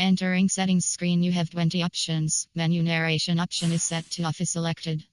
Entering settings screen, you have 20 options. Menu narration option is set to off is selected.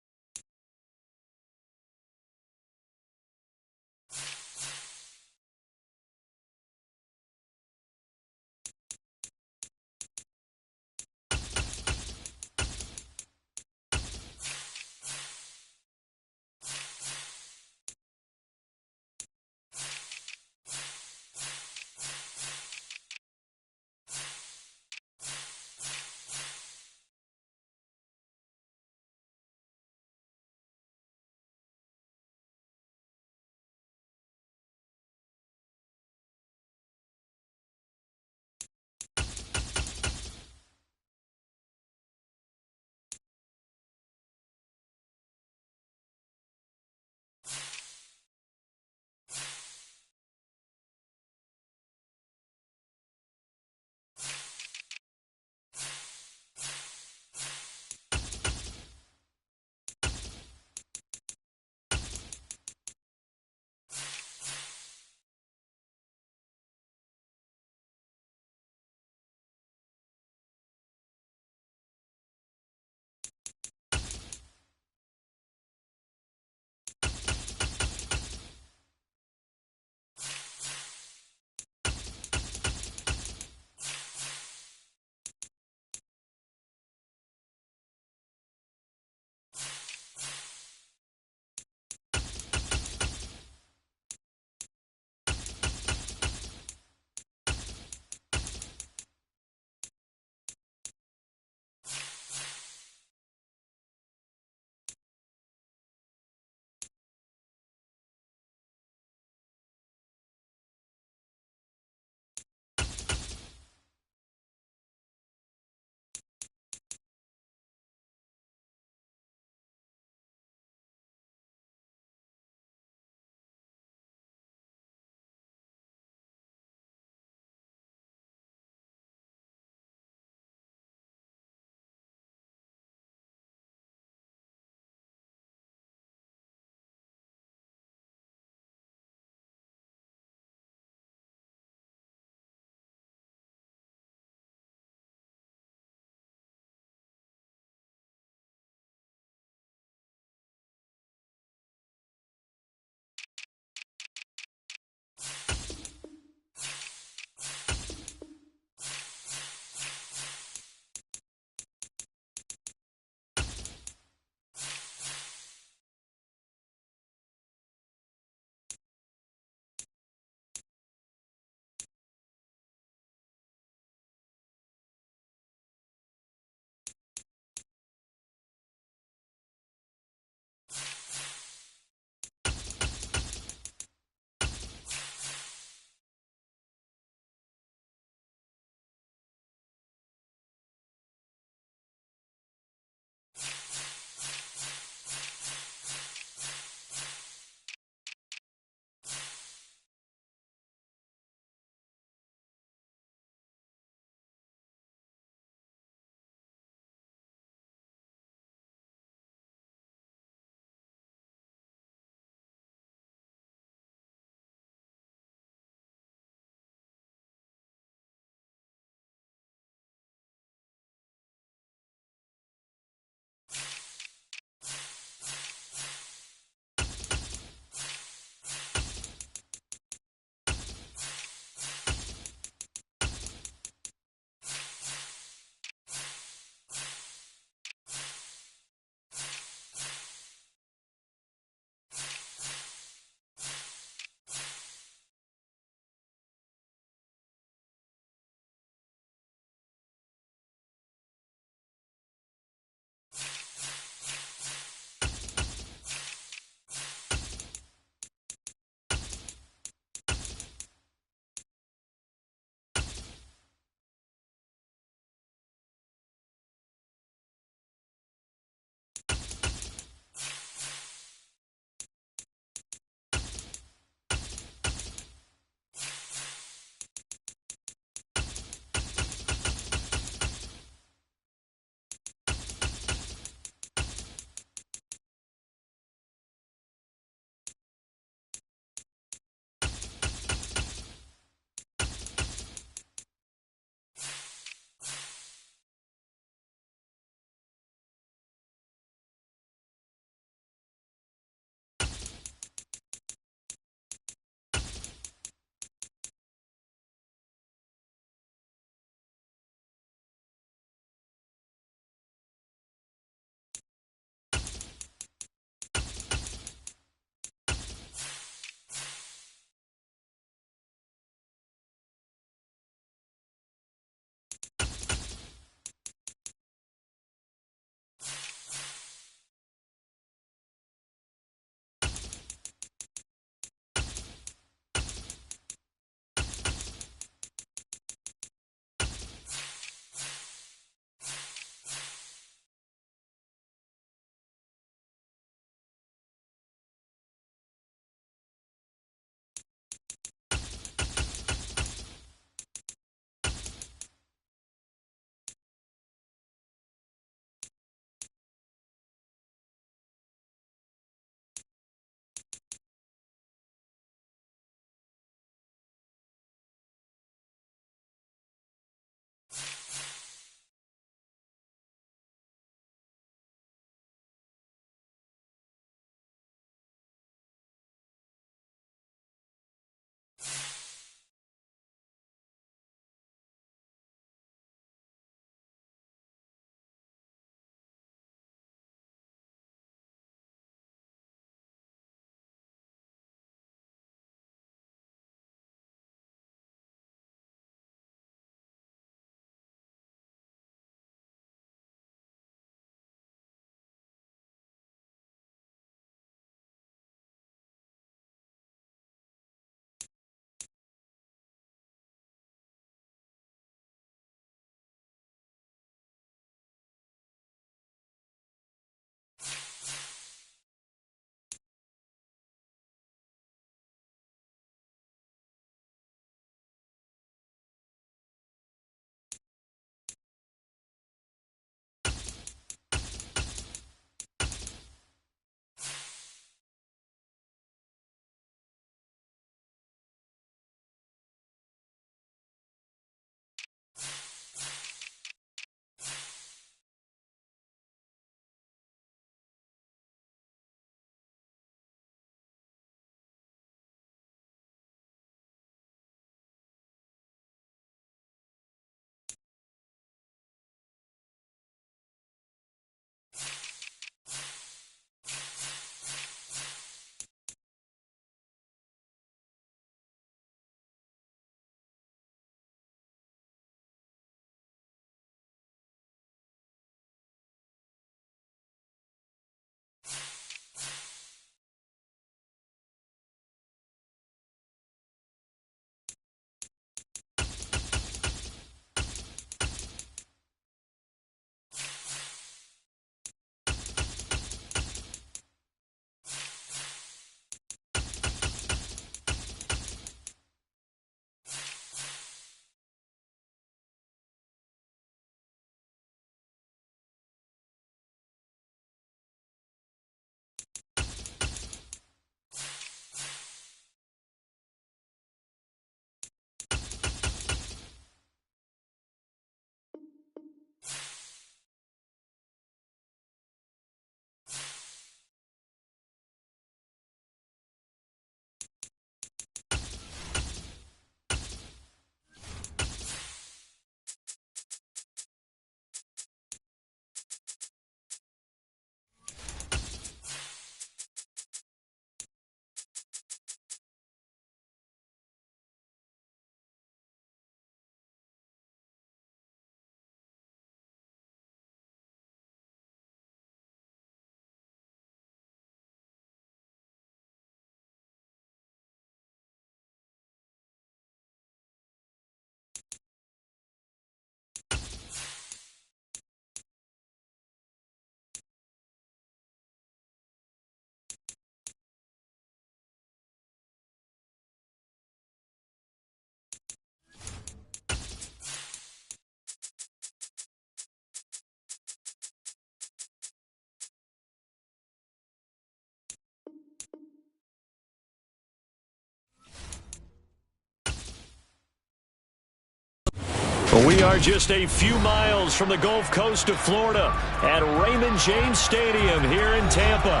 We are just a few miles from the Gulf Coast of Florida at Raymond James Stadium here in Tampa.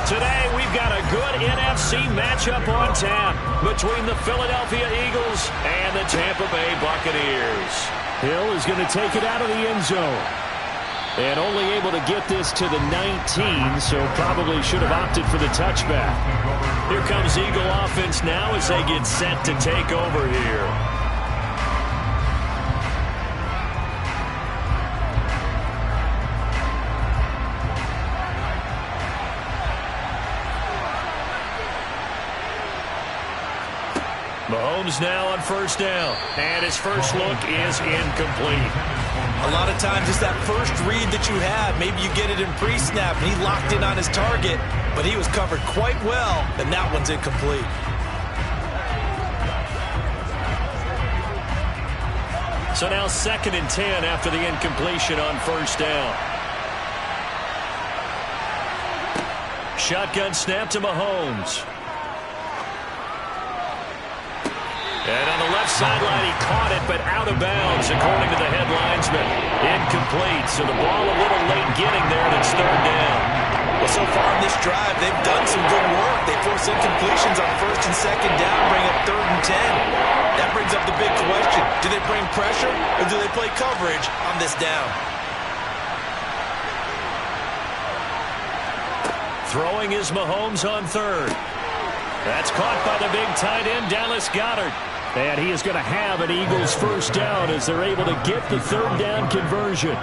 Today, we've got a good NFC matchup on tap between the Philadelphia Eagles and the Tampa Bay Buccaneers. Hill is going to take it out of the end zone. And only able to get this to the 19, so probably should have opted for the touchback. Here comes Eagle offense now as they get set to take over here. Mahomes now on first down, and his first look is incomplete. A lot of times it's that first read that you have. Maybe you get it in pre-snap, and he locked in on his target, but he was covered quite well, and that one's incomplete. So now 2nd and 10 after the incompletion on first down. Shotgun snap to Mahomes. And on the left sideline, he caught it, but out of bounds, according to the head linesman. Incomplete, so the ball a little late getting there, and it's 3rd down. Well, so far in this drive, they've done some good work. They force incompletions on 1st and 2nd down, bring up 3rd and 10. That brings up the big question. Do they bring pressure, or do they play coverage on this down? Throwing is Mahomes on 3rd. That's caught by the big tight end, Dallas Goedert. And he is going to have an Eagles first down as they're able to get the 3rd down conversion.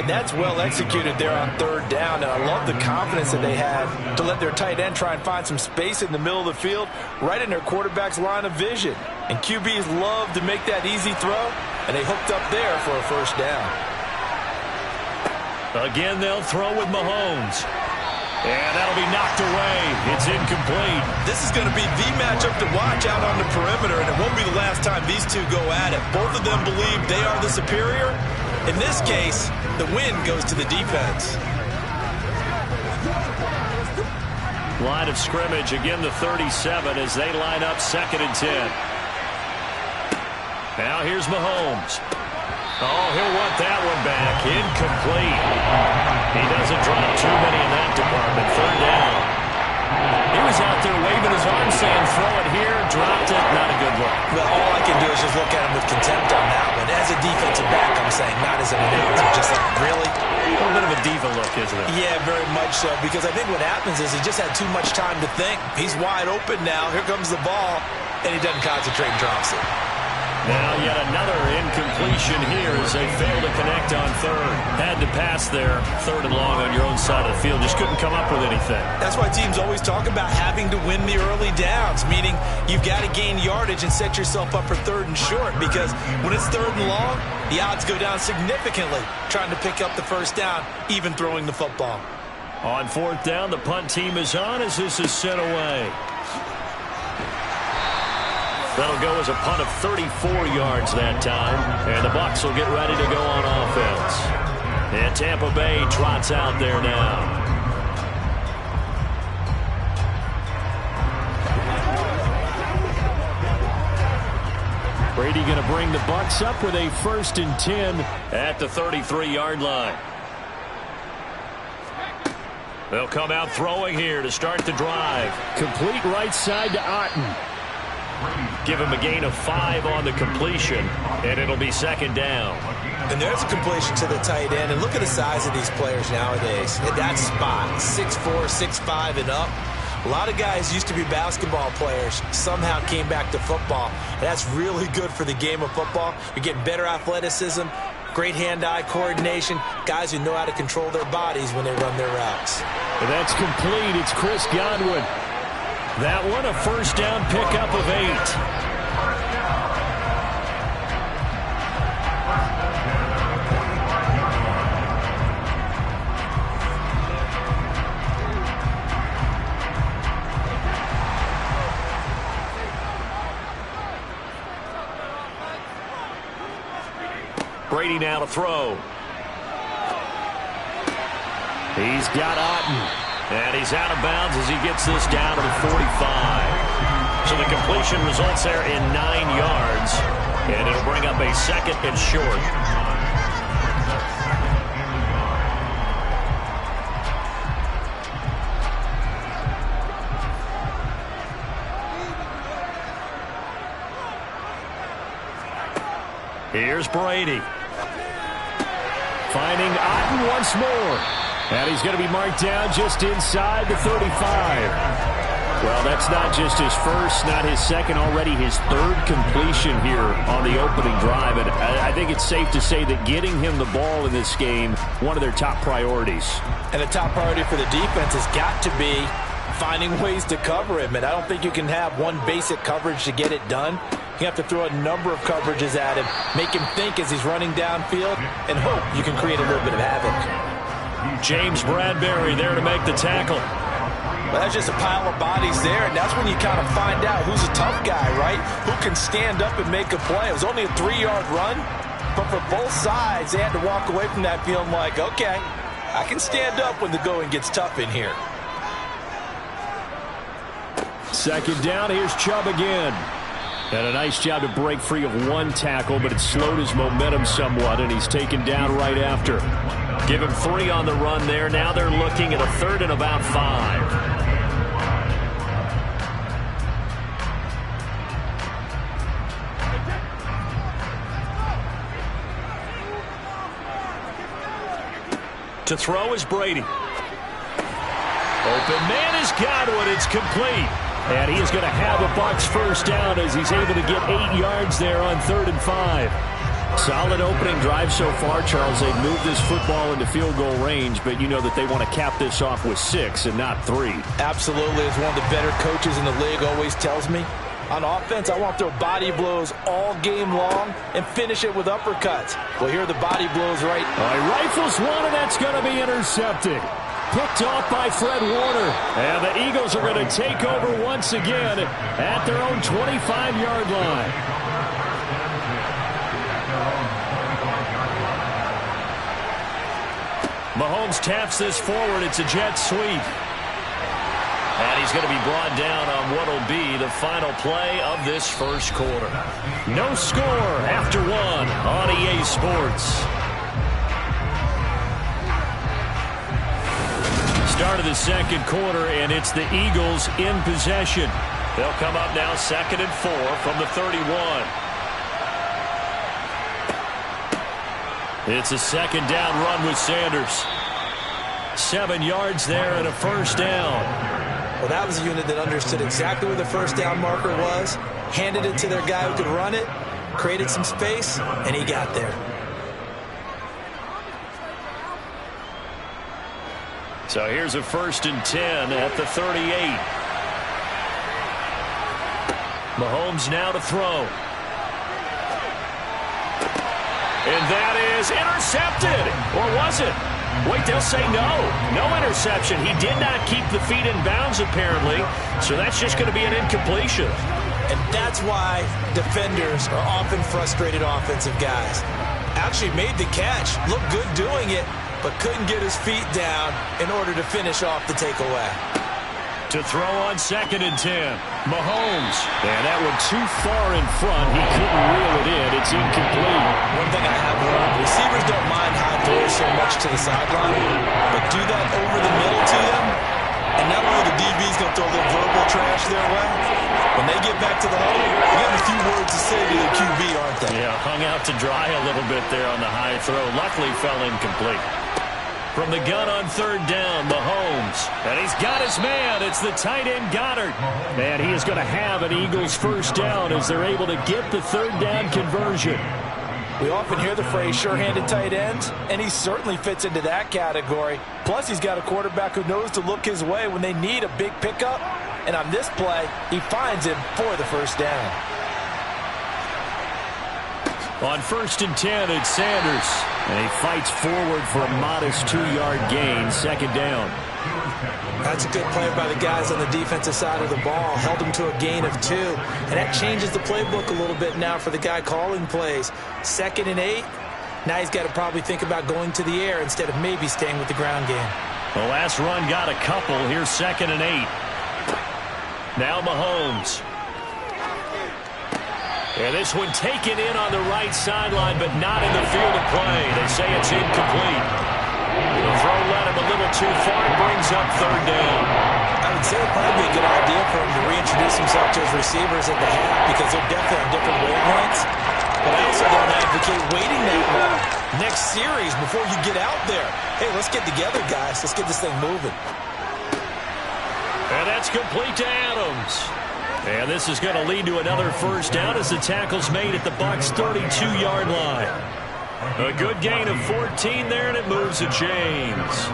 And that's well executed there on 3rd down. And I love the confidence that they had to let their tight end try and find some space in the middle of the field, right in their quarterback's line of vision. And QBs love to make that easy throw, and they hooked up there for a first down. Again, they'll throw with Mahomes. And that'll be knocked away. It's incomplete. This is going to be the matchup to watch out on the perimeter, and it won't be the last time these two go at it. Both of them believe they are the superior. In this case, the win goes to the defense. Line of scrimmage, again the 37 as they line up 2nd and 10. Now here's Mahomes. Oh, he'll want that one back. Incomplete. He doesn't drop too many in that department. 3rd down. He was out there waving his arm saying, throw it here, dropped it. Not a good look. Well, all I can do is just look at him with contempt on that one. As a defensive back, I'm saying, not as an announcer. Just like, really? A little bit of a diva look, isn't it? Yeah, very much so. Because I think what happens is he just had too much time to think. He's wide open now. Here comes the ball. And he doesn't concentrate and drops it. Now yet another incompletion here as they fail to connect on 3rd. Had to pass there, 3rd and long on your own side of the field. Just couldn't come up with anything. That's why teams always talk about having to win the early downs, meaning you've got to gain yardage and set yourself up for 3rd and short, because when it's 3rd and long, the odds go down significantly trying to pick up the first down, even throwing the football. On 4th down, the punt team is on as this is sent away. That'll go as a punt of 34 yards that time. And the Bucs will get ready to go on offense. And Tampa Bay trots out there now. Brady going to bring the Bucs up with a 1st and 10 at the 33-yard line. They'll come out throwing here to start the drive. Complete right side to Otten. Give him a gain of 5 on the completion, and it'll be 2nd down. And there's a completion to the tight end. And look at the size of these players nowadays. At that spot, 6'4", 6'5", and up. A lot of guys used to be basketball players, somehow came back to football. And that's really good for the game of football. You're getting better athleticism, great hand-eye coordination, guys who know how to control their bodies when they run their routes. And that's complete. It's Chris Godwin. That one, a first down pickup of 8. Brady now to throw. He's got Otten. And he's out of bounds as he gets this down to the 45. So the completion results there in 9 yards. And it'll bring up a 2nd and short. Here's Brady. Finding Otten once more. And he's going to be marked down just inside the 35. Well, that's not just his first, not his second, already his 3rd completion here on the opening drive. And I think it's safe to say that getting him the ball in this game, one of their top priorities. And the top priority for the defense has got to be finding ways to cover him. And I don't think you can have one basic coverage to get it done. You have to throw a number of coverages at him, make him think as he's running downfield, and hope you can create a little bit of havoc. James Bradbury there to make the tackle. Well, that's just a pile of bodies there, and that's when you kind of find out who's a tough guy, right? Who can stand up and make a play. It was only a 3-yard run, but for both sides, they had to walk away from that feeling like, okay, I can stand up when the going gets tough in here. 2nd down, here's Chubb again. And a nice job to break free of one tackle, but it slowed his momentum somewhat, and he's taken down right after. Give him 3 on the run there. Now they're looking at a 3rd and about 5. To throw is Brady. Open man is Godwin. It's complete. And he is going to have a Bucs first down as he's able to get 8 yards there on 3rd and 5. Solid opening drive so far, Charles. They've moved this football into field goal range, but you know that they want to cap this off with 6 and not 3. Absolutely. As one of the better coaches in the league always tells me, on offense, I want to throw body blows all game long and finish it with uppercuts. Well, here are the body blows right. He rifles one, and that's going to be intercepted. Picked off by Fred Warner. And the Eagles are going to take over once again at their own 25-yard line. Mahomes taps this forward. It's a jet sweep. And he's going to be brought down on what will be the final play of this first quarter. No score after 1 on EA Sports. Start of the 2nd quarter, and it's the Eagles in possession. They'll come up now 2nd and 4 from the 31. It's a 2nd down run with Sanders. 7 yards there and a first down. Well, that was a unit that understood exactly where the first down marker was, handed it to their guy who could run it, created some space, and he got there. So here's a 1st and 10 at the 38. Mahomes now to throw. And that is intercepted. Or was it? Wait, they'll say no. No interception. He did not keep the feet in bounds, apparently. So that's just going to be an incompletion. And that's why defenders are often frustrated offensive guys. Actually made the catch. Looked good doing it, but couldn't get his feet down in order to finish off the takeaway. To throw on 2nd and 10. Mahomes. And that one too far in front. He couldn't reel it in. It's incomplete. One thing I have learned, receivers don't mind high throws so much to the sideline, but do that over the middle to them, and not only the DB's going to throw a little verbal trash their way, when they get back to the huddle, they got a few words to say to the QB, aren't they? Yeah, hung out to dry a little bit there on the high throw. Luckily fell incomplete. From the gun on 3rd down, Mahomes. And he's got his man. It's the tight end, Goddard. And he is going to have an Eagles first down as they're able to get the 3rd down conversion. We often hear the phrase sure-handed tight ends, and he certainly fits into that category. Plus, he's got a quarterback who knows to look his way when they need a big pickup. And on this play, he finds him for the first down. On 1st and 10, it's Sanders. And he fights forward for a modest 2-yard gain, 2nd down. That's a good play by the guys on the defensive side of the ball. Held him to a gain of 2. And that changes the playbook a little bit now for the guy calling plays. 2nd and 8. Now he's got to probably think about going to the air instead of maybe staying with the ground game. The last run got a couple. Here's 2nd and 8. Now Mahomes. And this one taken in on the right sideline, but not in the field of play. They say it's incomplete. The throw led him a little too far. It brings up third down. I would say it'd probably be a good idea for him to reintroduce himself to his receivers at the half because they're definitely on different wavelengths. But I also don't advocate waiting that long. Next series before you get out there. Hey, let's get together, guys. Let's get this thing moving. And that's complete to Adams. And this is going to lead to another first down as the tackle's made at the Bucs' 32-yard line. A good gain of 14 there, and it moves to James.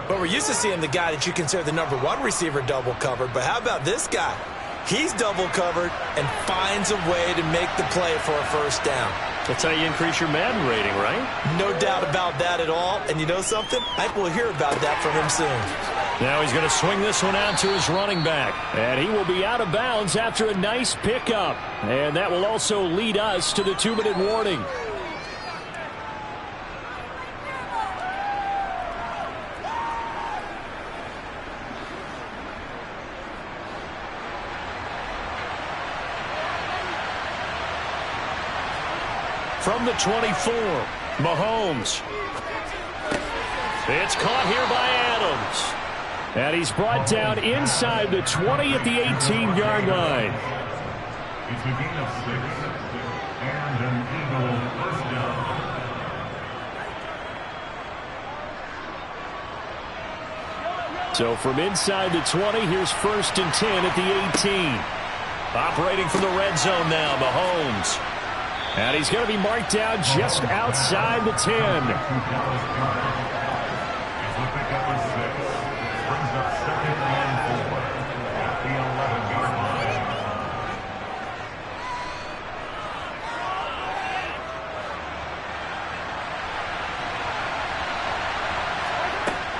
But we're used to seeing the guy that you consider the number one receiver double covered. But how about this guy? He's double covered and finds a way to make the play for a first down. That's how you increase your Madden rating, right? No doubt about that at all. And you know something? I think we'll hear about that from him soon. Now he's going to swing this one out to his running back. And he will be out of bounds after a nice pickup. And that will also lead us to the 2-minute warning. From the 24, Mahomes. It's caught here by Adams. And he's brought down inside the 20 at the 18-yard line. It's a gain of 6 and an Eagle first down. So from inside the 20, here's 1st and 10 at the 18. Operating from the red zone now, Mahomes. And he's going to be marked down just outside the 10.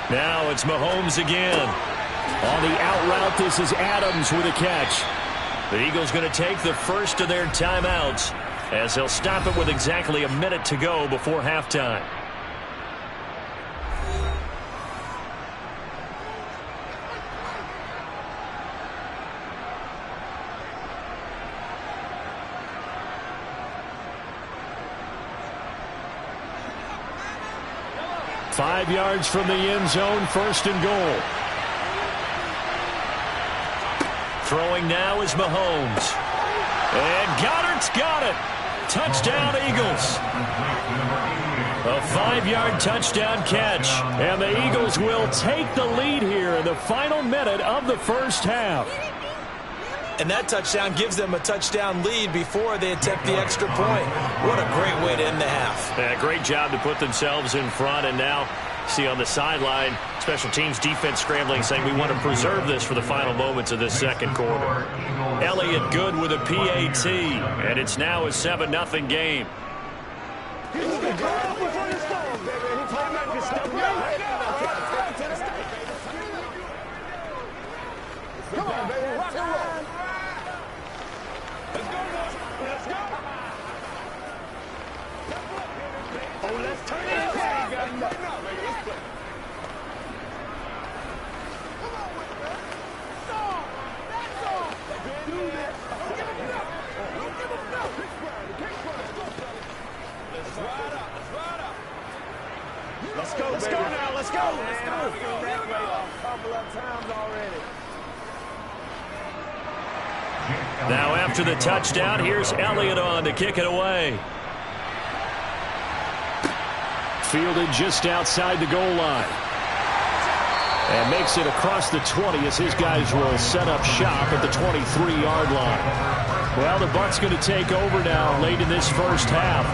Now it's Mahomes again. On the out route, this is Adams with a catch. The Eagles going to take the first of their timeouts as they'll stop it with exactly a minute to go before halftime. Five yards from the end zone, 1st and goal. Throwing now is Mahomes. And Goddard's got it. Touchdown, Eagles. A 5-yard touchdown catch. And the Eagles will take the lead here in the final minute of the first half. And that touchdown gives them a touchdown lead before they attempt the extra point. What a great way to end the half. Yeah, great job to put themselves in front. And now, see on the sideline, special teams defense scrambling, saying we want to preserve this for the final moments of this second quarter. Elliott good with a PAT, and it's now a 7-0 game. Come on, baby. Rock and roll. Let's go, boys. Let's go. Oh, let's turn it up. Right now, baby. Let's play. Come on with it, man. That's all. That's all. Do this. Don't give him no. Don't give him no. Let's go. Let's ride out. Let's ride out. Let's go, let's go now. Let's go. Let's go. We've been that way a couple of times already. Now after the touchdown, here's Elliott on to kick it away. Fielded just outside the goal line. And makes it across the 20 as his guys will set up shop at the 23-yard line. Well, the Bucs going to take over now late in this first half.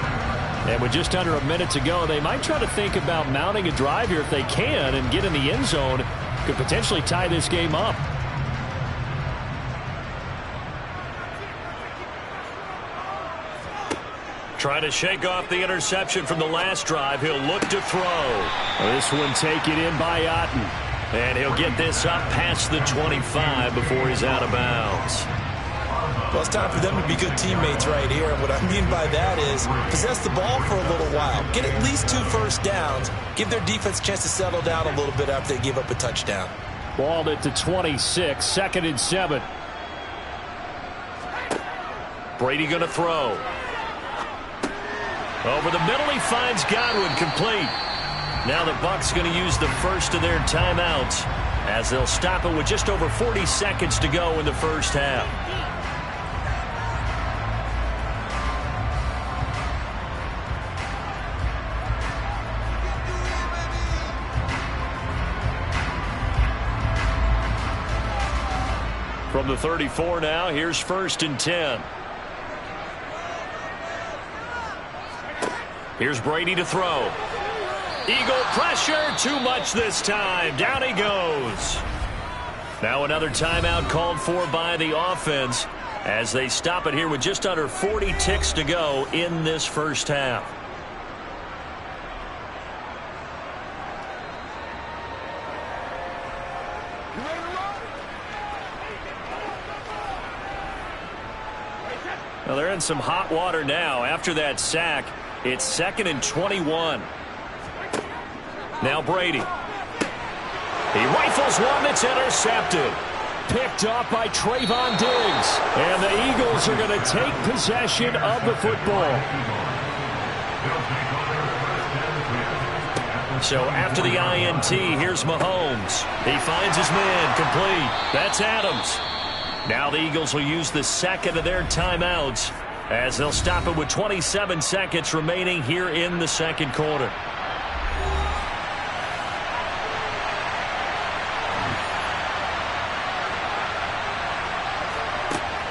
And with just under a minute to go, they might try to think about mounting a drive here if they can and get in the end zone. Could potentially tie this game up. Trying to shake off the interception from the last drive. He'll look to throw. This one taken in by Otten. And he'll get this up past the 25 before he's out of bounds. Well, it's time for them to be good teammates right here. And what I mean by that is possess the ball for a little while. Get at least 2 first downs. Give their defense a chance to settle down a little bit after they give up a touchdown. Balled it to 26, 2nd and 7. Brady going to throw. Over the middle, he finds Godwin, complete. Now the Bucs going to use the first of their timeouts as they'll stop it with just over 40 seconds to go in the first half. From the 34 now, here's 1st and 10. Here's Brady to throw. Eagle pressure, too much this time. Down he goes. Now another timeout called for by the offense as they stop it here with just under 40 ticks to go in this first half. Well, they're in some hot water now. After that sack, it's 2nd and 21. Now Brady. He rifles one that's intercepted. Picked off by Trayvon Diggs. And the Eagles are going to take possession of the football. So after the INT, here's Mahomes. He finds his man, complete. That's Adams. Now the Eagles will use the second of their timeouts as they'll stop it with 27 seconds remaining here in the second quarter.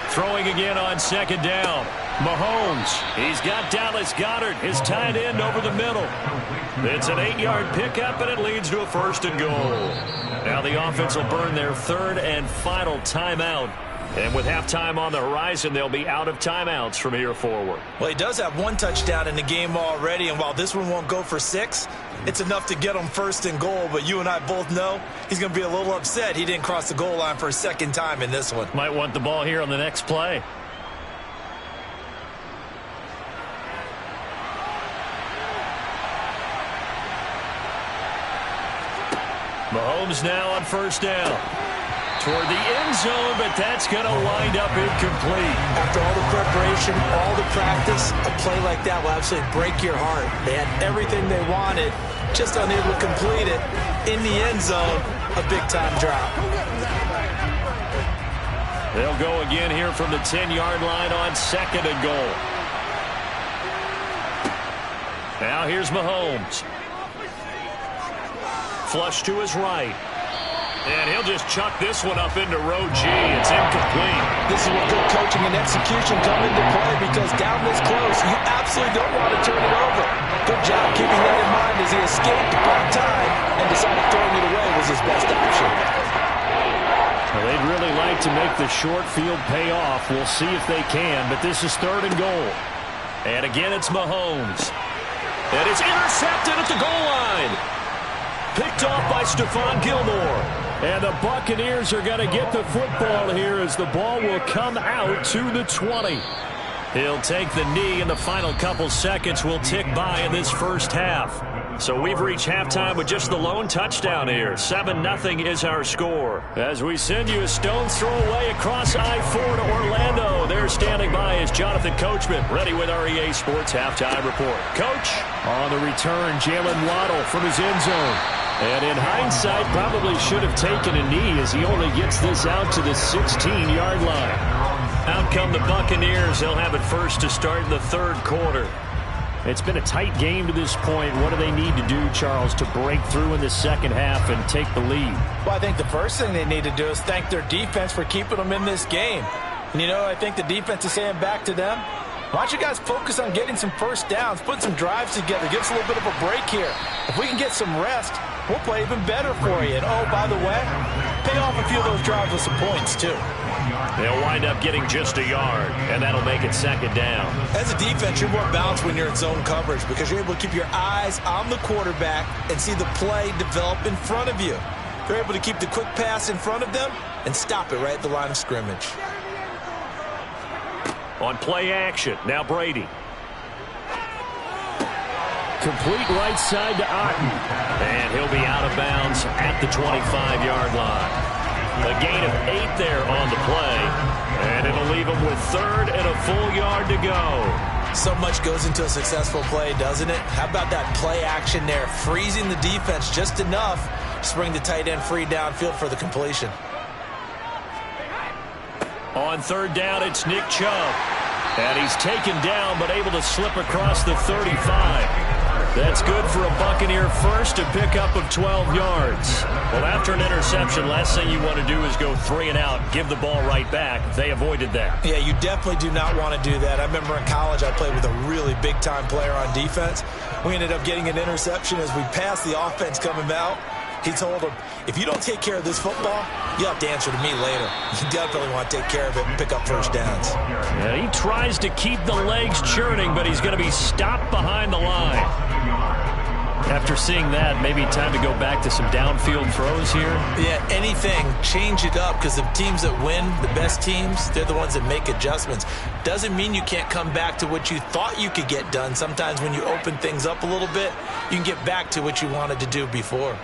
Throwing again on 2nd down. Mahomes. He's got Dallas Goedert, his tight end, over the middle. It's an 8-yard pickup, and it leads to a 1st and goal. Now the offense will burn their 3rd and final timeout. And with halftime on the horizon, they'll be out of timeouts from here forward. Well, he does have 1 touchdown in the game already, and while this one won't go for 6, it's enough to get him 1st and goal. But you and I both know he's going to be a little upset he didn't cross the goal line for a 2nd time in this one. Might want the ball here on the next play. Mahomes now on 1st down. Toward the end zone, but that's going to wind up incomplete. After all the preparation, all the practice, a play like that will absolutely break your heart. They had everything they wanted, just unable to complete it. In the end zone, a big-time drop. They'll go again here from the 10-yard line on 2nd and goal. Now here's Mahomes. Flush to his right. And he'll just chuck this one up into row G. It's incomplete. This is where good coaching and execution come into play because down this close, you absolutely don't want to turn it over. Good job keeping that in mind as he escaped on time and decided throwing it away was his best option. Well, they'd really like to make the short field pay off. We'll see if they can, but this is 3rd and goal. And again, it's Mahomes. And it's intercepted at the goal line. Picked off by Stephon Gilmore. And the Buccaneers are going to get the football here as the ball will come out to the 20. He'll take the knee, and the final couple seconds will tick by in this first half. So we've reached halftime with just the lone touchdown here. 7-0 is our score. As we send you a stone's throw away across I-4 to Orlando. There standing by is Jonathan Coachman, ready with our EA Sports Halftime Report. Coach, on the return, Jalen Waddle from his end zone. And in hindsight, probably should have taken a knee as he only gets this out to the 16-yard line. Out come the Buccaneers. They'll have it first to start in the 3rd quarter. It's been a tight game to this point. What do they need to do, Charles, to break through in the second half and take the lead? Well, I think the first thing they need to do is thank their defense for keeping them in this game. And, you know, I think the defense is saying back to them, why don't you guys focus on getting some first downs, putting some drives together, give us a little bit of a break here. If we can get some rest, we'll play even better for you. And, oh, by the way, pay off a few of those drives with some points, too. They'll wind up getting just a yard, and that'll make it 2nd down. As a defense, you're more balanced when you're in zone coverage because you're able to keep your eyes on the quarterback and see the play develop in front of you. You're able to keep the quick pass in front of them and stop it right at the line of scrimmage. On play action, now Brady. Complete right side to Otten. And he'll be out of bounds at the 25-yard line. A gain of 8 there on the play. And it'll leave them with 3rd and a full yard to go. So much goes into a successful play, doesn't it? How about that play action there, freezing the defense just enough to bring the tight end free downfield for the completion. On 3rd down, it's Nick Chubb. And he's taken down, but able to slip across the 35. That's good for a Buccaneer first, a pickup of 12 yards. Well, after an interception, last thing you want to do is go 3 and out, give the ball right back. They avoided that. Yeah, you definitely do not want to do that. I remember in college I played with a really big-time player on defense. We ended up getting an interception as we passed the offense coming out. He told him, if you don't take care of this football, you'll have to answer to me later. You definitely want to take care of it and pick up first downs. Yeah, he tries to keep the legs churning, but he's going to be stopped behind the line. After seeing that, maybe time to go back to some downfield throws here. Yeah, anything. Change it up, because the teams that win, the best teams, they're the ones that make adjustments. Doesn't mean you can't come back to what you thought you could get done. Sometimes when you open things up a little bit, you can get back to what you wanted to do before.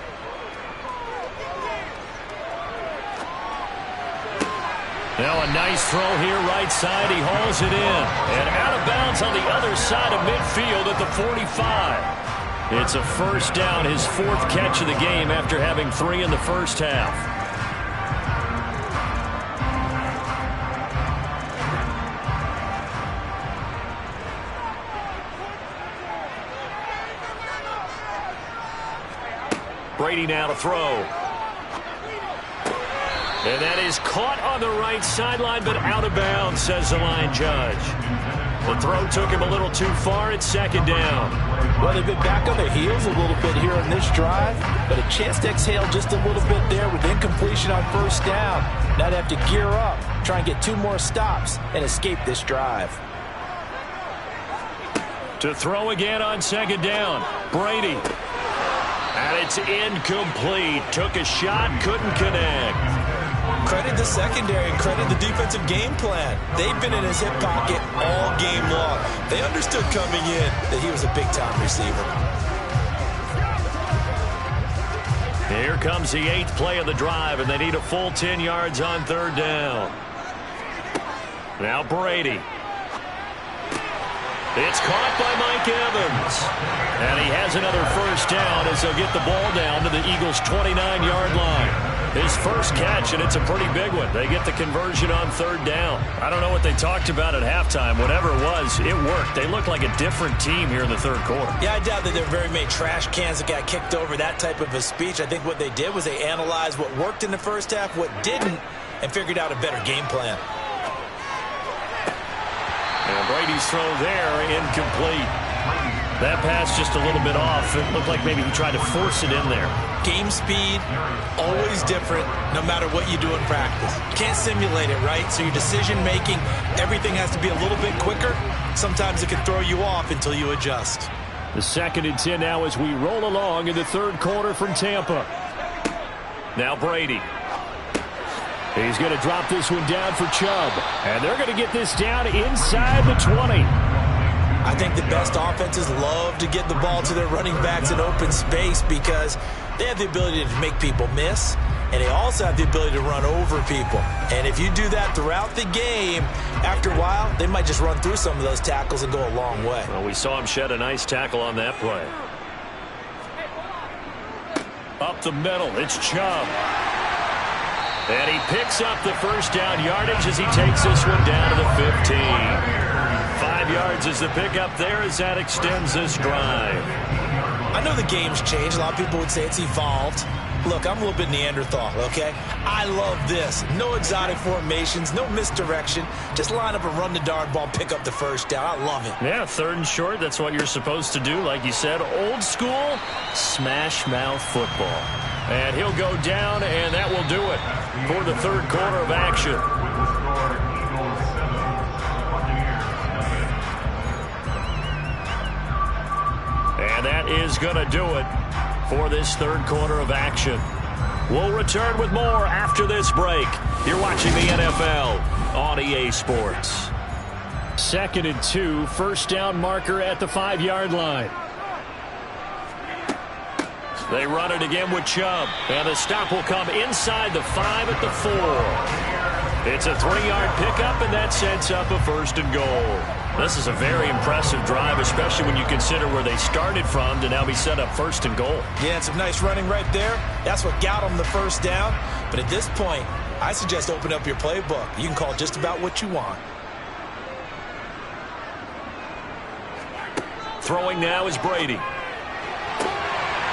Now a nice throw here, right side. He hauls it in. And out of bounds on the other side of midfield at the 45. It's a first down, his 4th catch of the game after having 3 in the first half. Brady now to throw. And that is caught on the right sideline, but out of bounds, says the line judge. The throw took him a little too far. It's 2nd down. Well, they've been back on their heels a little bit here on this drive, but a chance to exhale just a little bit there with incompletion on first down. Now they have to gear up, try and get 2 more stops, and escape this drive. To throw again on 2nd down, Brady. And it's incomplete. Took a shot, couldn't connect. Credit the secondary and credit the defensive game plan. They've been in his hip pocket all game long. They understood coming in that he was a big-time receiver. Here comes the 8th play of the drive, and they need a full 10 yards on 3rd down. Now Brady. It's caught by Mike Evans. And he has another first down as they'll get the ball down to the Eagles' 29-yard line. His first catch, and it's a pretty big one. They get the conversion on 3rd down. I don't know what they talked about at halftime. Whatever it was, it worked. They look like a different team here in the 3rd quarter. Yeah, I doubt that there were very many trash cans that got kicked over, that type of a speech. I think what they did was they analyzed what worked in the first half, what didn't, and figured out a better game plan. And Brady's throw there, incomplete. That pass just a little bit off. It looked like maybe he tried to force it in there. Game speed, always different, no matter what you do in practice. You can't simulate it, right? So your decision-making, everything has to be a little bit quicker. Sometimes it can throw you off until you adjust. The 2nd and 10 now as we roll along in the 3rd quarter from Tampa. Now Brady. He's going to drop this one down for Chubb. And they're going to get this down inside the 20. I think the best offenses love to get the ball to their running backs in open space because they have the ability to make people miss, and they also have the ability to run over people. And if you do that throughout the game, after a while, they might just run through some of those tackles and go a long way. Well, we saw him shed a nice tackle on that play. Up the middle, it's Chubb. And he picks up the first down yardage as he takes this one down to the 15. 5 yards is the pickup there as that extends this drive. I know the game's changed. A lot of people would say it's evolved. Look, I'm a little bit Neanderthal, okay? I love this. No exotic formations, no misdirection. Just line up and run the darn ball, pick up the first down. I love it. Yeah, 3rd and short, that's what you're supposed to do. Like you said, old school, smash mouth football. And he'll go down, and that will do it for the 3rd quarter of action. And that is going to do it for this 3rd quarter of action. We'll return with more after this break. You're watching the NFL on EA Sports. 2nd and 2, first down marker at the 5-yard line. They run it again with Chubb. And the stop will come inside the 5 at the 4. It's a 3-yard pickup, and that sets up a 1st and goal. This is a very impressive drive, especially when you consider where they started from to now be set up 1st and goal. Yeah, and some nice running right there. That's what got them the 1st down. But at this point, I suggest open up your playbook. You can call just about what you want. Throwing now is Brady.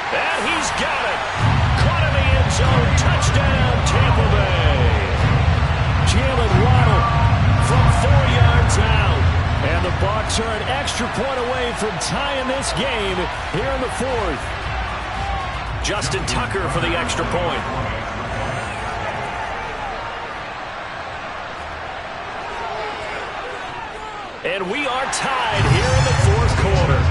And he's got it. Caught in the end zone. Touchdown, Tampa Bay. Jalen Waddle from 4 yards out. And the Bucs are an extra point away from tying this game here in the 4th. Justin Tucker for the extra point. And we are tied here in the 4th quarter.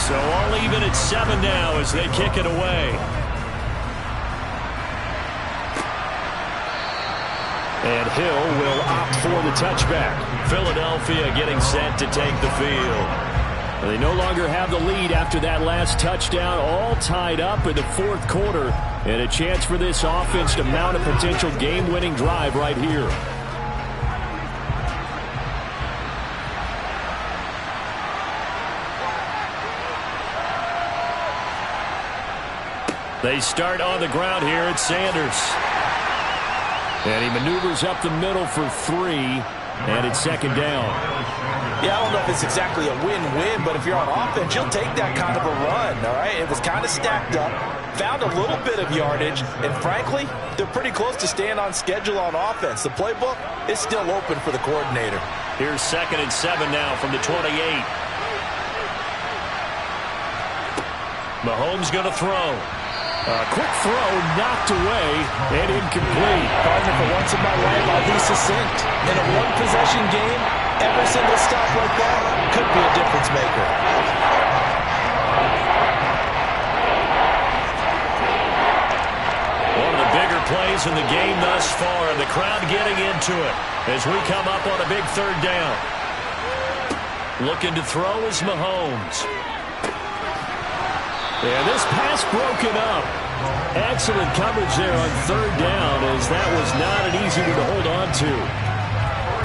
So all even at 7 now as they kick it away. And Hill will opt for the touchback. Philadelphia getting set to take the field. They no longer have the lead after that last touchdown, all tied up in the 4th quarter. And a chance for this offense to mount a potential game-winning drive right here. They start on the ground here at Sanders. And he maneuvers up the middle for 3, and it's 2nd down. Yeah, I don't know if it's exactly a win-win, but if you're on offense, you'll take that kind of a run, all right? It was kind of stacked up, found a little bit of yardage, and frankly, they're pretty close to staying on schedule on offense. The playbook is still open for the coordinator. Here's 2nd and 7 now from the 28. Mahomes going to throw. A quick throw knocked away and incomplete. Partner, for once in my life, I'll be succinct. In a one-possession game, every single stop like that could be a difference maker. One of the bigger plays in the game thus far, and the crowd getting into it as we come up on a big 3rd down. Looking to throw is Mahomes. Yeah, this pass broken up. Excellent coverage there on 3rd down, as that was not an easy one to hold on to.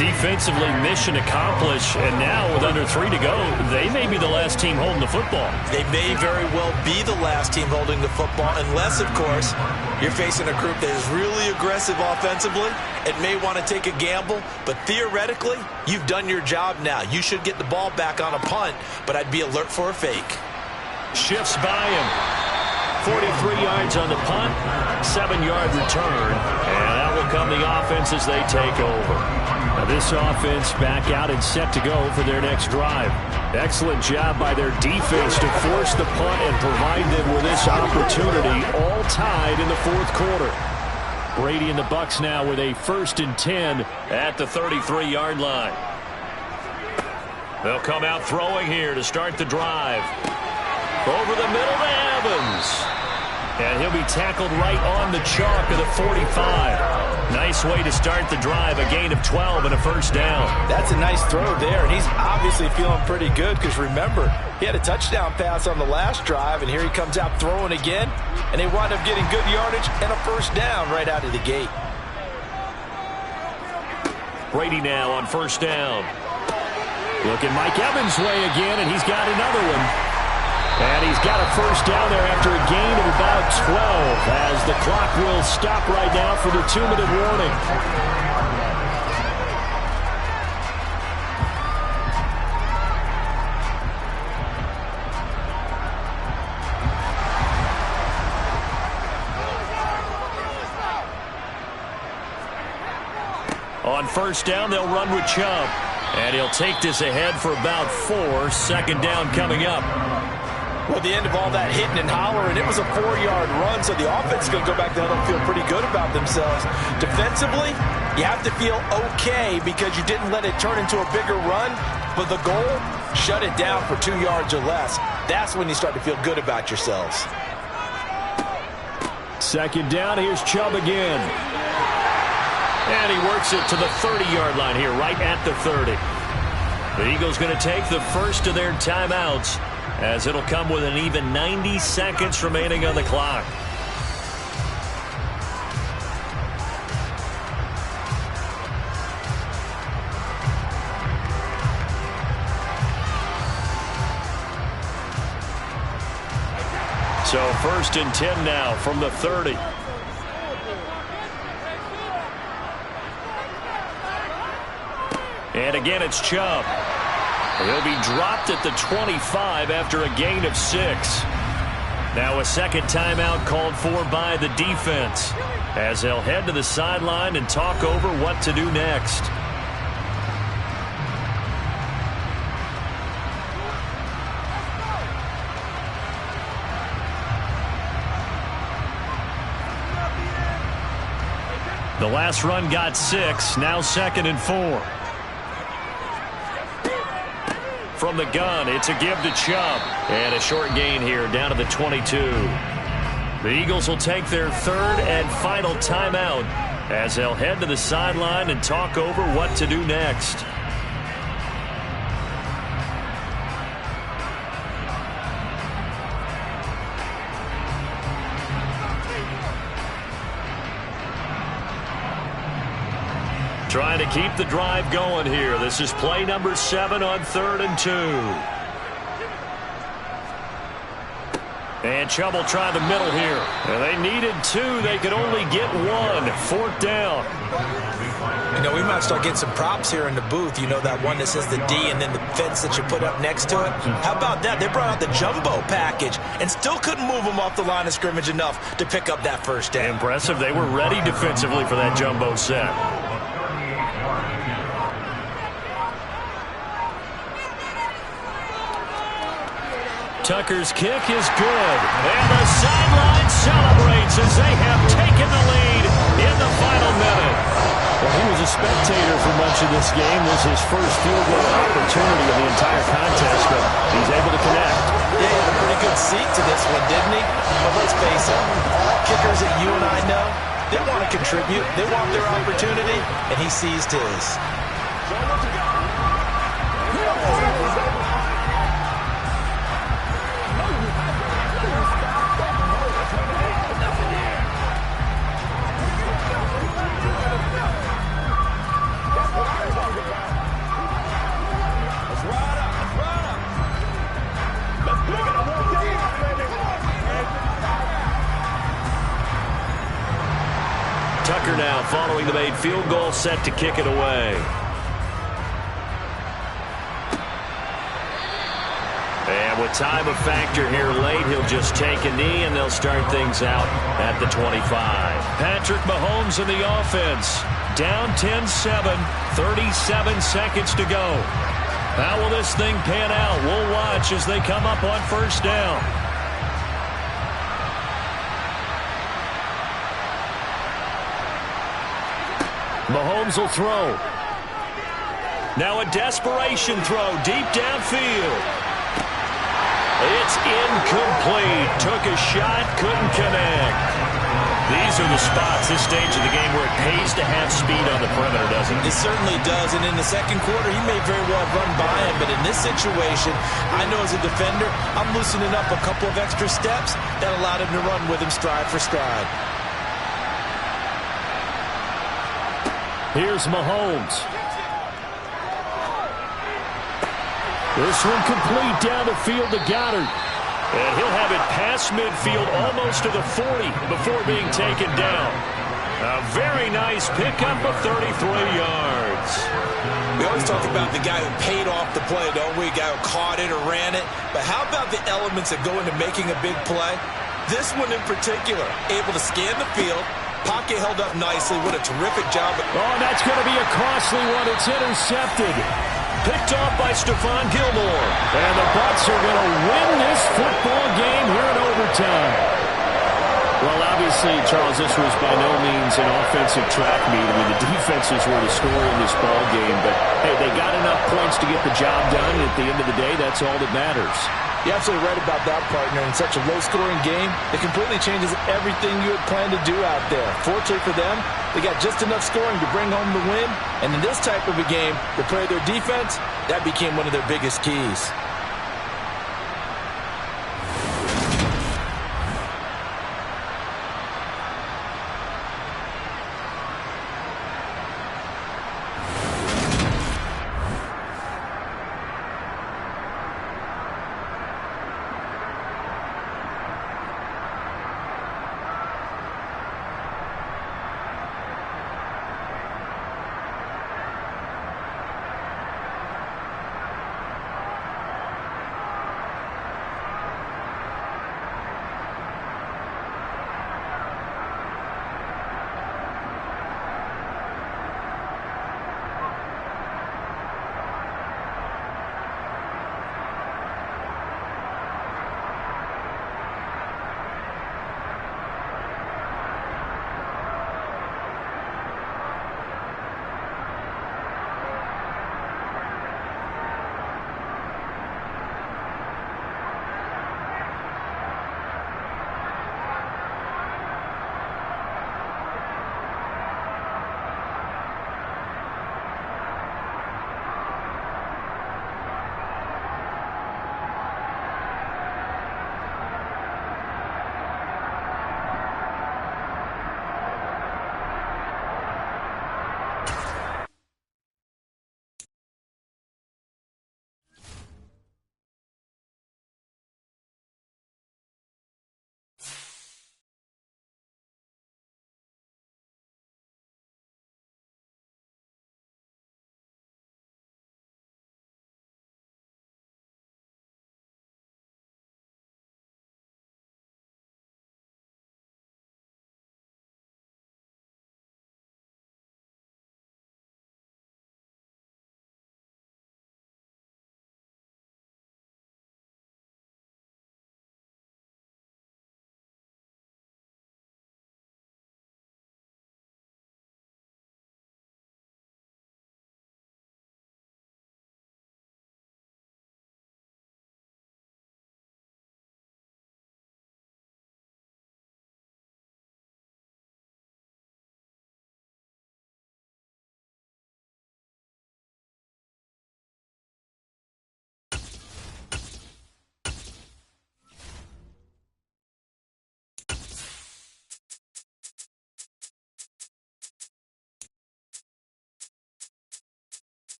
Defensively, mission accomplished, and now with under 3 to go, they may be the last team holding the football. They may very well be the last team holding the football, unless, of course, you're facing a group that is really aggressive offensively and may want to take a gamble, but theoretically, you've done your job now. You should get the ball back on a punt, but I'd be alert for a fake. Shifts by him. 43 yards on the punt, 7-yard return, and that will come the offense as they take over. Now this offense back out and set to go for their next drive. Excellent job by their defense to force the punt and provide them with this opportunity, all tied in the 4th quarter. Brady and the Bucs now with a 1st and 10 at the 33-yard line. They'll come out throwing here to start the drive. Over the middle to Evans. And he'll be tackled right on the chalk of the 45. Nice way to start the drive. A gain of 12 and a 1st down. That's a nice throw there, and he's obviously feeling pretty good because, remember, he had a touchdown pass on the last drive, and here he comes out throwing again, and they wind up getting good yardage and a 1st down right out of the gate. Brady now on 1st down. Looking Mike Evans' way again, and he's got another one. And he's got a 1st down there after a gain of about 12 as the clock will stop right now for the 2-minute warning. On first down, they'll run with Chubb. And he'll take this ahead for about 4. Second down coming up. Well, at the end of all that hitting and hollering, it was a 4-yard run, so the offense is going to go back down and feel pretty good about themselves. Defensively, you have to feel okay because you didn't let it turn into a bigger run, but the goal, shut it down for 2 yards or less. That's when you start to feel good about yourselves. Second down, here's Chubb again. And he works it to the 30-yard line here, right at the 30. The Eagles going to take the first of their timeouts, as it'll come with an even 90 seconds remaining on the clock. So first and 10 now from the 30. And again, it's Chubb. He'll be dropped at the 25 after a gain of 6. Now a second timeout called for by the defense, as they'll head to the sideline and talk over what to do next. The last run got 6, now 2nd and 4. From the gun, it's a give to Chubb. And a short gain here down to the 22. The Eagles will take their 3rd and final timeout, as they'll head to the sideline and talk over what to do next. Trying to keep the drive going here. This is play number 7 on 3rd and 2. And Chubb will try the middle here. And they needed 2. They could only get 1. 4th down. You know, we might start getting some props here in the booth. You know, that one that says the D and then the fence that you put up next to it? How about that? They brought out the jumbo package and still couldn't move them off the line of scrimmage enough to pick up that first down. Impressive. They were ready defensively for that jumbo set. Tucker's kick is good. And the sideline celebrates as they have taken the lead in the final minute. Well, he was a spectator for much of this game. This is his first field goal opportunity of the entire contest, but he's able to connect. Yeah, he had a pretty good seat to this one, didn't he? But let's face it, all kickers that you and I know, they want to contribute. They want their opportunity, and he seized his. Tucker now following the made field goal, set to kick it away. And with time a factor here late, he'll just take a knee and they'll start things out at the 25. Patrick Mahomes in the offense. Down 10-7, 37 seconds to go. How will this thing pan out? We'll watch as they come up on first down. Mahomes will throw. Now a desperation throw deep downfield. It's incomplete. Took a shot, couldn't connect. These are the spots, this stage of the game, where it pays to have speed on the perimeter, doesn't it? It certainly does, and in the second quarter, he may very well run by him, but in this situation, I know as a defender, I'm loosening up a couple of extra steps that allowed him to run with him stride for stride. Here's Mahomes. This one complete down the field to Goddard. And he'll have it past midfield almost to the 40 before being taken down. A very nice pickup of 33 yards. We always talk about the guy who paid off the play, don't we? A guy who caught it or ran it. But how about the elements that go into making a big play? This one in particular, able to scan the field, Pocket held up nicely. What a terrific job. Oh, that's going to be a costly one. It's intercepted. Picked off by Stephon Gilmore. And the Bucs are going to win this football game here in overtime. Well, obviously, Charles, this was by no means an offensive track meet. I mean, the defenses were the story in this ball game. But, hey, they got enough points to get the job done. And at the end of the day, that's all that matters. You're absolutely right about that, partner. In such a low-scoring game, it completely changes everything you had planned to do out there. Fortunately for them, they got just enough scoring to bring home the win. And in this type of a game, to play their defense, that became one of their biggest keys.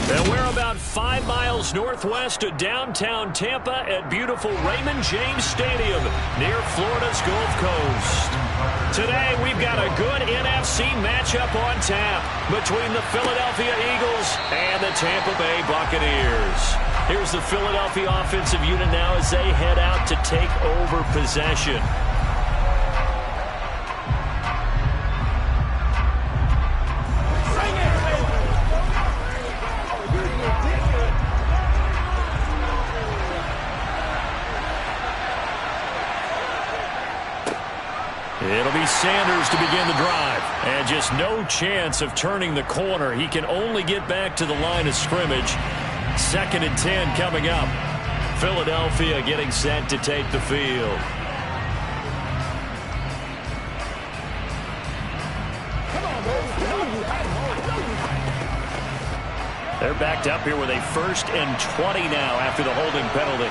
And we're about 5 miles northwest of downtown Tampa at beautiful Raymond James Stadium near Florida's Gulf Coast. Today, we've got a good NFC matchup on tap between the Philadelphia Eagles and the Tampa Bay Buccaneers. Here's the Philadelphia offensive unit now as they head out to take over possession. It'll be Sanders to begin the drive. And just no chance of turning the corner. He can only get back to the line of scrimmage. 2nd and 10 coming up. Philadelphia getting set to take the field. They're backed up here with a 1st and 20 now after the holding penalty.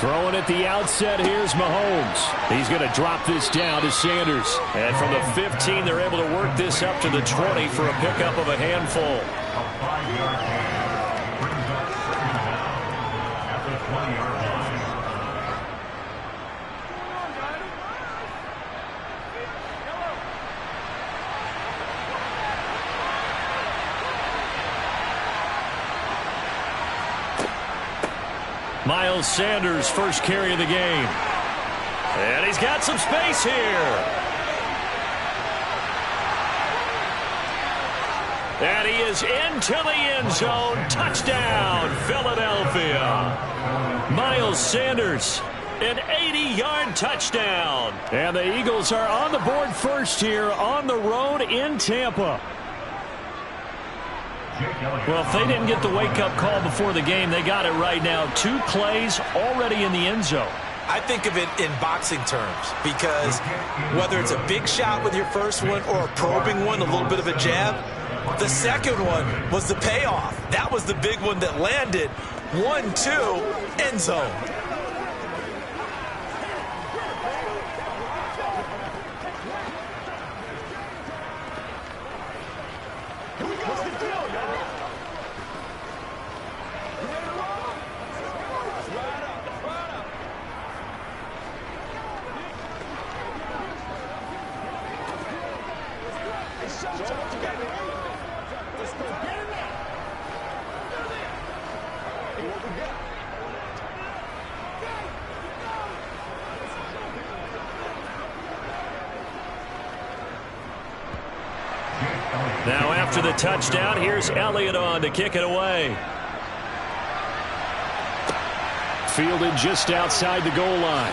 Throwing at the outset, here's Mahomes. He's going to drop this down to Sanders. And from the 15, they're able to work this up to the 20 for a pickup of a handful. A 5-yard gain brings up 2nd down at the 20-yard line. Miles Sanders, first carry of the game. And he's got some space here. And he is into the end zone. Touchdown, Philadelphia. Miles Sanders, an 80-yard touchdown. And the Eagles are on the board first here on the road in Tampa. Well, if they didn't get the wake-up call before the game, they got it right now. 2 plays already in the end zone. I think of it in boxing terms because whether it's a big shot with your first one or a probing one, a little bit of a jab, the second one was the payoff. That was the big one that landed. 1-2, end zone. Now after the touchdown, here's Elliott on to kick it away. Fielded just outside the goal line.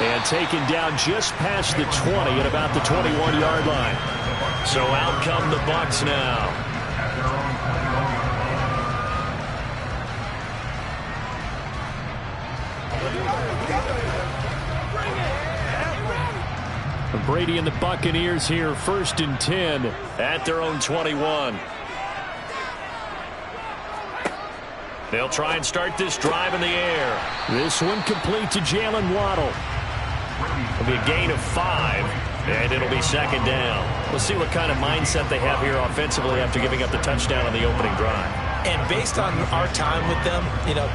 And taken down just past the 20 at about the 21-yard line. So out come the Bucs now. Brady and the Buccaneers here, 1st and 10 at their own 21. They'll try and start this drive in the air. This one complete to Jalen Waddle. It'll be a gain of 5, and it'll be 2nd down. We'll see what kind of mindset they have here offensively after giving up the touchdown on the opening drive. And based on our time with them,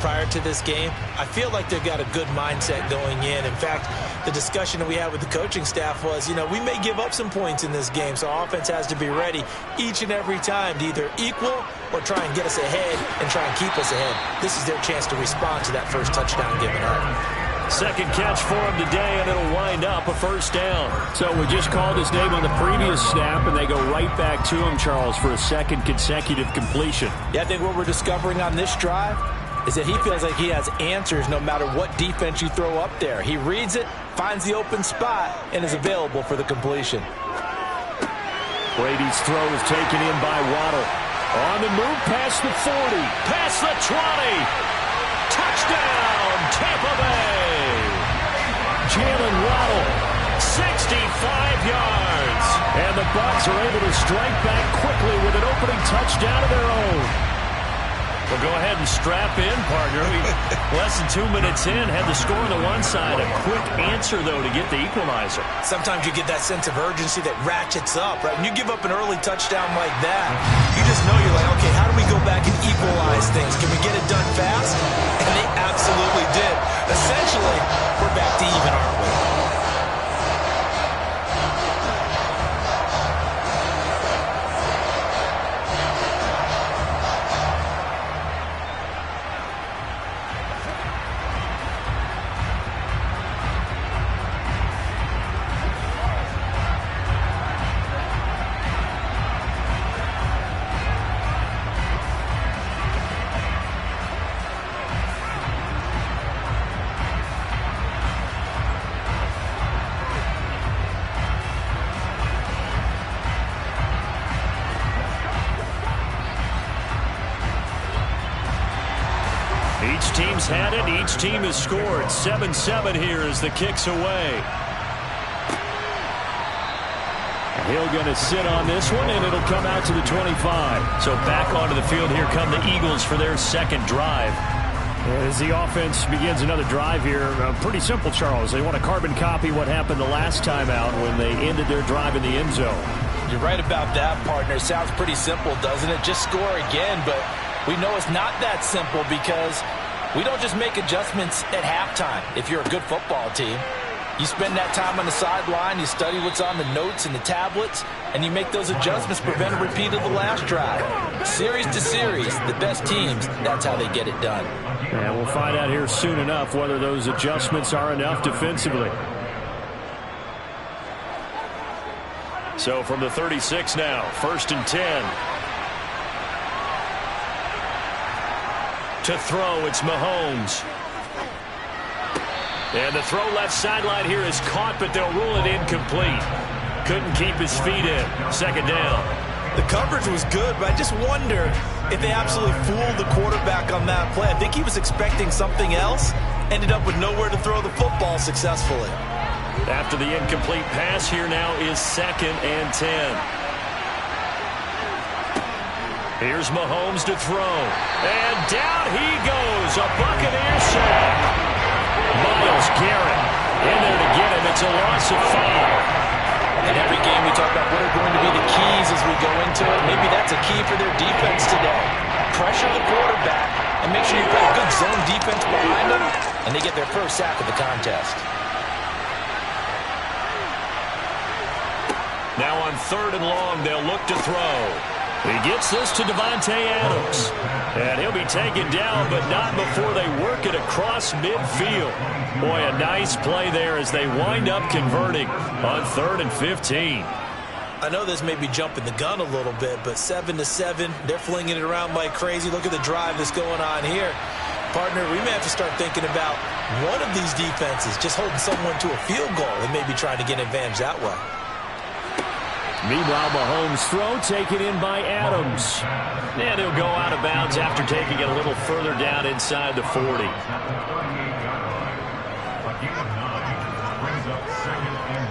prior to this game, I feel like they've got a good mindset going in. In fact, the discussion that we had with the coaching staff was, we may give up some points in this game, so our offense has to be ready each and every time to either equal or try and get us ahead and try and keep us ahead. This is their chance to respond to that first touchdown given up. Second catch for him today, and it'll wind up a 1st down. So we just called his name on the previous snap, and they go right back to him, Charles, for a 2nd consecutive completion. Yeah, I think what we're discovering on this drive is that he feels like he has answers no matter what defense you throw up there. He reads it, finds the open spot, and is available for the completion. Brady's throw is taken in by Waddle. On the move past the 40, past the 20. Touchdown, Tampa Bay. Jalen Waddle, 65 yards. And the Bucs are able to strike back quickly with an opening touchdown of their own. Well, go ahead and strap in, partner. Less than 2 minutes in, had the score on the one side. A quick answer, though, to get the equalizer. Sometimes you get that sense of urgency that ratchets up, right? When you give up an early touchdown like that, you just know you're like, okay, how do we go back and equalize things? Can we get it done fast? And they absolutely did. Essentially, we're back to even, aren't we? Each team's had it. Each team has scored. 7-7 here as the kick's away. Hill going to sit on this one, and it'll come out to the 25. So back onto the field, here come the Eagles for their second drive. As the offense begins another drive here, pretty simple, Charles. They want to carbon copy what happened the last time out when they ended their drive in the end zone. You're right about that, partner. Sounds pretty simple, doesn't it? Just score again, but we know it's not that simple because we don't just make adjustments at halftime. If you're a good football team, you spend that time on the sideline, you study what's on the notes and the tablets, and you make those adjustments, prevent a repeat of the last drive. Series to series, the best teams, that's how they get it done. And we'll find out here soon enough whether those adjustments are enough defensively. So from the 36 now, 1st and 10. To throw, it's Mahomes. And the throw left sideline here is caught, but they'll rule it incomplete. Couldn't keep his feet in. 2nd down. The coverage was good, but I just wonder if they absolutely fooled the quarterback on that play. I think he was expecting something else. Ended up with nowhere to throw the football successfully. After the incomplete pass, here now is 2nd and 10. Here's Mahomes to throw. And down he goes. A Buccaneer sack. Myles Garrett in there to get him. It's a loss of 5. In every game we talk about what are going to be the keys as we go into it. Maybe that's a key for their defense today. Pressure the quarterback and make sure you put a good zone defense behind them, and they get their first sack of the contest. Now on 3rd and long, they'll look to throw. He gets this to Davante Adams. And he'll be taken down, but not before they work it across midfield. Boy, a nice play there as they wind up converting on 3rd and 15. I know this may be jumping the gun a little bit, but 7-7, they're flinging it around like crazy. Look at the drive that's going on here. Partner, we may have to start thinking about one of these defenses just holding someone to a field goal and maybe trying to get an advantage that way. Meanwhile, Mahomes' throw taken in by Adams. And he'll go out of bounds after taking it a little further down inside the 40. A gain of 9 brings up 2nd and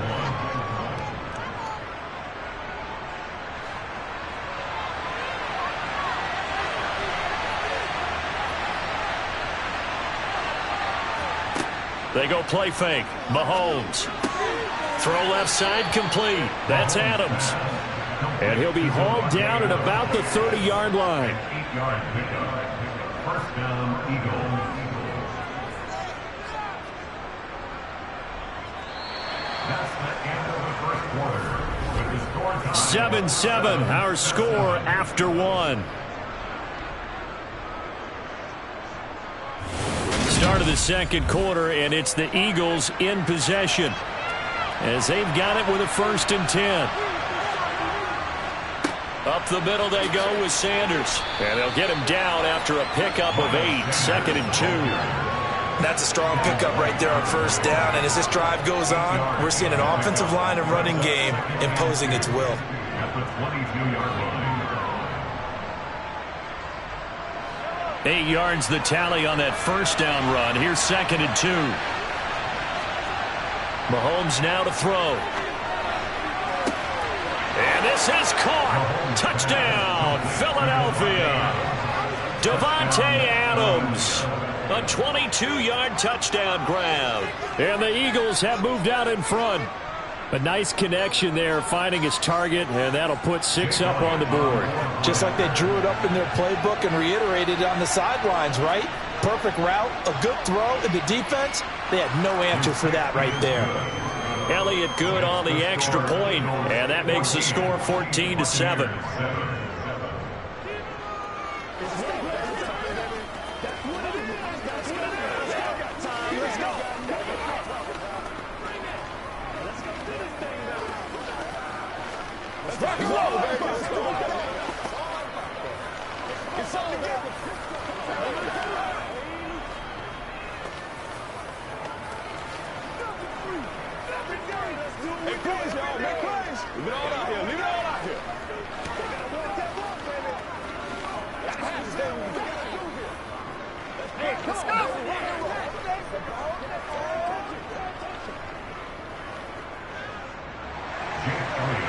1. They go play fake. Mahomes. Throw left side complete. That's Adams. And he'll be hauled down at about the 30-yard line. 8-yard pickup. 1st down, Eagles. That's the end of the 1st quarter. With the score time. 7-7, our score after 1. Start of the 2nd quarter, and it's the Eagles in possession, as they've got it with a 1st and 10. Up the middle they go with Sanders. And they'll get him down after a pickup of 8. 2nd and 2. That's a strong pickup right there on 1st down. And as this drive goes on, we're seeing an offensive line and running game imposing its will. At the 22-yard line. 8 yards the tally on that 1st down run. Here's 2nd and 2. Mahomes now to throw. And this is caught. Touchdown, Philadelphia. Davante Adams, a 22-yard touchdown grab. And the Eagles have moved out in front. A nice connection there, finding his target, and that'll put 6 up on the board. Just like they drew it up in their playbook and reiterated it on the sidelines, right? Perfect route, a good throw, and the defense, they had no answer for that right there. Elliott Good on the extra point, and that makes the score 14-7.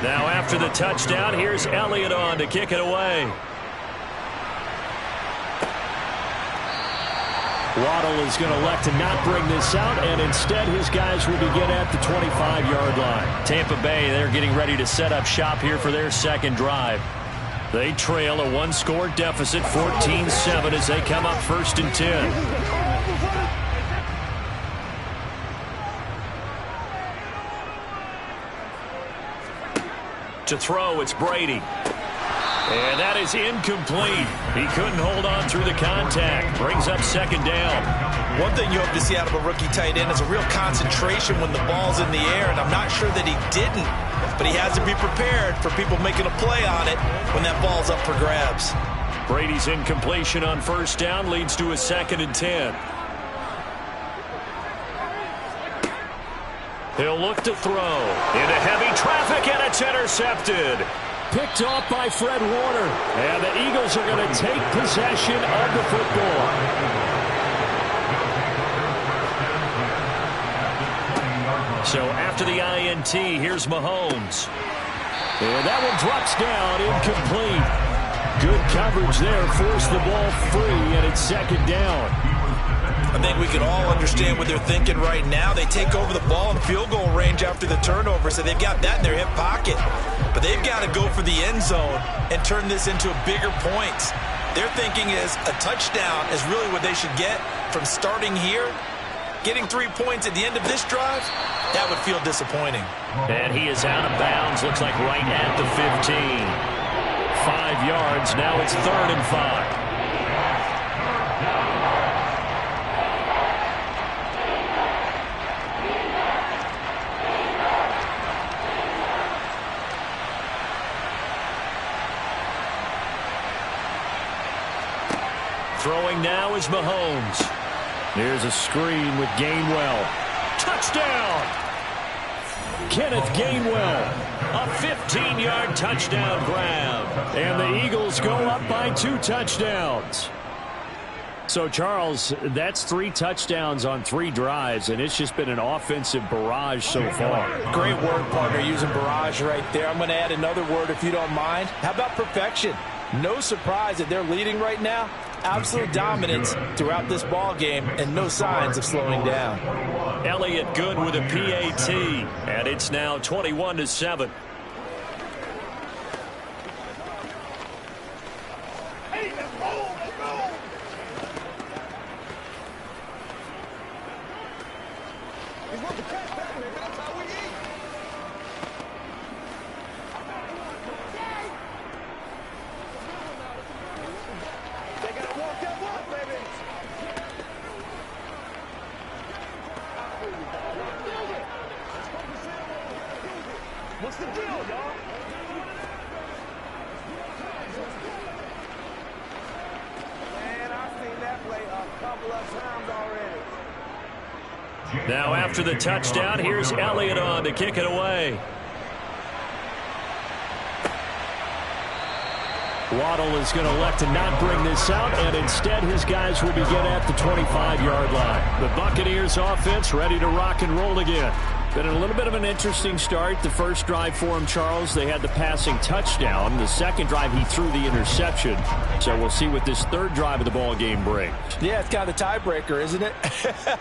Now after the touchdown, here's Elliott on to kick it away. Waddle is going to elect to not bring this out, and instead his guys will begin at the 25-yard line. Tampa Bay, they're getting ready to set up shop here for their second drive. They trail a one-score deficit, 14-7, as they come up 1st and 10. To throw, it's Brady. And that is incomplete. He couldn't hold on through the contact. Brings up 2nd down. One thing you hope to see out of a rookie tight end is a real concentration when the ball's in the air, and I'm not sure that he didn't, but he has to be prepared for people making a play on it when that ball's up for grabs. Brady's incompletion on 1st down leads to a 2nd and 10. He'll look to throw. Into heavy traffic, and it's intercepted. Picked off by Fred Warner. And the Eagles are going to take possession of the football. So after the INT, here's Mahomes. And that one drops down, incomplete. Good coverage there, forced the ball free, and it's 2nd down. I think we can all understand what they're thinking right now. They take over the ball in field goal range after the turnover, so they've got that in their hip pocket. But they've got to go for the end zone and turn this into bigger points. Their thinking is a touchdown is really what they should get from starting here. Getting 3 points at the end of this drive, that would feel disappointing. And he is out of bounds, looks like right at the 15. 5 yards, now it's 3rd and 5. Throwing now is Mahomes. Here's a screen with Gainwell. Touchdown! Kenneth Gainwell. A 15-yard touchdown grab. And the Eagles go up by 2 touchdowns. So, Charles, that's 3 touchdowns on 3 drives, and it's just been an offensive barrage so far. Great word, partner, using barrage right there. I'm going to add another word if you don't mind. How about perfection? No surprise that they're leading right now. Absolute dominance throughout this ball game and no signs of slowing down. Elliott Good with a PAT, and it's now 21-7. What's the deal, y'all? Man, I've seen that play a couple of times already. Now after the touchdown, here's Elliott on to kick it away. Waddle is going to elect to not bring this out, and instead his guys will begin at the 25-yard line. The Buccaneers offense ready to rock and roll again. Been a little bit of an interesting start. The first drive for him, Charles, they had the passing touchdown. The second drive, he threw the interception. So we'll see what this third drive of the ball game brings. Yeah, it's kind of the tiebreaker, isn't it?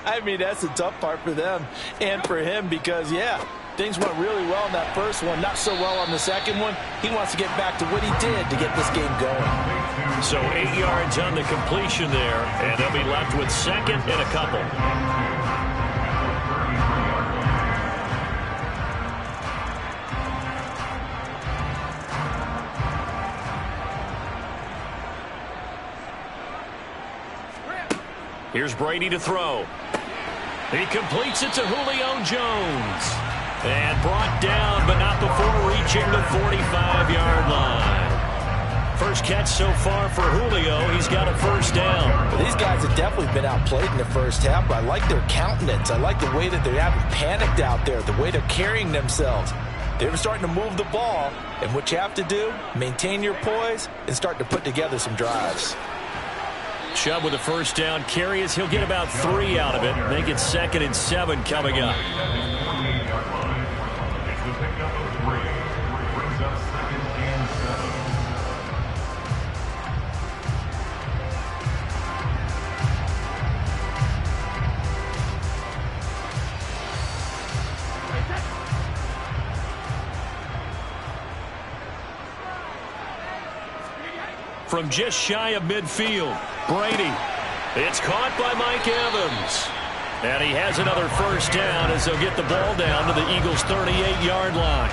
I mean, that's the tough part for them and for him because, yeah, things went really well in that first one, not so well on the second one. He wants to get back to what he did to get this game going. So 8 yards on the completion there, and they'll be left with second and a couple. Here's Brady to throw. He completes it to Julio Jones. And brought down, but not before reaching the 45-yard line. First catch so far for Julio. He's got a first down. Well, these guys have definitely been outplayed in the first half, but I like their countenance. I like the way that they haven't panicked out there, the way they're carrying themselves. They're starting to move the ball, and what you have to do, maintain your poise and start to put together some drives. Chubb with a first down carry as he'll get about 3 out of it. Make it 2nd and 7 coming up. It's the pickup of 3. Brings up 2nd and 7. From just shy of midfield, Brady. It's caught by Mike Evans. And he has another first down as they'll get the ball down to the Eagles' 38-yard line.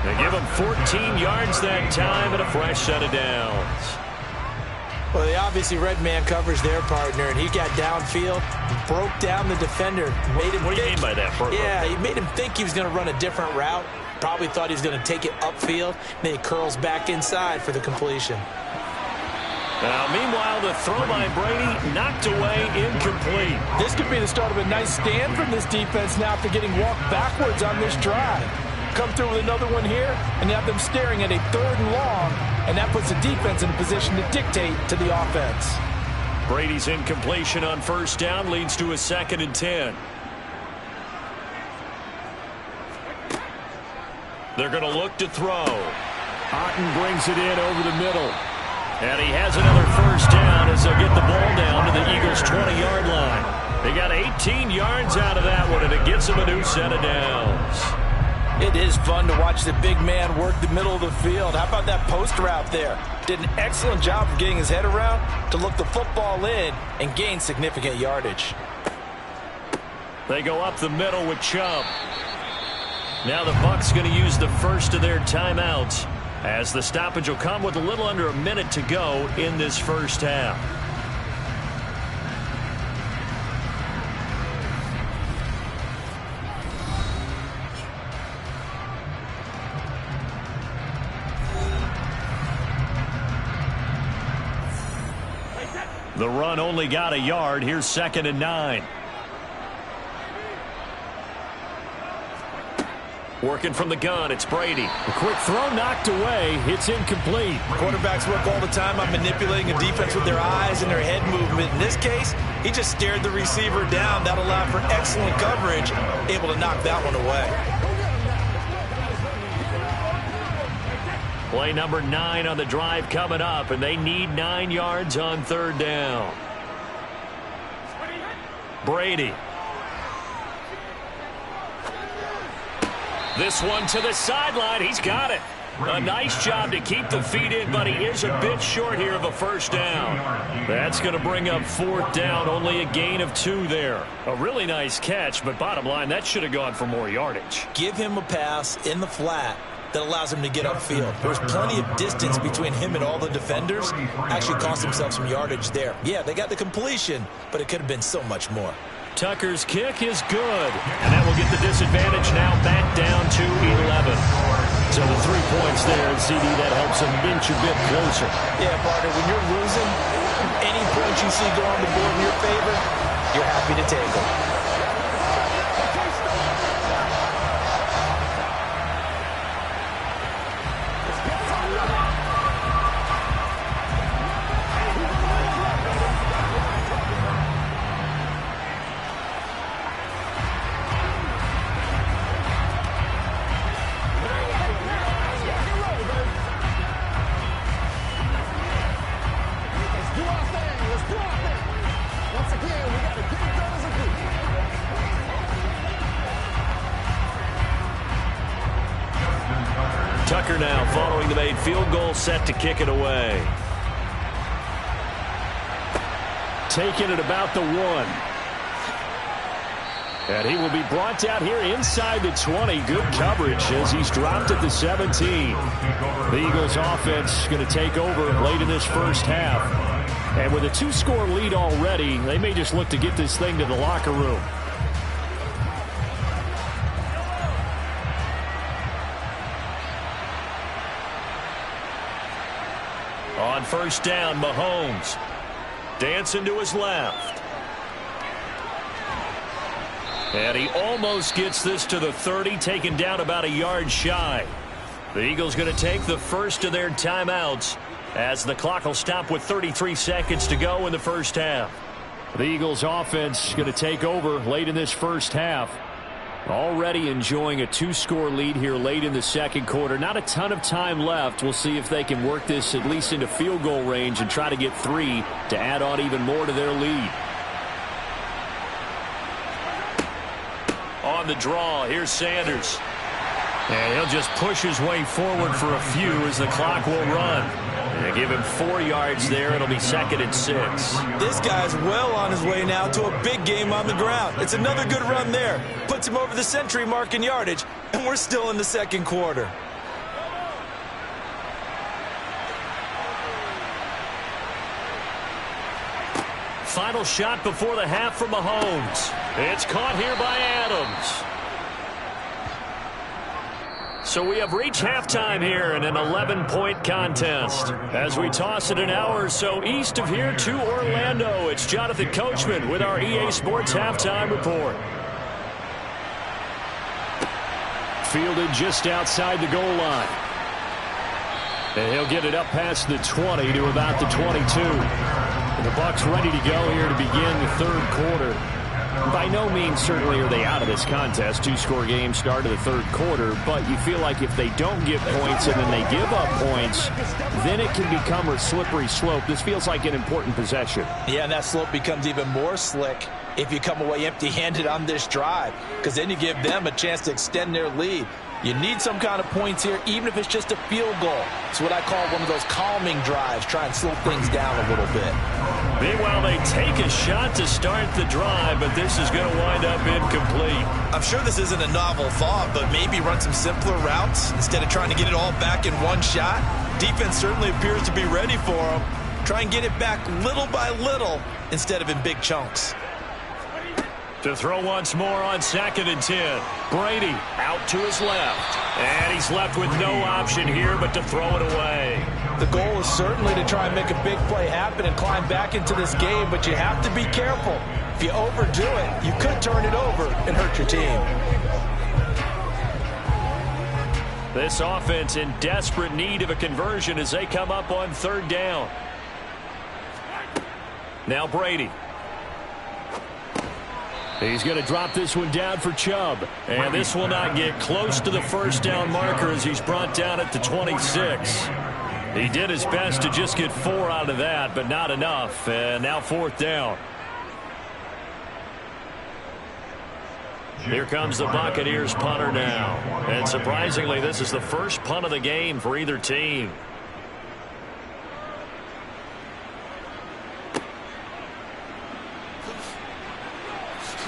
They give him 14 yards that time and a fresh set of downs. Well, they obviously read man coverage their partner, and he got downfield, broke down the defender. Made him what do you mean by that, Bert? Yeah, he made him think he was going to run a different route. Probably thought he was going to take it upfield. Then he curls back inside for the completion. Now, meanwhile, the throw by Brady knocked away, incomplete. This could be the start of a nice stand from this defense now after getting walked backwards on this drive. Come through with another one here, and you have them staring at a 3rd and long, and that puts the defense in a position to dictate to the offense. Brady's incompletion on first down leads to a 2nd and 10. They're going to look to throw. Otten brings it in over the middle. And he has another first down as they'll get the ball down to the Eagles' 20-yard line. They got 18 yards out of that one, and it gets them a new set of downs. It is fun to watch the big man work the middle of the field. How about that post route there? Did an excellent job of getting his head around to look the football in and gain significant yardage. They go up the middle with Chubb. Now the Bucs going to use the first of their timeouts, as the stoppage will come with a little under a minute to go in this first half. The run only got a yard. Here's 2nd and 9. Working from the gun, it's Brady. A quick throw knocked away. It's incomplete. Quarterbacks work all the time on manipulating a defense with their eyes and their head movement. In this case, he just stared the receiver down. That allowed for excellent coverage, able to knock that one away. Play number 9 on the drive coming up, and they need 9 yards on 3rd down. Brady. This one to the sideline. He's got it. A nice job to keep the feet in, but he is a bit short here of a first down. That's going to bring up 4th down. Only a gain of 2 there. A really nice catch, but bottom line, that should have gone for more yardage. Give him a pass in the flat that allows him to get upfield. There's plenty of distance between him and all the defenders. Actually cost himself some yardage there. Yeah, they got the completion, but it could have been so much more. Tucker's kick is good, and that will get the disadvantage now back down to 11. So the 3 points there, and CD, that helps them inch a bit closer. Yeah, partner, when you're losing, any points you see go on the board in your favor, you're happy to take them. Once again, we got to get it done as a group. Tucker now following the made field goal, set to kick it away. Taking it about the 1. And he will be brought down here inside the 20. Good coverage as he's dropped at the 17. The Eagles offense going to take over late in this first half. And with a 2-score lead already, they may just look to get this thing to the locker room. On first down, Mahomes. Dancing to his left. And he almost gets this to the 30, taken down about a yard shy. The Eagles going to take the first of their timeouts as the clock will stop with 33 seconds to go in the first half. The Eagles offense going to take over late in this first half. Already enjoying a 2-score lead here late in the second quarter. Not a ton of time left. We'll see if they can work this at least into field goal range and try to get 3 to add on even more to their lead. On the draw, here's Sanders. And he'll just push his way forward for a few as the clock will run. And give him 4 yards there. It'll be 2nd and 6. This guy's well on his way now to a big game on the ground. It's another good run there. Puts him over the century mark in yardage, and we're still in the second quarter. Final shot before the half from Mahomes. It's caught here by Adams. So we have reached halftime here in an 11-point contest. As we toss it an hour or so east of here to Orlando, it's Jonathan Coachman with our EA Sports Halftime Report. Fielded just outside the goal line. And he'll get it up past the 20 to about the 22. And the Bucs ready to go here to begin the third quarter. By no means certainly are they out of this contest. 2-score game start of the third quarter, but you feel like if they don't get points and then they give up points, then it can become a slippery slope. This feels like an important possession. Yeah, and that slope becomes even more slick if you come away empty-handed on this drive, because then you give them a chance to extend their lead. You need some kind of points here, even if it's just a field goal. It's what I call one of those calming drives, try and slow things down a little bit. Meanwhile, they take a shot to start the drive, but this is going to wind up incomplete. I'm sure this isn't a novel thought, but maybe run some simpler routes instead of trying to get it all back in one shot. Defense certainly appears to be ready for them. Try and get it back little by little instead of in big chunks. To throw once more on 2nd and 10. Brady out to his left. And he's left with no option here but to throw it away. The goal is certainly to try and make a big play happen and climb back into this game, but you have to be careful. If you overdo it, you could turn it over and hurt your team. This offense in desperate need of a conversion as they come up on 3rd down. Now Brady. He's going to drop this one down for Chubb. And this will not get close to the first down marker as he's brought down at the 26. He did his best to just get 4 out of that, but not enough. And now 4th down. Here comes the Buccaneers punter now. And surprisingly, this is the first punt of the game for either team.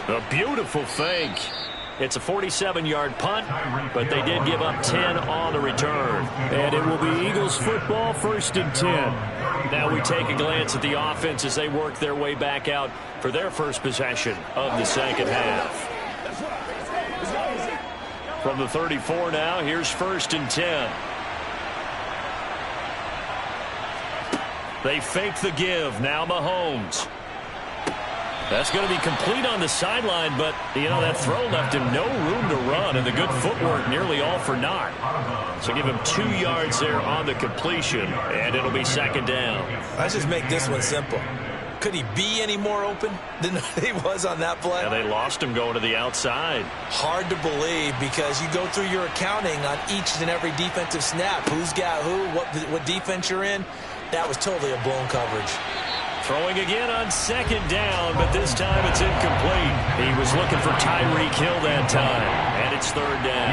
A beautiful fake. It's a 47-yard punt, but they did give up 10 on the return. And it will be Eagles football, 1st and 10. Now we take a glance at the offense as they work their way back out for their first possession of the second half. From the 34 now, here's 1st and 10. They fake the give. Now Mahomes. That's going to be complete on the sideline, but, you know, that throw left him no room to run, and the good footwork nearly all for naught. So give him 2 yards there on the completion, and it'll be 2nd down. Let's just make this one simple. Could he be any more open than he was on that play? Yeah, they lost him going to the outside. Hard to believe because you go through your accounting on each and every defensive snap. Who's got who, what defense you're in. That was totally a blown coverage. Throwing again on second down, but this time it's incomplete. He was looking for Tyreek Hill that time, and it's third down.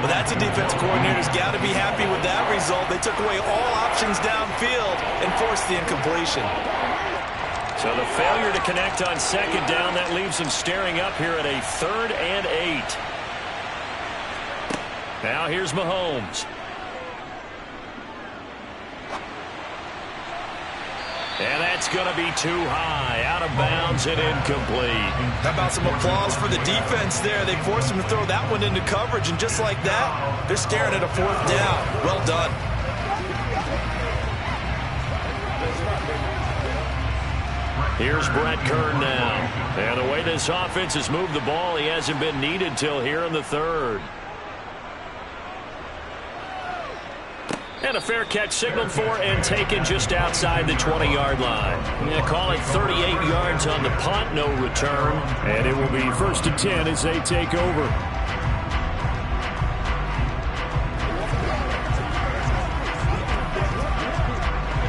Well, that's a defense coordinator's got to be happy with that result. They took away all options downfield and forced the incompletion. So the failure to connect on second down, that leaves him staring up here at a 3rd and 8. Now here's Mahomes. And that's going to be too high, out of bounds and incomplete. How about some applause for the defense there? They forced him to throw that one into coverage, and just like that, they're staring at a 4th down. Well done. Here's Brett Kern now. And the way this offense has moved the ball, he hasn't been needed till here in the 3rd. And a fair catch signaled for and taken just outside the 20-yard line. Yeah, call it 38 yards on the punt, no return. And it will be 1st and 10 as they take over.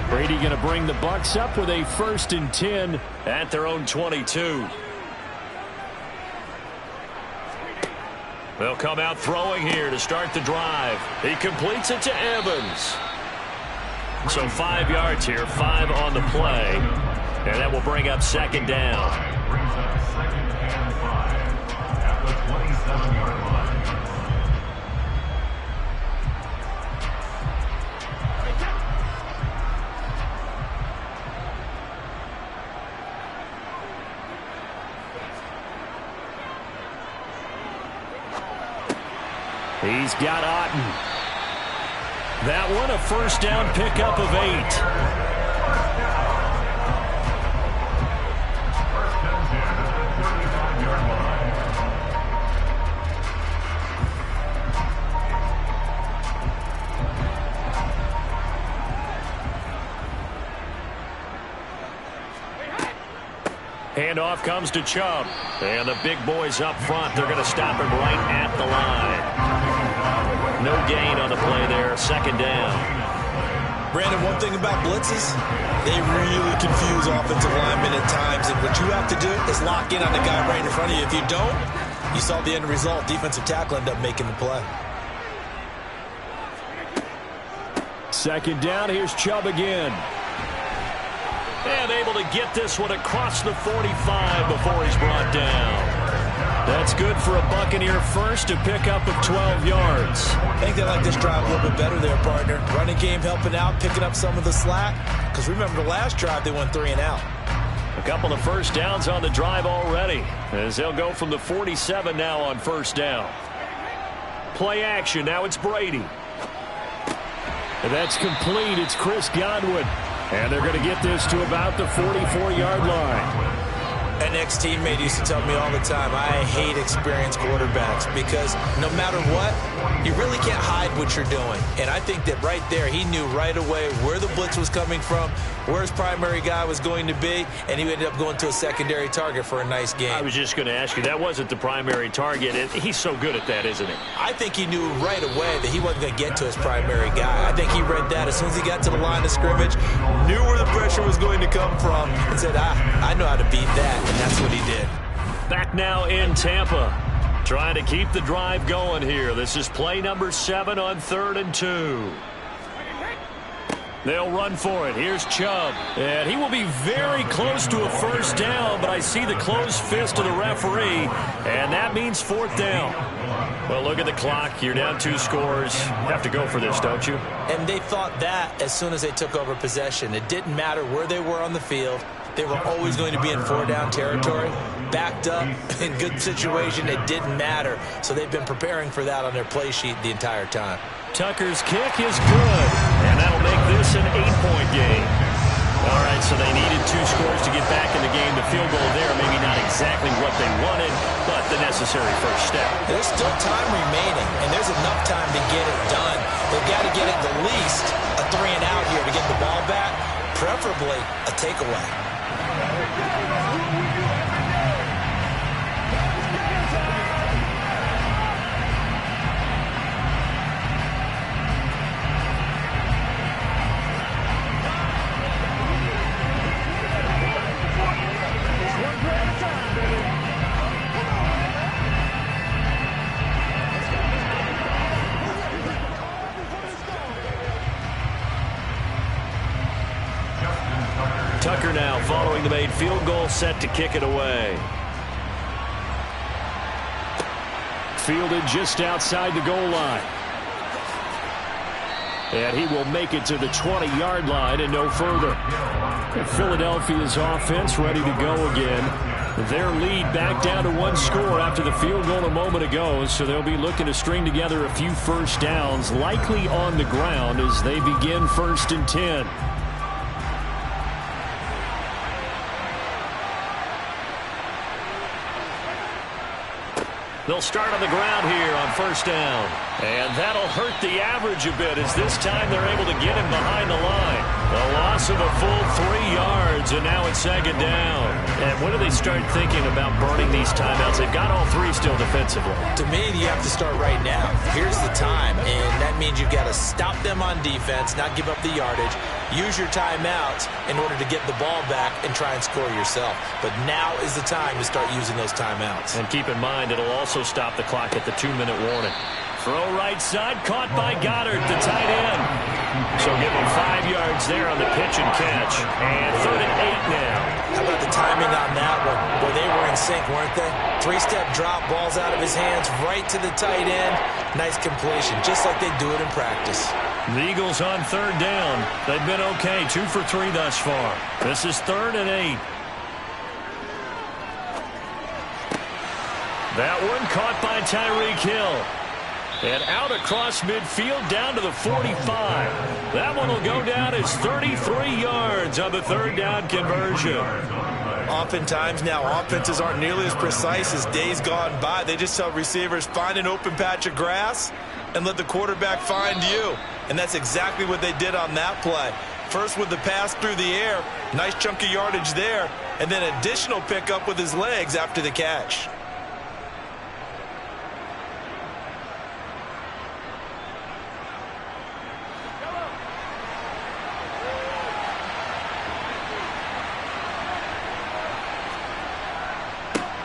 Brady going to bring the Bucs up with a 1st and 10 at their own 22. They'll come out throwing here to start the drive. He completes it to Evans. So 5 yards here, 5 on the play. And that will bring up second down. Brings up 2nd and 5 at the 27-yard line. He's got Otten. That one a 1st down pickup of 8. 1st and 10 at the 35-yard line. Handoff comes to Chubb. And the big boys up front, they're going to stop him right at the line. No gain on the play there, 2nd down. Brandon, one thing about blitzes, they really confuse offensive linemen at times, and what you have to do is lock in on the guy right in front of you. If you don't, you saw the end result. Defensive tackle ended up making the play. 2nd down, here's Chubb again. And able to get this one across the 45 before he's brought down. That's good for a Buccaneer first to pick up of 12 yards. I think they like this drive a little bit better there, partner. Running game helping out, picking up some of the slack. Because remember, the last drive, they went 3 and out. A couple of 1st downs on the drive already, as they'll go from the 47 now on 1st down. Play action, now it's Brady. And that's complete, it's Chris Godwin. And they're going to get this to about the 44-yard line. An ex-teammate used to tell me all the time, I hate experienced quarterbacks because no matter what, you really can't hide what you're doing. And I think that right there, he knew right away where the blitz was coming from, where his primary guy was going to be, and he ended up going to a secondary target for a nice game. I was just going to ask you, that wasn't the primary target. He's so good at that, isn't he? I think he knew right away that he wasn't going to get to his primary guy. I think he read that as soon as he got to the line of scrimmage, knew where the pressure was going to come from, and said, I know how to beat that. And that's what he did. Back now in Tampa. Trying to keep the drive going here. This is play number 7 on 3rd and 2. They'll run for it. Here's Chubb. And he will be very close to a 1st down, but I see the closed fist of the referee, and that means 4th down. Well, look at the clock. You're down 2 scores. You have to go for this, don't you? And they thought that as soon as they took over possession. It didn't matter where they were on the field. They were always going to be in 4-down territory. Backed up, in good situation, it didn't matter. So they've been preparing for that on their play sheet the entire time. Tucker's kick is good, and that'll make this an 8-point game. All right, so they needed 2 scores to get back in the game. The field goal there, maybe not exactly what they wanted, but the necessary first step. There's still time remaining, and there's enough time to get it done. They've got to get at the least a 3 and out here to get the ball back, preferably a takeaway. Tucker now following the made field goal, set to kick it away. Fielded just outside the goal line. And he will make it to the 20-yard line and no further. Philadelphia's offense ready to go again. Their lead back down to one score after the field goal a moment ago, so they'll be looking to string together a few first downs, likely on the ground as they begin 1st and 10. They'll start on the ground here on 1st down. And that'll hurt the average a bit as this time they're able to get him behind the line. A loss of a full 3 yards, and now it's 2nd down. And when do they start thinking about burning these timeouts? They've got all 3 still defensively. To me, you have to start right now. Here's the time, and that means you've got to stop them on defense, not give up the yardage, use your timeouts in order to get the ball back and try and score yourself. But now is the time to start using those timeouts. And keep in mind, it'll also stop the clock at the 2-minute warning. Throw right side, caught by Goddard, the tight end. So give him 5 yards there on the pitch and catch. And 3rd and 8 now. How about the timing on that one? Boy, they were in sync, weren't they? 3-step drop, balls out of his hands, right to the tight end. Nice completion, just like they do it in practice. The Eagles on 3rd down. They've been okay, 2 for 3 thus far. This is 3rd and 8. That one caught by Tyreek Hill. And out across midfield down to the 45. That one will go down as 33 yards on the 3rd down conversion. Oftentimes now offenses aren't nearly as precise as days gone by. They just tell receivers, find an open patch of grass and let the quarterback find you. And that's exactly what they did on that play. First with the pass through the air, nice chunk of yardage there, and then additional pickup with his legs after the catch.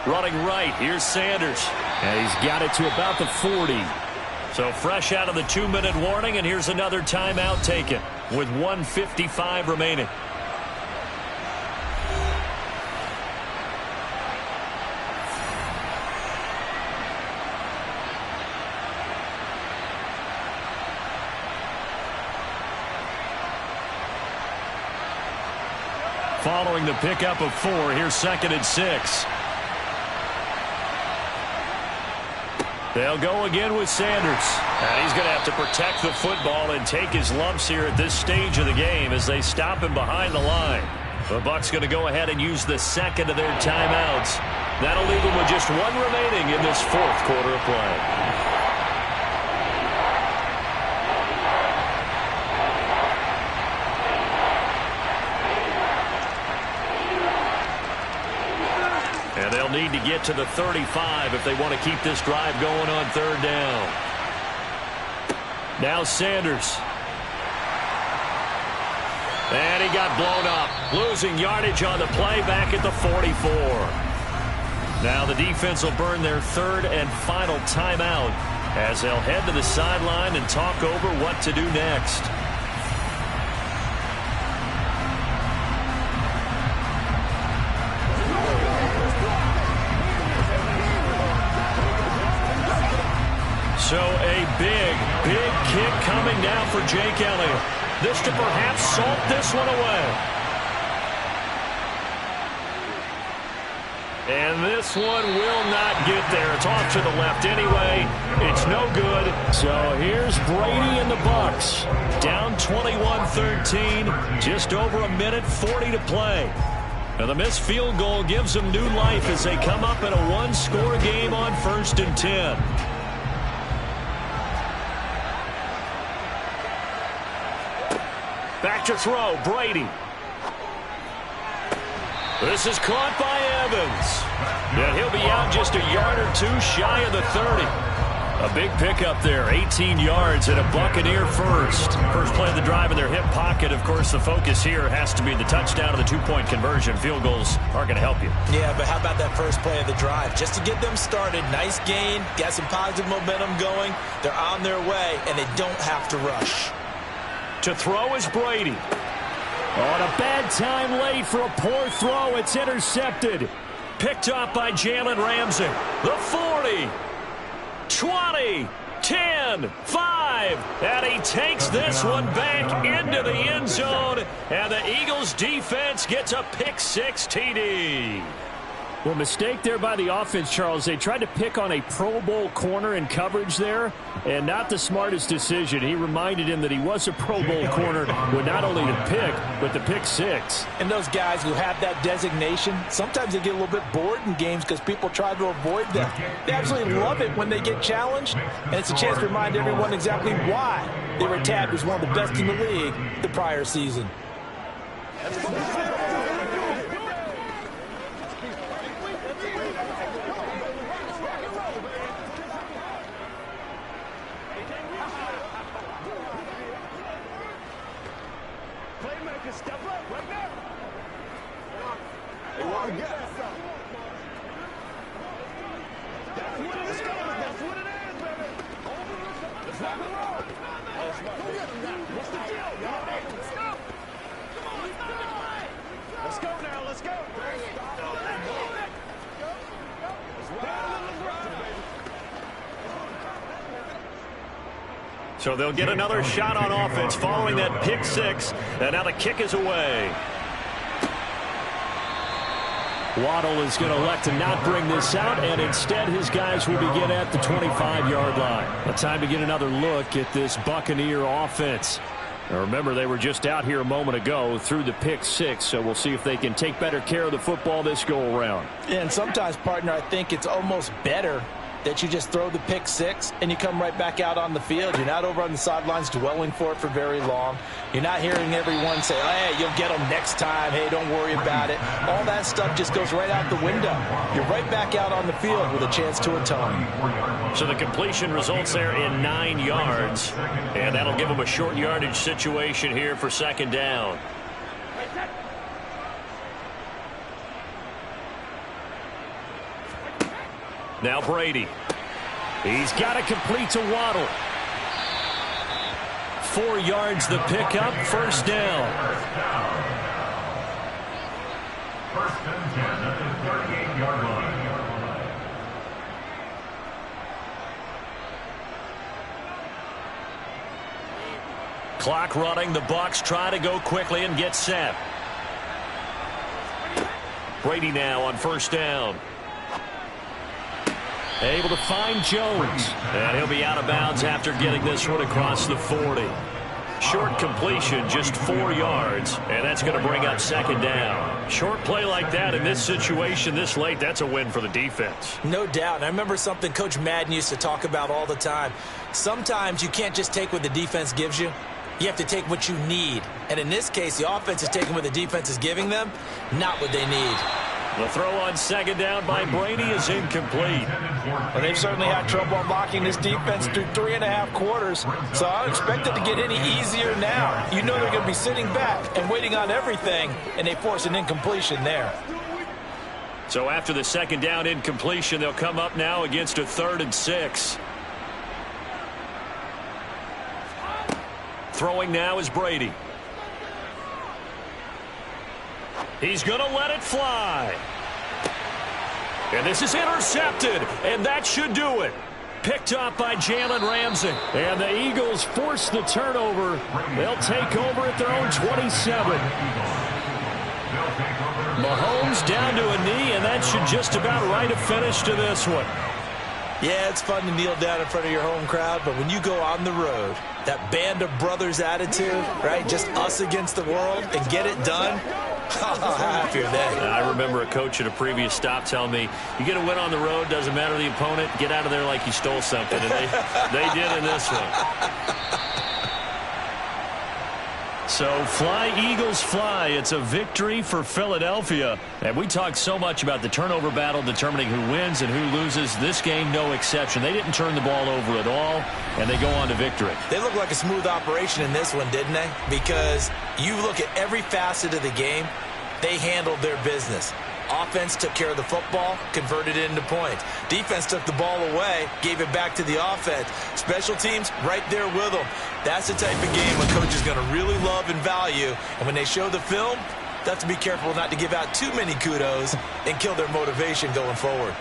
Running right, here's Sanders. And he's got it to about the 40. So fresh out of the 2-minute warning, and here's another timeout taken with 1:55 remaining. Following the pickup of 4, here's 2nd and 6. They'll go again with Sanders. And he's going to have to protect the football and take his lumps here at this stage of the game as they stop him behind the line. The Bucs going to go ahead and use the 2nd of their timeouts. That'll leave them with just 1 remaining in this 4th quarter of play. And they'll need to get to the 35 if they want to keep this drive going on 3rd down. Now Sanders. And he got blown up. Losing yardage on the play back at the 44. Now the defense will burn their 3rd and final timeout as they'll head to the sideline and talk over what to do next. So a big kick coming now for Jake Elliott. This to perhaps salt this one away. And this one will not get there. It's off to the left anyway. It's no good. So here's Brady and the Bucs. Down 21-13. Just over a minute 40 to play. Now the missed field goal gives them new life as they come up in a 1-score game on 1st and 10. Back to throw, Brady. This is caught by Evans. And he'll be out just a yard or 2 shy of the 30. A big pickup there, 18 yards and a Buccaneer first. First play of the drive in their hip pocket. Of course, the focus here has to be the touchdown of the 2-point conversion. Field goals aren't going to help you. Yeah, but how about that first play of the drive? Just to get them started, nice gain, got some positive momentum going. They're on their way, and they don't have to rush. To throw is Brady. On a bad time late for a poor throw. It's intercepted. Picked off by Jalen Ramsey. The 40, 20, 10, 5. And he takes this one back into the end zone. And the Eagles defense gets a pick six TD. Well, mistake there by the offense, Charles. They tried to pick on a Pro Bowl corner in coverage there, and not the smartest decision. He reminded him that he was a Pro Bowl corner with not only the pick, but the pick six. And those guys who have that designation, sometimes they get a little bit bored in games because people try to avoid them. They absolutely love it when they get challenged, and it's a chance to remind everyone exactly why they were tabbed as one of the best in the league the prior season. So they'll get another shot on offense following that pick six. And now the kick is away. Waddle is going to elect to not bring this out, and instead his guys will begin at the 25-yard line. A time to get another look at this Buccaneer offense. Now remember, they were just out here a moment ago through the pick six, so we'll see if they can take better care of the football this go-around. And sometimes, partner, I think it's almost better that you just throw the pick six and you come right back out on the field. You're not over on the sidelines dwelling for it for very long. You're not hearing everyone say, hey, you'll get them next time. Hey, don't worry about it. All that stuff just goes right out the window. You're right back out on the field with a chance to atone. So the completion results there in 9 yards, and that'll give them a short yardage situation here for second down. Now Brady. He's got to complete to Waddle. 4 yards the pickup, first down. First and 10 at the 38-yard line. Clock running. The Bucs try to go quickly and get set. Brady now on first down. Able to find Jones. And he'll be out of bounds after getting this one across the 40. Short completion, just 4 yards. And that's going to bring up second down. Short play like that in this situation this late, that's a win for the defense. No doubt. And I remember something Coach Madden used to talk about all the time. Sometimes you can't just take what the defense gives you. You have to take what you need. And in this case, the offense is taking what the defense is giving them, not what they need. The throw on second down by Brady is incomplete. Well, they've certainly had trouble unlocking this defense through 3.5 quarters, so I don't expect it to get any easier now. You know they're going to be sitting back and waiting on everything, and they force an incompletion there. So after the second down incompletion, they'll come up now against a 3rd and 6. Throwing now is Brady. He's going to let it fly. And this is intercepted, and that should do it. Picked up by Jalen Ramsey. And the Eagles force the turnover. They'll take over at their own 27. Mahomes down to a knee, and that should just about write a finish to this one. Yeah, it's fun to kneel down in front of your home crowd, but when you go on the road, that band of brothers attitude, right, just us against the world, and get it done, how happy are they? I remember a coach at a previous stop telling me, you get a win on the road, doesn't matter the opponent, get out of there like you stole something, and they did in this one. So fly, Eagles, fly. It's a victory for Philadelphia. And we talked so much about the turnover battle determining who wins and who loses. This game, no exception. They didn't turn the ball over at all, and they go on to victory. They look like a smooth operation in this one, didn't they? Because you look at every facet of the game, they handled their business. Offense took care of the football, converted it into points. Defense took the ball away, gave it back to the offense. Special teams, right there with them. That's the type of game a coach is going to really love and value. And when they show the film, They'll have to be careful not to give out too many kudos and kill their motivation going forward.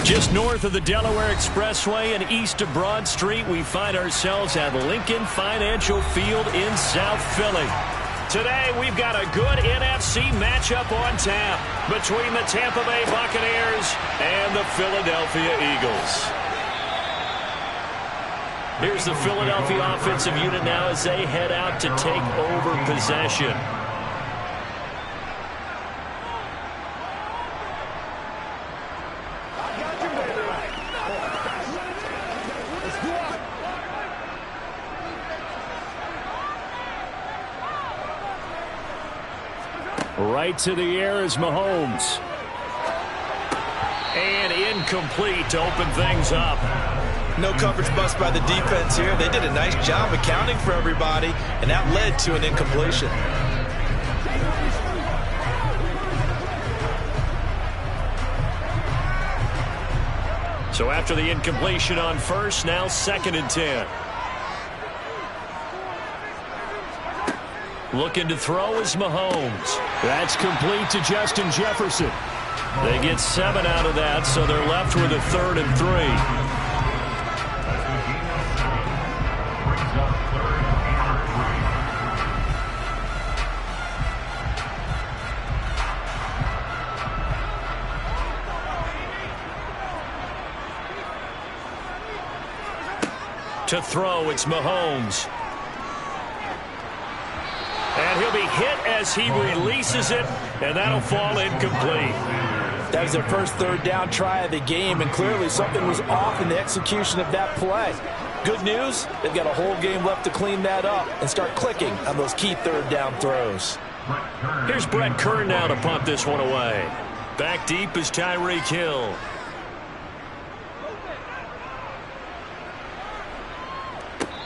Just north of the Delaware Expressway and east of Broad Street, we find ourselves at Lincoln Financial Field in South Philly. Today, we've got a good NFC matchup on tap between the Tampa Bay Buccaneers and the Philadelphia Eagles. Here's the Philadelphia offensive unit now as they head out to take over possession. Right to the air is Mahomes. And incomplete to open things up. No coverage bust by the defense here. They did a nice job accounting for everybody, and that led to an incompletion. So after the incompletion on first, now 2nd and 10. Looking to throw is Mahomes. That's complete to Justin Jefferson. They get 7 out of that, so they're left with a 3rd and 3. To throw, it's Mahomes. And he'll be hit as he releases it, and that'll fall incomplete. That was their first 3rd down try of the game, and clearly something was off in the execution of that play. Good news, they've got a whole game left to clean that up and start clicking on those key 3rd down throws. Here's Brett Kern now to punt this one away. Back deep is Tyreek Hill.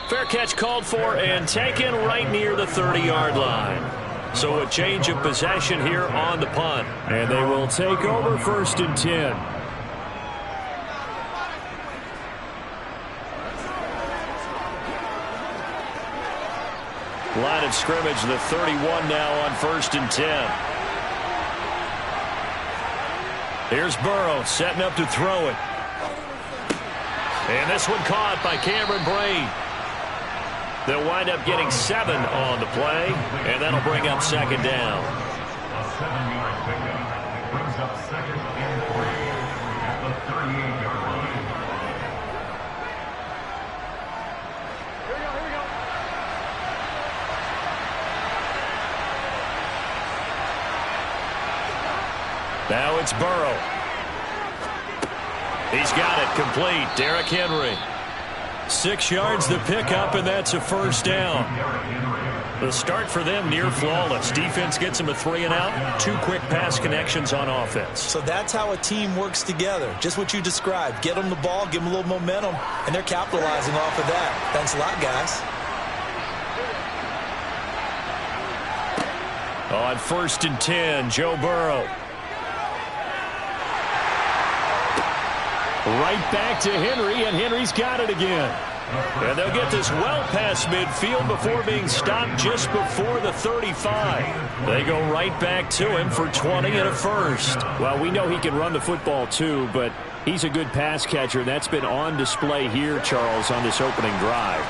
Fair catch called for and taken right near the 30-yard line. So a change of possession here on the punt. And they will take over 1st and 10. Line of scrimmage, the 31 now on 1st and 10. Here's Burrow setting up to throw it. And this one caught by Cameron Brate. They'll wind up getting 7 on the play, and that'll bring up 2nd down. A 7-yard pickup brings up 2nd and 3 at the 38-yard line. Now it's Burrow. He's got it complete. Derrick Henry. 6 yards the pickup, and that's a 1st down. The start for them near flawless. Defense gets them a 3 and out. 2 quick pass connections on offense. So that's how a team works together. Just what you described. Get them the ball, give them a little momentum, and they're capitalizing off of that. Thanks a lot, guys. On 1st and 10, Joe Burrow. Right back to Henry, and Henry's got it again. And they'll get this well past midfield before being stopped just before the 35. They go right back to him for 20 and a 1st. Well, we know he can run the football too, but he's a good pass catcher, and that's been on display here, Charles, on this opening drive.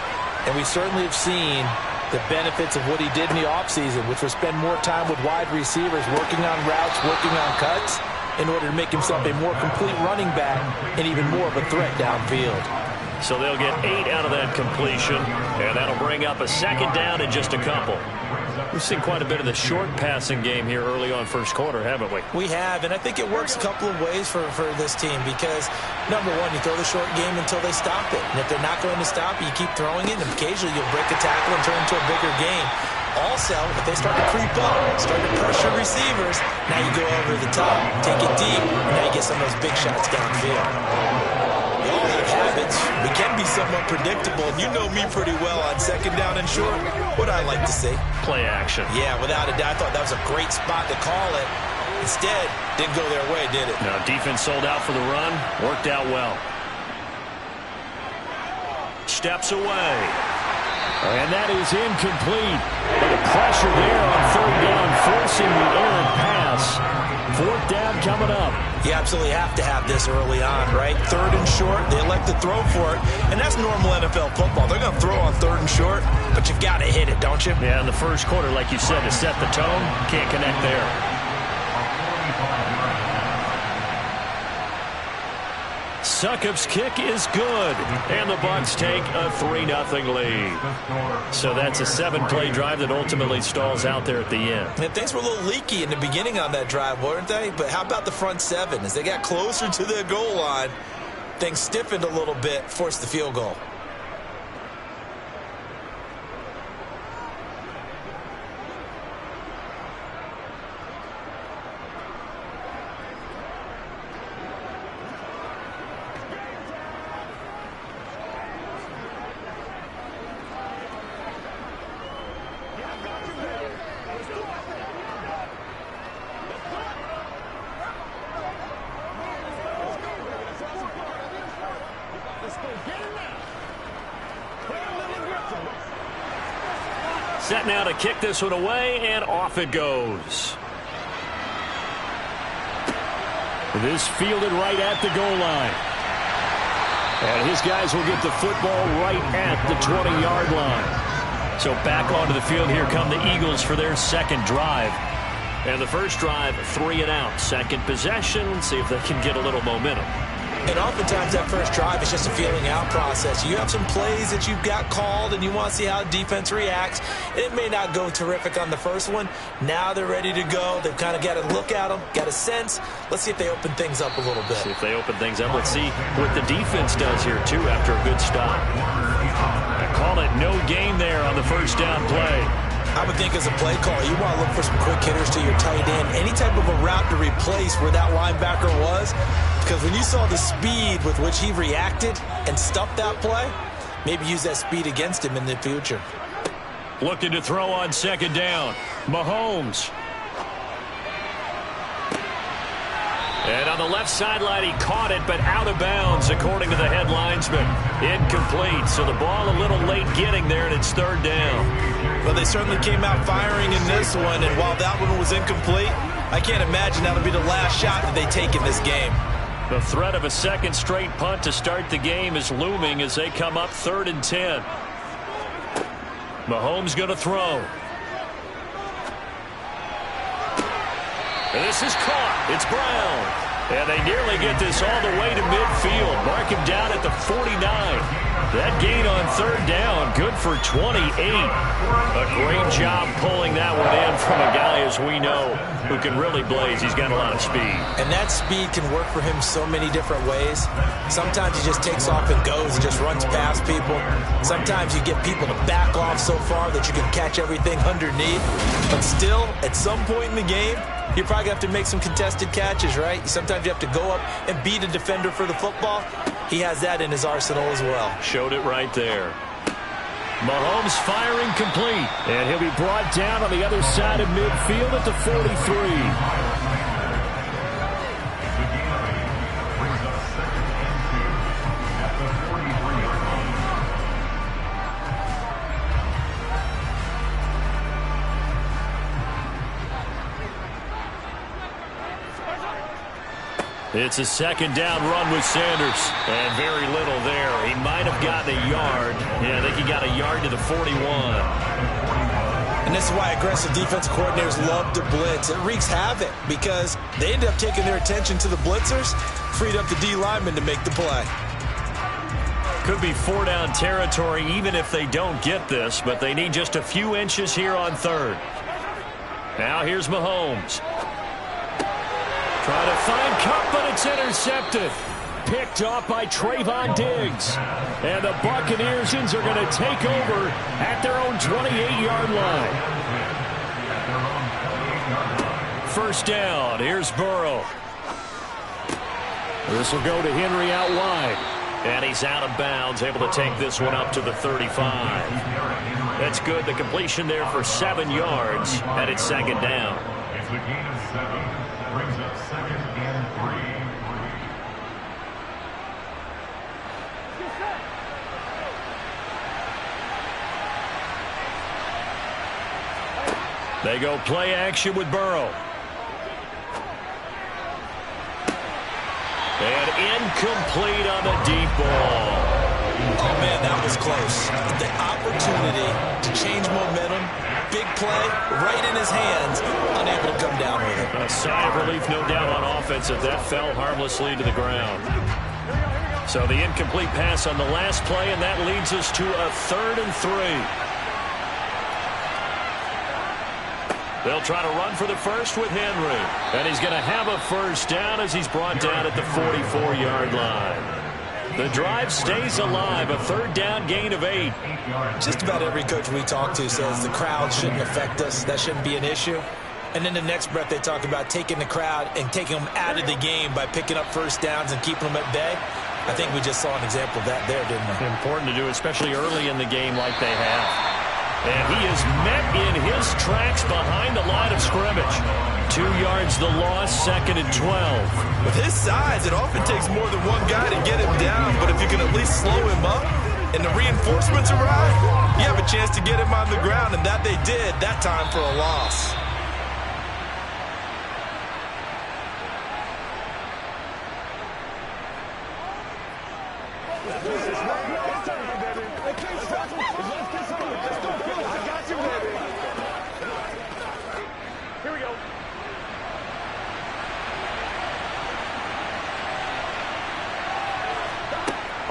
And we certainly have seen the benefits of what he did in the offseason, which was spend more time with wide receivers, working on routes, working on cuts, in order to make himself a more complete running back and even more of a threat downfield. So they'll get 8 out of that completion, and that'll bring up a 2nd down in just a couple. We've seen quite a bit of the short passing game here early on 1st quarter, haven't we? We have, and I think it works a couple of ways for this team because, number one, you throw the short game until they stop it. And if they're not going to stop it, you keep throwing it, and occasionally you'll break a tackle and turn it into a bigger game. Also, if they start to creep up, start to pressure receivers, now you go over the top, take it deep, and now you get some of those big shots downfield. We all have habits. We can be somewhat predictable, and you know me pretty well on 2nd down and short. What I like to see. Play action. Yeah, without a doubt. I thought that was a great spot to call it. Instead, didn't go their way, did it? No, defense sold out for the run. Worked out well. Steps away. And that is incomplete. But the pressure there on 3rd down, forcing the errant pass. pass. Fourth down coming up. You absolutely have to have this early on, right? Third and short, they elect to throw for it, and that's normal NFL football. They're going to throw on third and short, but you've got to hit it, don't you? Yeah, in the first quarter, like you said, to set the tone, can't connect there. Succop's kick is good, and the Bucs take a 3-0 lead. So that's a 7-play drive that ultimately stalls out there at the end. And things were a little leaky in the beginning on that drive, weren't they? But how about the front seven? As they got closer to their goal line, things stiffened a little bit, forced the field goal. Set now to kick this one away, and off it goes. This fielded right at the goal line. And his guys will get the football right at the 20-yard line. So back onto the field here come the Eagles for their second drive. And the first drive, 3 and out. Second possession, see if they can get a little momentum. And oftentimes that first drive is just a feeling out process. You have some plays that you've got called and you want to see how defense reacts. It may not go terrific on the first one. Now they're ready to go. They've kind of got to look at them, got a sense. Let's see if they open things up a little bit. See if they open things up. Let's see what the defense does here, too, after a good stop. I call it no gain there on the first down play. I would think as a play call, you want to look for some quick hitters to your tight end. Any type of a route to replace where that linebacker was. Because when you saw the speed with which he reacted and stuffed that play, maybe use that speed against him in the future. Looking to throw on second down. Mahomes. And on the left sideline, he caught it, but out of bounds, according to the head linesman. Incomplete, so the ball a little late getting there, and it's third down. Well, they certainly came out firing in this one, and while that one was incomplete, I can't imagine that'll be the last shot that they take in this game. The threat of a second straight punt to start the game is looming as they come up 3rd and 10. Mahomes going to throw. And this is caught. It's Brown. And they nearly get this all the way to midfield. Mark him down at the 49. That gain on third down, good for 28. A great job pulling that one in from a guy, as we know, who can really blaze. He's got a lot of speed. And that speed can work for him so many different ways. Sometimes he just takes off and goes and just runs past people. Sometimes you get people to back off so far that you can catch everything underneath. But still, at some point in the game, you probably have to make some contested catches, right? Sometimes you have to go up and beat a defender for the football. He has that in his arsenal as well. Showed it right there. Mahomes firing complete. And he'll be brought down on the other side of midfield at the 43. It's a second down run with Sanders. And very little there. He might have gotten a yard. Yeah, I think he got a yard to the 41. And this is why aggressive defense coordinators love to blitz. It wreaks havoc because they end up taking their attention to the blitzers, freed up the D lineman to make the play. Could be 4-down territory even if they don't get this, but they need just a few inches here on third. Now here's Mahomes. Trying to find Kupp, but it's intercepted. Picked off by Trayvon Diggs. And the Buccaneers are going to take over at their own 28-yard line. First down. Here's Burrow. This will go to Henry out wide. And he's out of bounds, able to take this one up to the 35. That's good. The completion there for 7 yards, and it's second down. It's a gain of 7. Brings up 2nd and 3. They go play action with Burrow. And incomplete on the deep ball. Oh, man, that was close. The opportunity to change momentum, big play, right in his hands, unable to come down with it. A sigh of relief, no doubt, on offense that fell harmlessly to the ground. So the incomplete pass on the last play, and that leads us to a 3rd and 3. They'll try to run for the first with Henry. And he's going to have a first down as he's brought down at the 44-yard line. The drive stays alive, a 3rd down gain of 8. Just about every coach we talk to says the crowd shouldn't affect us. That shouldn't be an issue. And then the next breath they talk about taking the crowd and taking them out of the game by picking up first downs and keeping them at bay. I think we just saw an example of that there, didn't we? Important to do, especially early in the game like they have. And he is met in his tracks behind the line of scrimmage. 2 yards the loss, 2nd and 12. With his size, it often takes more than one guy to get him down, but if you can at least slow him up and the reinforcements arrive, you have a chance to get him on the ground, and that they did that time for a loss.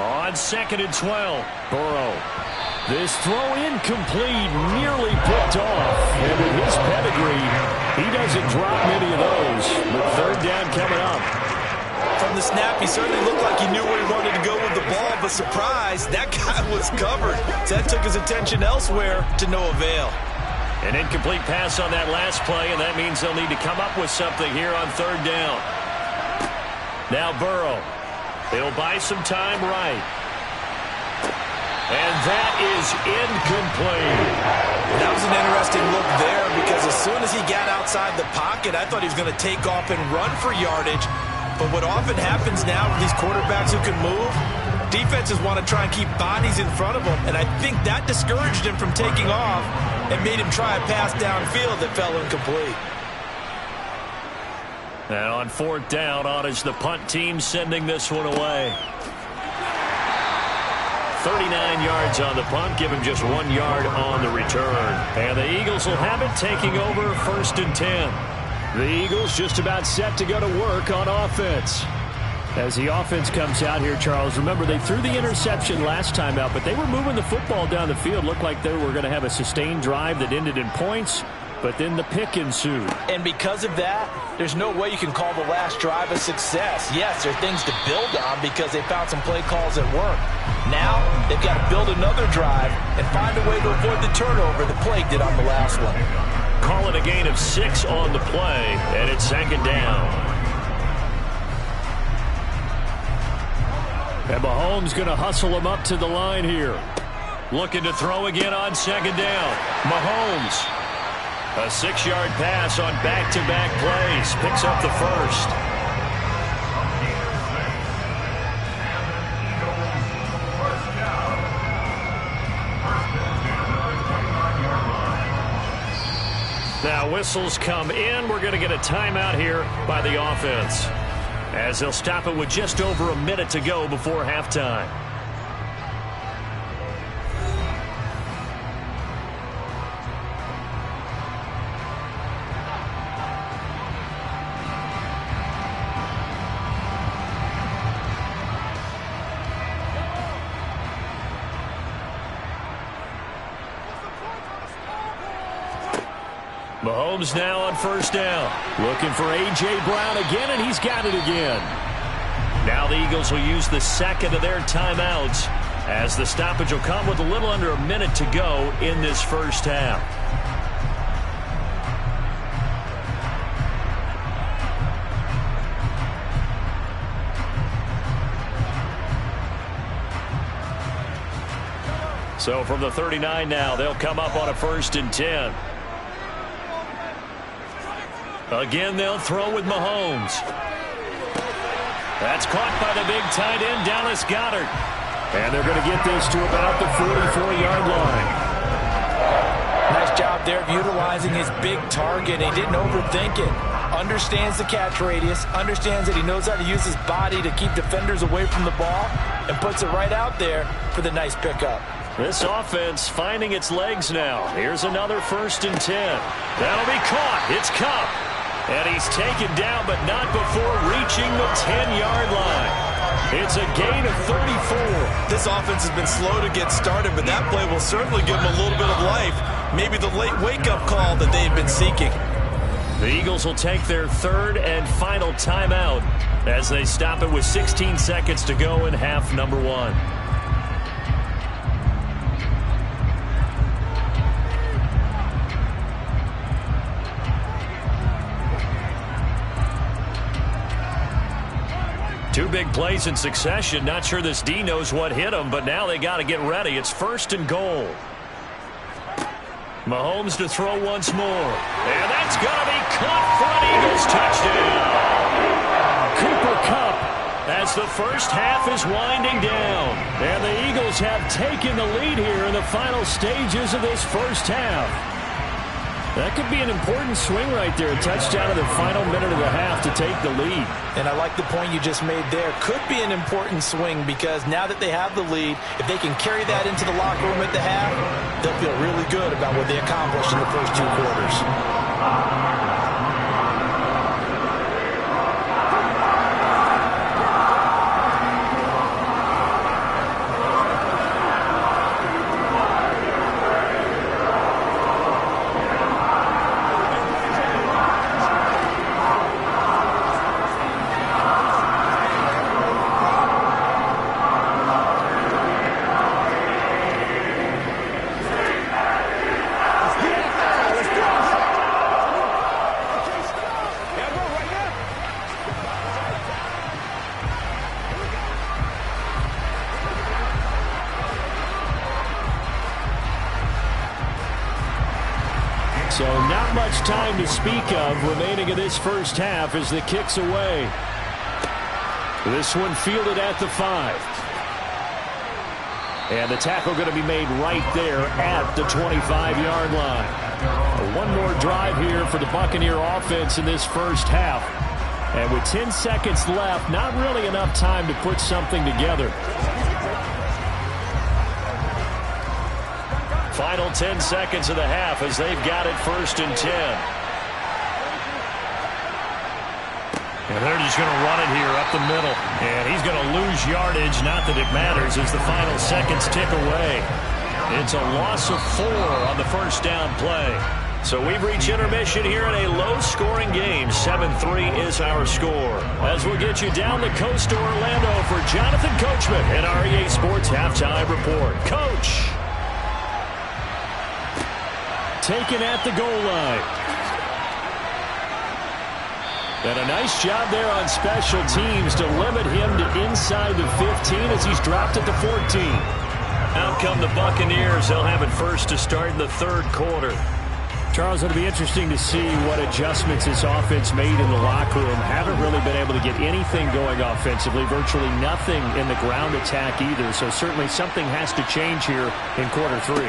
On 2nd and 12, Burrow. This throw incomplete, nearly picked off. And with his pedigree, he doesn't drop many of those. But 3rd down coming up. From the snap, he certainly looked like he knew where he wanted to go with the ball, but surprise, that guy was covered. So that took his attention elsewhere to no avail. An incomplete pass on that last play, and that means they'll need to come up with something here on 3rd down. Now Burrow. He'll buy some time right. And that is incomplete. That was an interesting look there because as soon as he got outside the pocket, I thought he was going to take off and run for yardage. But what often happens now with these quarterbacks who can move, defenses want to try and keep bodies in front of them. And I think that discouraged him from taking off and made him try a pass downfield that fell incomplete. And on 4th down, on is the punt team sending this one away. 39 yards on the punt, give him just 1 yard on the return. And the Eagles will have it, taking over 1st and 10. The Eagles just about set to go to work on offense. As the offense comes out here, Charles, remember they threw the interception last time out, but they were moving the football down the field. Looked like they were going to have a sustained drive that ended in points. But then the pick ensued. And because of that, there's no way you can call the last drive a success. Yes, there are things to build on because they found some play calls that work. Now, they've got to build another drive and find a way to avoid the turnover that plague did on the last one. Call it a gain of 6 on the play, and it's 2nd down. And Mahomes going to hustle him up to the line here. Looking to throw again on 2nd down. Mahomes. A 6-yard pass on back-to-back plays. Picks up the first. Now whistles come in. We're going to get a timeout here by the offense, as they'll stop it with just over a minute to go before halftime. Mahomes now on 1st down. Looking for A.J. Brown again, and he's got it again. Now the Eagles will use the 2nd of their timeouts, as the stoppage will come with a little under a minute to go in this first half. So from the 39 now, they'll come up on a 1st and 10. Again, they'll throw with Mahomes. That's caught by the big tight end, Dallas Goedert. And they're going to get this to about the 44-yard line. Nice job there of utilizing his big target. He didn't overthink it. understands the catch radius, understands that he knows how to use his body to keep defenders away from the ball, and puts it right out there for the nice pickup. This offense finding its legs now. Here's another 1st and 10. That'll be caught. It's Kupp. And he's taken down, but not before reaching the 10-yard line. It's a gain of 34. This offense has been slow to get started, but that play will certainly give them a little bit of life. Maybe the late wake-up call that they've been seeking. The Eagles will take their 3rd and final timeout as they stop it with 16 seconds to go in half number 1. Two big plays in succession. Not sure this D knows what hit him, but now they got to get ready. It's 1st and goal. Mahomes to throw once more. And that's going to be caught for an Eagles touchdown. Cooper Kupp as the first half is winding down. And the Eagles have taken the lead here in the final stages of this first half. That could be an important swing right there. A touchdown in the final minute of the half to take the lead. And I like the point you just made there. Could be an important swing because now that they have the lead, if they can carry that into the locker room at the half, they'll feel really good about what they accomplished in the first 2 quarters. So not much time to speak of remaining in this first half as the kick's away. This one fielded at the 5. And the tackle going to be made right there at the 25-yard line. One more drive here for the Buccaneer offense in this first half. And with 10 seconds left, not really enough time to put something together. Final 10 seconds of the half as they've got it 1st and 10. And they're just going to run it here up the middle. And he's going to lose yardage. Not that it matters as the final seconds tick away. It's a loss of 4 on the first down play. So we've reached intermission here in a low-scoring game. 7-3 is our score. As we'll get you down the coast to Orlando for Jonathan Coachman and our EA Sports Halftime Report. Coach! Taken at the goal line. And a nice job there on special teams to limit him to inside the 15 as he's dropped at the 14. Out come the Buccaneers. They'll have it first to start in the 3rd quarter. Charles, it'll be interesting to see what adjustments this offense made in the locker room. Haven't really been able to get anything going offensively. Virtually nothing in the ground attack either. So certainly something has to change here in quarter 3.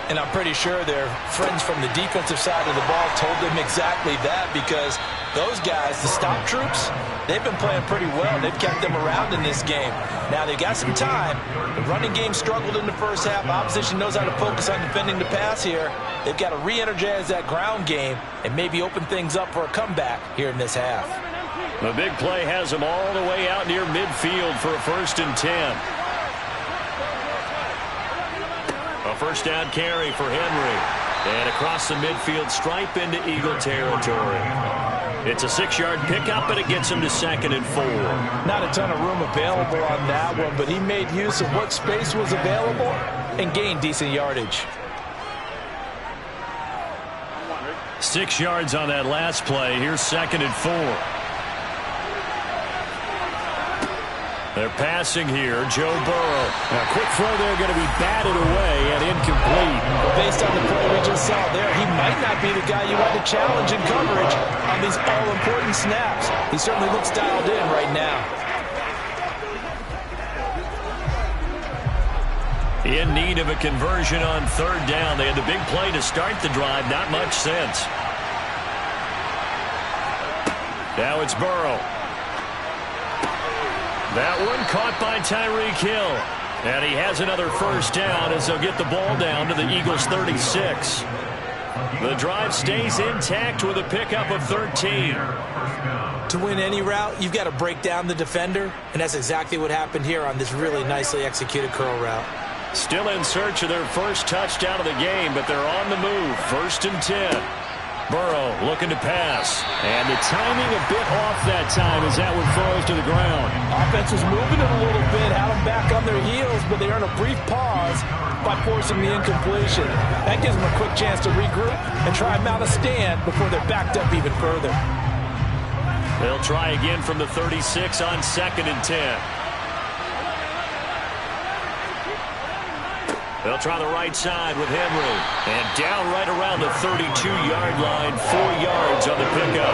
And I'm pretty sure their friends from the defensive side of the ball told them exactly that because those guys, the stop troops, they've been playing pretty well. They've kept them around in this game. Now, they've got some time. The running game struggled in the first half. Opposition knows how to focus on defending the pass here. They've got to re-energize that ground game and maybe open things up for a comeback here in this half. The big play has them all the way out near midfield for a 1st and 10. A first down carry for Henry. And across the midfield stripe into Eagle territory. It's a 6-yard pickup, but it gets him to 2nd and 4. Not a ton of room available on that one, but he made use of what space was available and gained decent yardage. 6 yards on that last play. Here's 2nd and 4. They're passing here. Joe Burrow. A quick throw there going to be batted away and incomplete. But based on the play we just saw there, he might not be the guy you want to challenge in coverage on these all-important snaps. He certainly looks dialed in right now. In need of a conversion on 3rd down. They had the big play to start the drive. Not much sense. Now it's Burrow. That one caught by Tyreek Hill. And he has another first down as they'll get the ball down to the Eagles' 36. The drive stays intact with a pickup of 13. To win any route, you've got to break down the defender, and that's exactly what happened here on this really nicely executed curl route. Still in search of their first touchdown of the game, but they're on the move. 1st and 10. Burrow looking to pass. And the timing a bit off that time as that one falls to the ground. Offense was moving it a little bit, had them back on their heels, but they earn a brief pause by forcing the incompletion. That gives them a quick chance to regroup and try and mount a stand before they're backed up even further. They'll try again from the 36 on 2nd and 10. They'll try the right side with Henry. And down right around the 32-yard line, 4 yards on the pickup.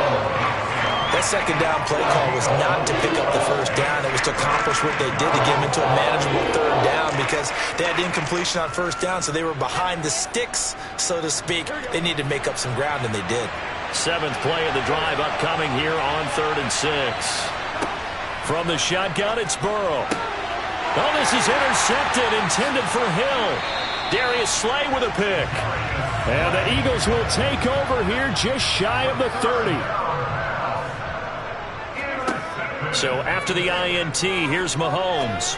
That second down play call was not to pick up the first down. It was to accomplish what they did to get them into a manageable 3rd down because they had incompletion on 1st down, so they were behind the sticks, so to speak. They needed to make up some ground, and they did. 7th play of the drive upcoming here on 3rd and 6. From the shotgun, it's Burrow. Oh, this is intercepted, intended for Hill. Darius Slay with a pick. And the Eagles will take over here just shy of the 30. So after the INT, here's Mahomes.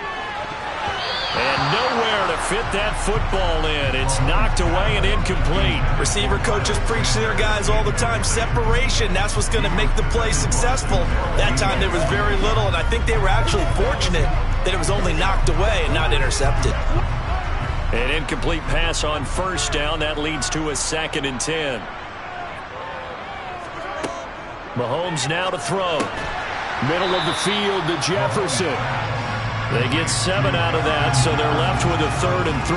And nowhere to fit that football in. It's knocked away and incomplete. Receiver coaches preach to their guys all the time. Separation, that's what's going to make the play successful. That time there was very little, and I think they were actually fortunate that it was only knocked away and not intercepted. An incomplete pass on 1st down. That leads to a 2nd and 10. Mahomes now to throw. Middle of the field to Jefferson. They get 7 out of that, so they're left with a 3rd and 3.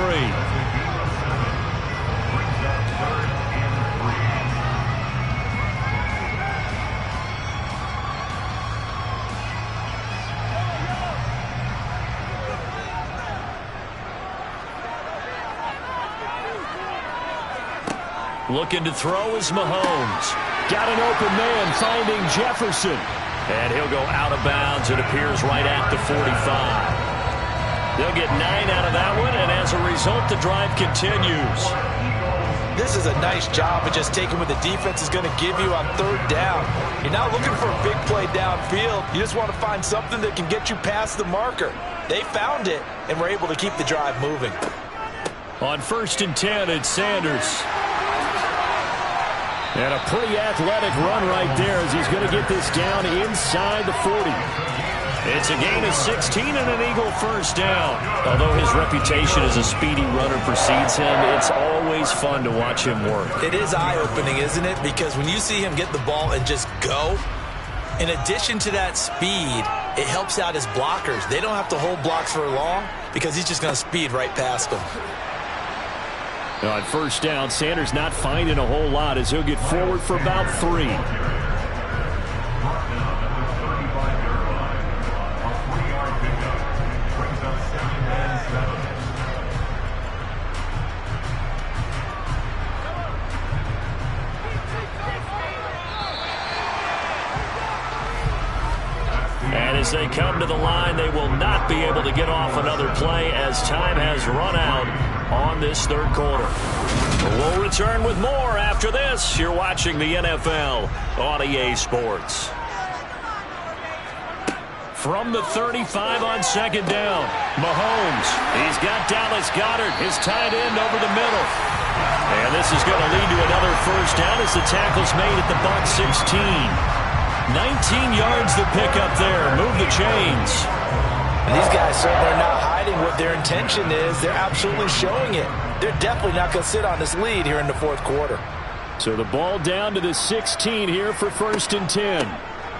Looking to throw is Mahomes. Got an open man finding Jefferson. And he'll go out of bounds, it appears, right at the 45. They'll get 9 out of that one, and as a result, the drive continues. This is a nice job of just taking what the defense is going to give you on 3rd down. You're not looking for a big play downfield. You just want to find something that can get you past the marker. They found it, and were able to keep the drive moving. On 1st and 10, it's Sanders. And a pretty athletic run right there as he's going to get this down inside the 40. It's a gain of 16 and an Eagle 1st down. Although his reputation as a speedy runner precedes him, it's always fun to watch him work. It is eye-opening, isn't it? Because when you see him get the ball and just go, in addition to that speed, it helps out his blockers. They don't have to hold blocks for long because he's just going to speed right past them. Now on 1st down, Sanders not finding a whole lot as he'll get forward for about 3. And as they come to the line, they will not be able to get off another play as time has run out on this 3rd quarter. We'll return with more after this. You're watching the NFL on EA Sports. From the 35 on 2nd down, Mahomes. He's got Dallas Goedert, his tight end, over the middle. And this is going to lead to another 1st down as the tackle's made at the Bucs 16. 19 yards to pick up there. Move the chains. And these guys certainly are not hiding what their intention is. They're absolutely showing it. They're definitely not going to sit on this lead here in the 4th quarter. So the ball down to the 16 here for 1st and 10.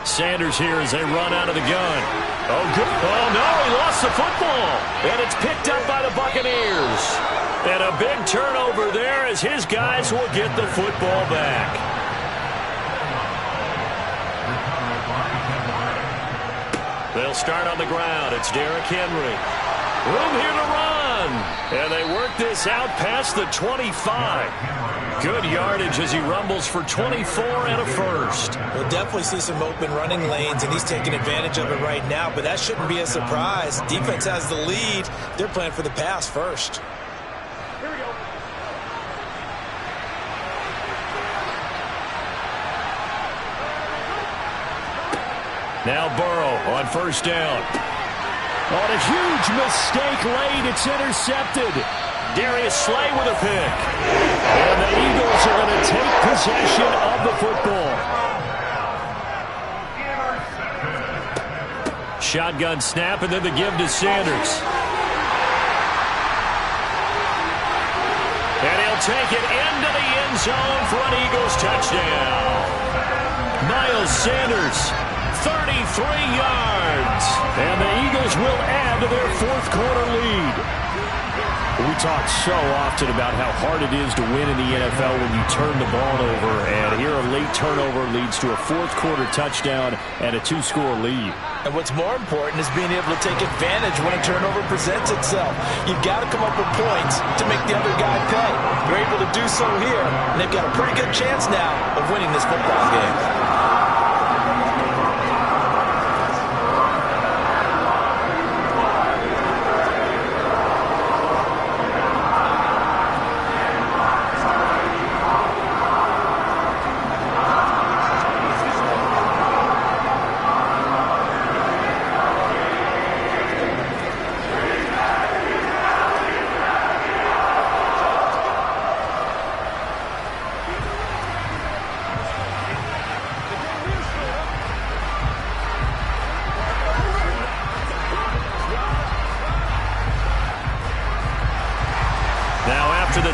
Sanders here as they run out of the gun. Oh, good. Oh, no, he lost the football. And it's picked up by the Buccaneers. And a big turnover there as his guys will get the football back. They'll start on the ground. It's Derrick Henry. Room here to run. And they work this out past the 25. Good yardage as he rumbles for 24 and a first. We'll definitely see some open running lanes, and he's taking advantage of it right now, but that shouldn't be a surprise. Defense has the lead. They're playing for the pass first. Here we go. Now Burrow on first down. On a huge mistake late, it's intercepted. Darius Slay with a pick. And the Eagles are going to take possession of the football. Shotgun snap and then the give to Sanders. And he'll take it into the end zone for an Eagles touchdown. Miles Sanders, 33 yards. And the Eagles will add to their fourth quarter lead. We talk so often about how hard it is to win in the NFL when you turn the ball over. And here a late turnover leads to a fourth quarter touchdown and a 2-score lead. And what's more important is being able to take advantage when a turnover presents itself. You've got to come up with points to make the other guy pay. They're able to do so here, and they've got a pretty good chance now of winning this football game.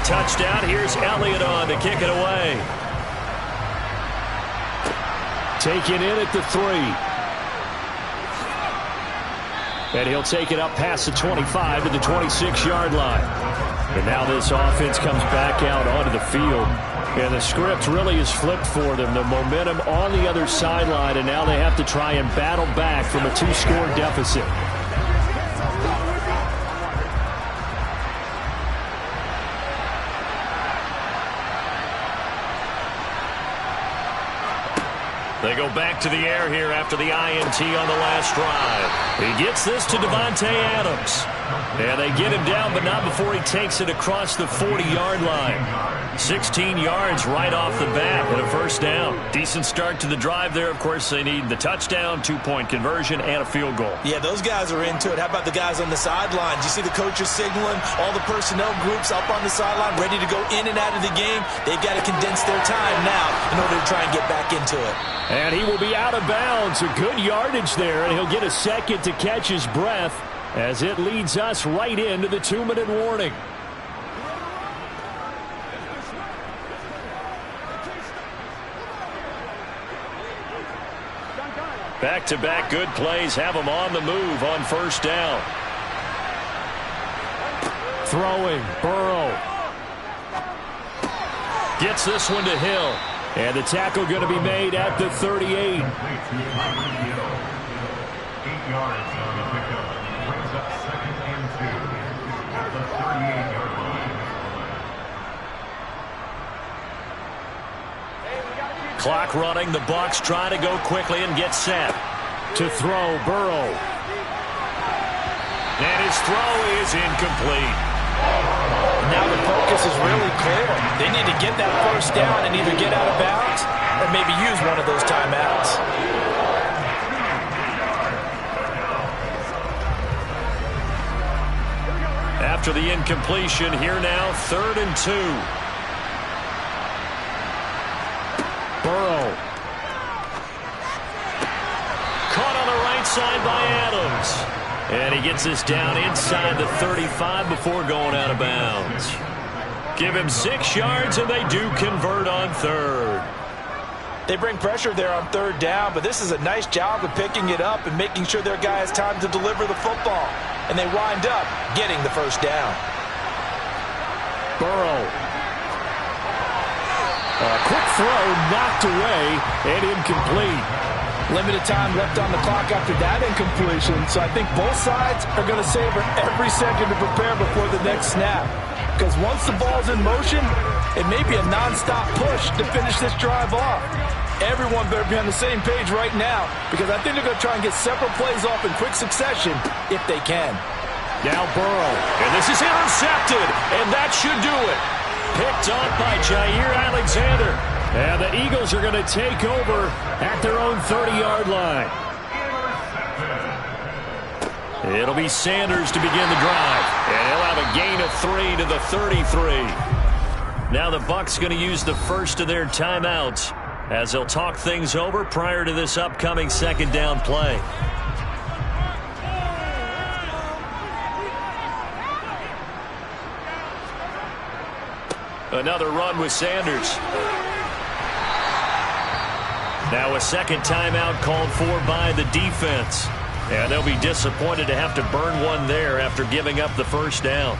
Touchdown. Here's Elliott on to kick it away. Taken in at the 3. And he'll take it up past the 25 to the 26-yard line. And now this offense comes back out onto the field. And the script really is flipped for them. The momentum on the other sideline, and now they have to try and battle back from a 2-score deficit. They go back to the air here after the INT on the last drive. He gets this to Davante Adams. And they get him down, but not before he takes it across the 40-yard line. 16 yards right off the bat and a first down. Decent start to the drive there. Of course, they need the touchdown, 2-point conversion, and a field goal. Yeah, those guys are into it. How about the guys on the sidelines? You see the coaches signaling, all the personnel groups up on the sideline, ready to go in and out of the game. They've got to condense their time now in order to try and get back into it. And he will be out of bounds. A good yardage there, and he'll get a second to catch his breath as it leads us right into the 2-minute warning. Back-to-back good plays have him on the move on first down. Throwing, Burrow. Gets this one to Hill. And the tackle going to be made at the 38. 8 yards on the pickup. Brings up 2nd and 2 at the 38-yard line. Clock running. The Bucs try to go quickly and get set. To throw, Burrow. And his throw is incomplete. Now the focus is really clear. They need to get that first down and either get out of bounds or maybe use one of those timeouts. After the incompletion, here now, 3rd and 2. Burrow. Caught on the right side by Adams. And he gets this down inside the 35 before going out of bounds. Give him 6 yards, and they do convert on 3rd. They bring pressure there on 3rd down, but this is a nice job of picking it up and making sure their guy has time to deliver the football. And they wind up getting the first down. Burrow. A quick throw knocked away and incomplete. Limited time left on the clock after that incompletion, so I think both sides are going to savor every second to prepare before the next snap. Because once the ball's in motion, It may be a nonstop push to finish this drive off. Everyone better be on the same page right now because I think they're going to try and get several plays off in quick succession if they can. Now Burrow, and this is intercepted, and that should do it. Picked up by Jair Alexander. And the Eagles are going to take over at their own 30-yard line. It'll be Sanders to begin the drive. And he'll have a gain of 3 to the 33. Now the Bucs going to use the first of their timeouts as they'll talk things over prior to this upcoming second down play. Another run with Sanders. Now a second timeout called for by the defense. And they'll be disappointed to have to burn one there after giving up the first down.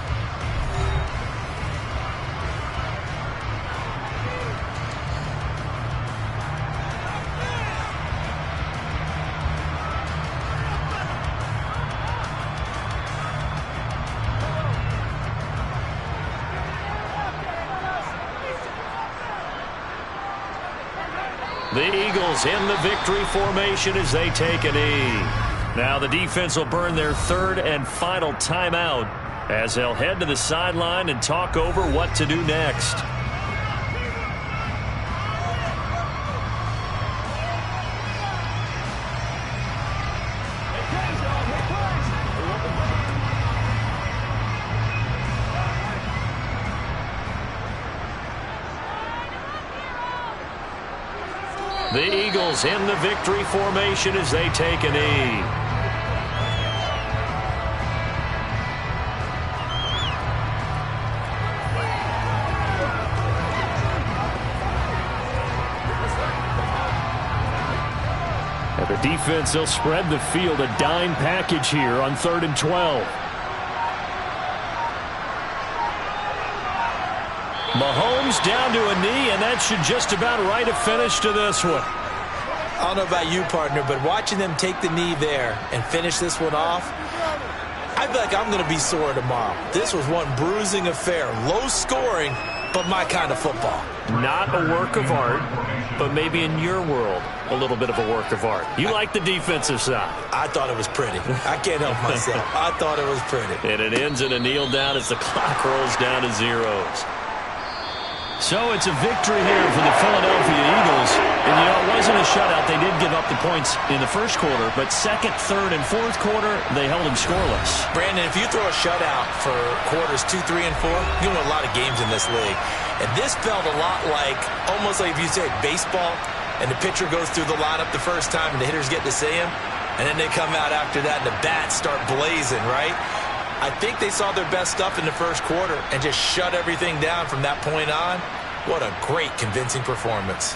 The Eagles in the victory formation as they take a knee. Now the defense will burn their third and final timeout as they'll head to the sideline and talk over what to do next. The Eagles in the victory formation as they take a knee. And the defense, they'll spread the field, a dime package here on 3rd and 12. Mahomes down to a knee, and that should just about write a finish to this one. I don't know about you, partner, but watching them take the knee there and finish this one off, I feel like I'm going to be sore tomorrow. This was one bruising affair. Low scoring, but my kind of football. Not a work of art, but maybe in your world, a little bit of a work of art. You like the defensive side. I thought it was pretty. I can't help myself. I thought it was pretty. And it ends in a kneel down as the clock rolls down to zeros. So it's a victory here for the Philadelphia Eagles. And, you know, it wasn't a shutout. They did give up the points in the first quarter. But second, third, and fourth quarter, they held them scoreless. Brandon, if you throw a shutout for quarters 2, 3, and 4, you win a lot of games in this league. And this felt a lot like, almost like if you say baseball, and the pitcher goes through the lineup the first time and the hitters get to see him. And then they come out after that and the bats start blazing, right? I think they saw their best stuff in the first quarter and just shut everything down from that point on. What a great, convincing performance.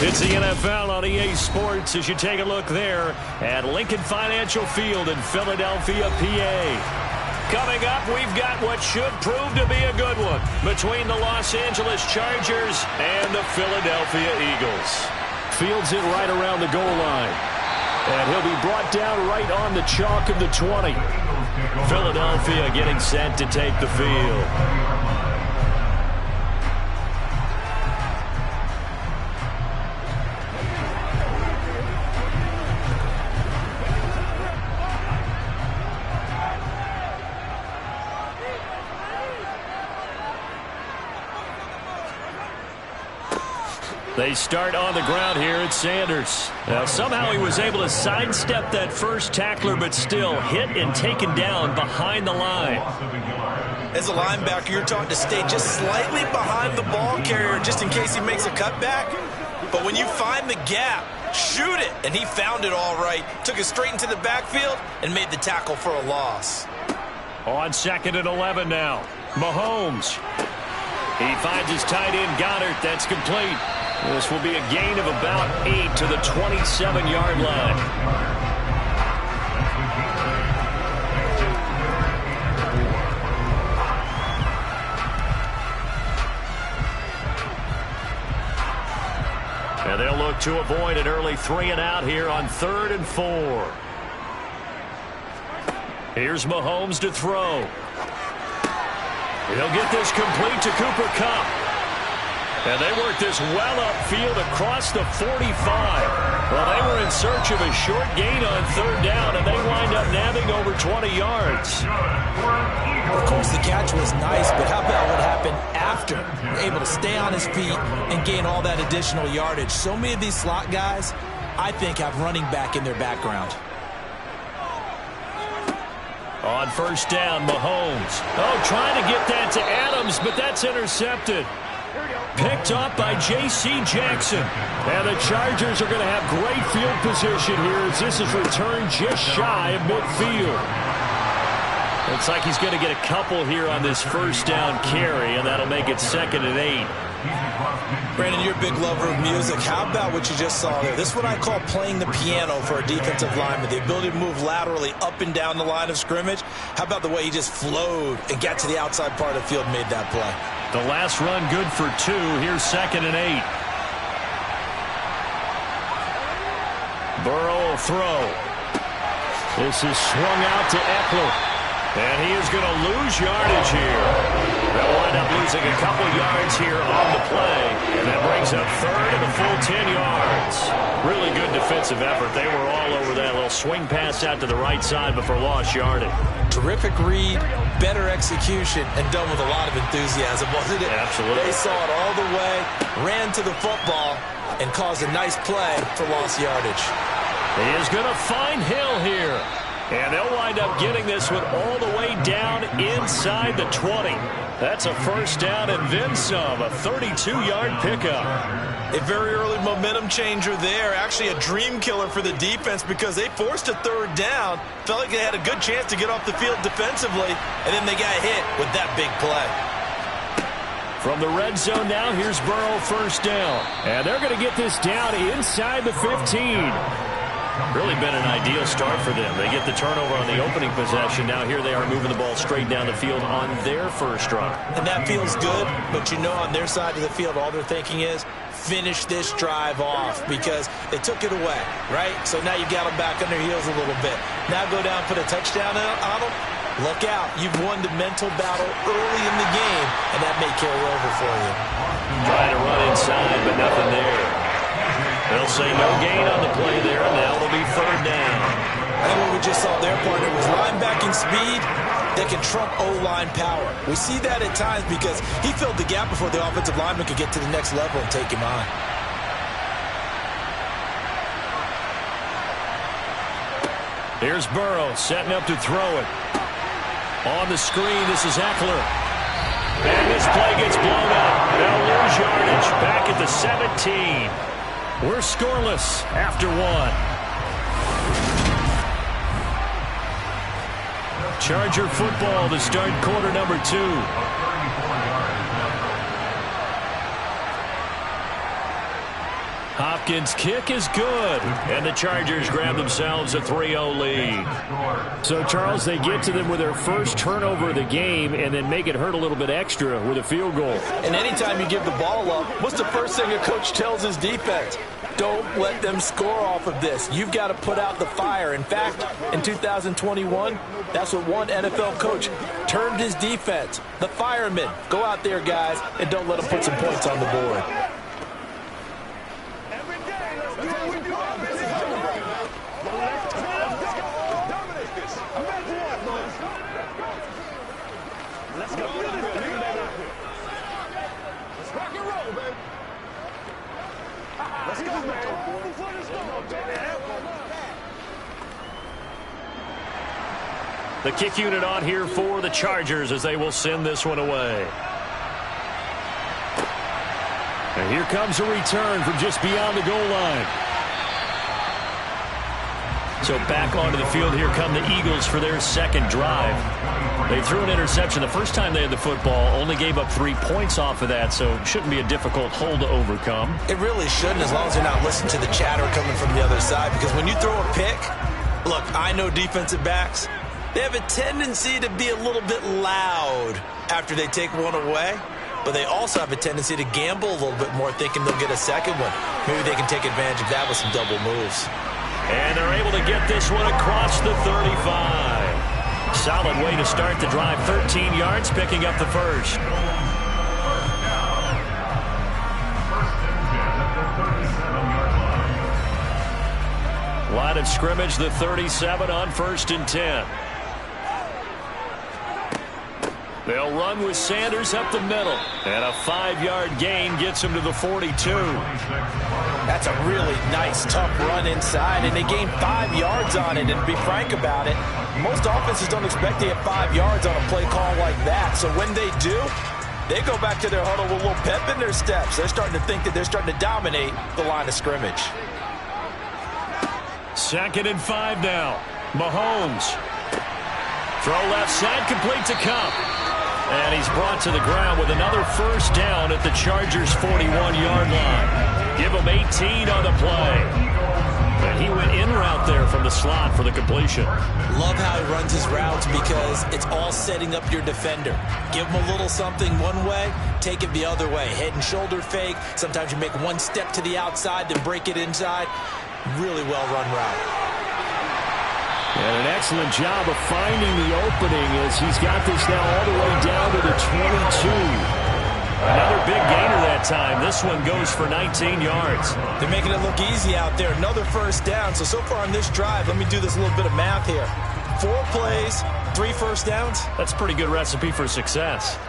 It's the NFL on EA Sports as you take a look there at Lincoln Financial Field in Philadelphia, PA. Coming up, we've got what should prove to be a good one between the Los Angeles Chargers and the Philadelphia Eagles. Fields it right around the goal line. And he'll be brought down right on the chalk of the 20. Philadelphia getting set to take the field. They start on the ground here at Sanders. Now, somehow he was able to sidestep that first tackler, but still hit and taken down behind the line. As a linebacker, you're taught to stay just slightly behind the ball carrier just in case he makes a cutback. But when you find the gap, shoot it. And he found it all right. Took it straight into the backfield and made the tackle for a loss. On 2nd and 11 now. Mahomes. He finds his tight end, Goddard. That's complete. This will be a gain of about 8 to the 27-yard line. And they'll look to avoid an early 3 and out here on 3rd and 4. Here's Mahomes to throw. He'll get this complete to Cooper Kupp. And they work this well upfield across the 45. Well, they were in search of a short gain on 3rd down, and they wind up nabbing over 20 yards. Of course, the catch was nice, but how about what happened after? Able to stay on his feet and gain all that additional yardage. So many of these slot guys, I think, have running back in their background. On 1st down, Mahomes. Oh, trying to get that to Adams, but that's intercepted. Picked up by J.C. Jackson. And the Chargers are going to have great field position here as this is returned just shy of midfield. Looks like he's going to get a couple here on this 1st down carry, and that'll make it 2nd and 8. Brandon, you're a big lover of music. How about what you just saw there? This is what I call playing the piano for a defensive lineman. The ability to move laterally up and down the line of scrimmage. How about the way he just flowed and got to the outside part of the field and made that play? The last run good for 2. Here's 2nd and 8. Burrow will throw. This is swung out to Eckler. And he is going to lose yardage here. They'll wind up losing a couple yards here on the play. And that brings up 3rd and a full 10 yards. Really good defensive effort. They were all over that little swing pass out to the right side before lost yardage. Terrific read, better execution, and done with a lot of enthusiasm, wasn't it? Absolutely. They saw it all the way, ran to the football, and caused a nice play for lost yardage. He is going to find Hill here. And they'll wind up getting this one all the way down inside the 20. That's a 1st down and then some, a 32-yard pickup. A very early momentum changer there. Actually a dream killer for the defense because they forced a 3rd down. Felt like they had a good chance to get off the field defensively, and then they got hit with that big play. From the red zone now, here's Burrow 1st down. And they're going to get this down inside the 15. Really been an ideal start for them. They get the turnover on the opening possession. Now here they are moving the ball straight down the field on their 1st run. And that feels good, but you know on their side of the field, all they're thinking is finish this drive off because they took it away, right? So now you got them back on their heels a little bit. Now go down, put a touchdown on them. Look out. You've won the mental battle early in the game, and that may carry over for you. Trying to run inside, but nothing there. They'll say no gain on the play there, and now it'll be 3rd down. I think what we just saw there, partner, was linebacking speed that can trump O-line power. We see that at times because he filled the gap before the offensive lineman could get to the next level and take him on. Here's Burrow setting up to throw it. On the screen, this is Eckler. And this play gets blown up. They'll lose yardage back at the 17. We're scoreless after 1. Charger football to start quarter number 2. Hopkins' kick is good, and the Chargers grab themselves a 3-0 lead. So, Charles, they get to them with their first turnover of the game and then make it hurt a little bit extra with a field goal. And anytime you give the ball up, what's the first thing a coach tells his defense? Don't let them score off of this. You've got to put out the fire. In fact, in 2021, that's what one NFL coach termed his defense. The firemen. Go out there, guys, and don't let them put some points on the board. The kick unit on here for the Chargers as they will send this one away. And here comes a return from just beyond the goal line. So back onto the field, here come the Eagles for their second drive. They threw an interception the first time they had the football, only gave up 3 points off of that, so it shouldn't be a difficult hole to overcome. It really shouldn't, as long as they're not listening to the chatter coming from the other side, because when you throw a pick, look, I know defensive backs, they have a tendency to be a little bit loud after they take one away, but they also have a tendency to gamble a little bit more, thinking they'll get a second one. Maybe they can take advantage of that with some double moves. And they're able to get this one across the 35. Solid way to start the drive. 13 yards, picking up the first. Line of scrimmage, the 37 on 1st and 10. They'll run with Sanders up the middle. And a 5-yard gain gets him to the 42. That's a really nice, tough run inside, and they gained 5 yards on it. And to be frank about it, most offenses don't expect to get 5 yards on a play call like that. So when they do, they go back to their huddle with a little pep in their steps. They're starting to think that they're starting to dominate the line of scrimmage. 2nd and 5 now. Mahomes. Throw left side, complete to Kupp. And he's brought to the ground with another first down at the Chargers' 41-yard line. Give him 18 on the play. And he went in route there from the slot for the completion. Love how he runs his routes because it's all setting up your defender. Give him a little something one way, take it the other way. Head and shoulder fake. Sometimes you make one step to the outside, then break it inside. Really well-run route. And an excellent job of finding the opening as he's got this now all the way down to the 22. Another big gainer that time. This one goes for 19 yards. They're making it look easy out there. Another first down. So far on this drive, let me do this little bit of math here. 4 plays, 3 first downs. That's a pretty good recipe for success.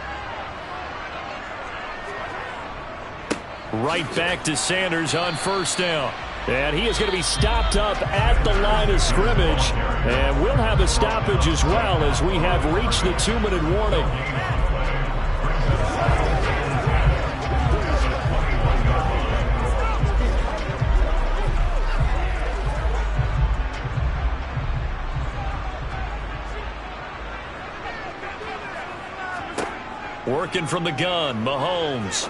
Right back to Sanders on first down. And he is going to be stopped up at the line of scrimmage. And we'll have a stoppage as well as we have reached the 2-minute warning. Working from the gun, Mahomes.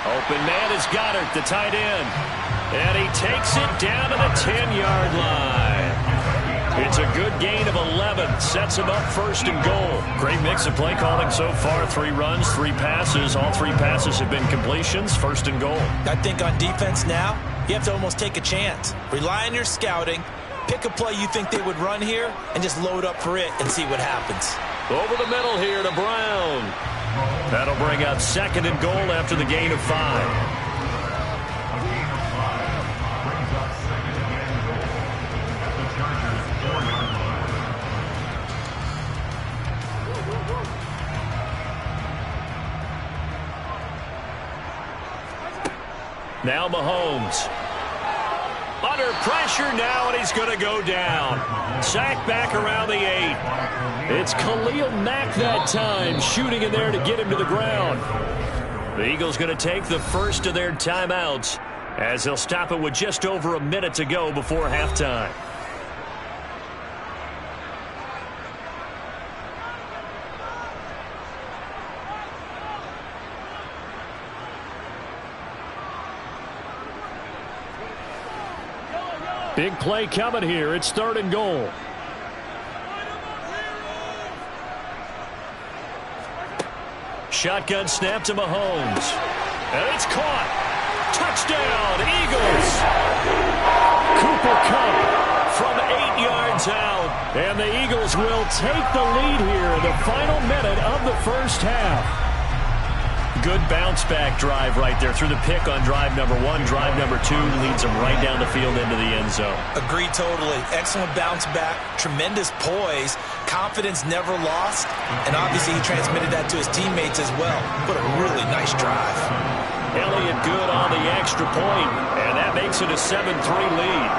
Open man is Goddard, the tight end. And he takes it down to the 10-yard line. It's a good gain of 11. Sets him up 1st and goal. Great mix of play calling so far. 3 runs, 3 passes. All 3 passes have been completions. 1st and goal. I think on defense now, you have to almost take a chance. Rely on your scouting. Pick a play you think they would run here and just load up for it and see what happens. Over the middle here to Brown. That'll bring up 2nd and goal after the gain of 5. Now Mahomes. Under pressure now, and he's going to go down. Sacked back around the 8. It's Khalil Mack that time, shooting in there to get him to the ground. The Eagles going to take the first of their timeouts as they'll stop it with just over a minute to go before halftime. Big play coming here. It's 3rd and goal. Shotgun snap to Mahomes. And it's caught. Touchdown, Eagles. Cooper Kupp from 8 yards out. And the Eagles will take the lead here in the final minute of the first half. Good bounce-back drive right there through the pick on drive number 1. Drive number 2 leads them right down the field into the end zone. Agreed totally. Excellent bounce back. Tremendous poise. Confidence never lost. And obviously he transmitted that to his teammates as well. What a really nice drive. Elliott good on the extra point, and that makes it a 7-3 lead.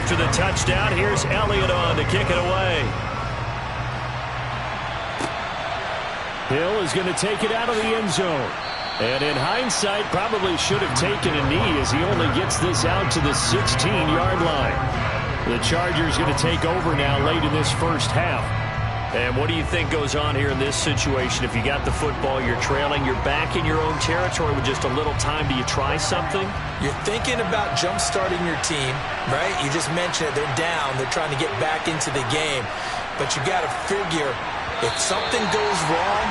After the touchdown, here's Elliott on to kick it away. Hill is going to take it out of the end zone. And in hindsight, probably should have taken a knee as he only gets this out to the 16-yard line. The Chargers going to take over now late in this first half. And what do you think goes on here in this situation? If you got the football, you're trailing, you're back in your own territory with just a little time. Do you try something? You're thinking about jump-starting your team, right? You just mentioned it. They're down. They're trying to get back into the game. But you got to figure if something goes wrong,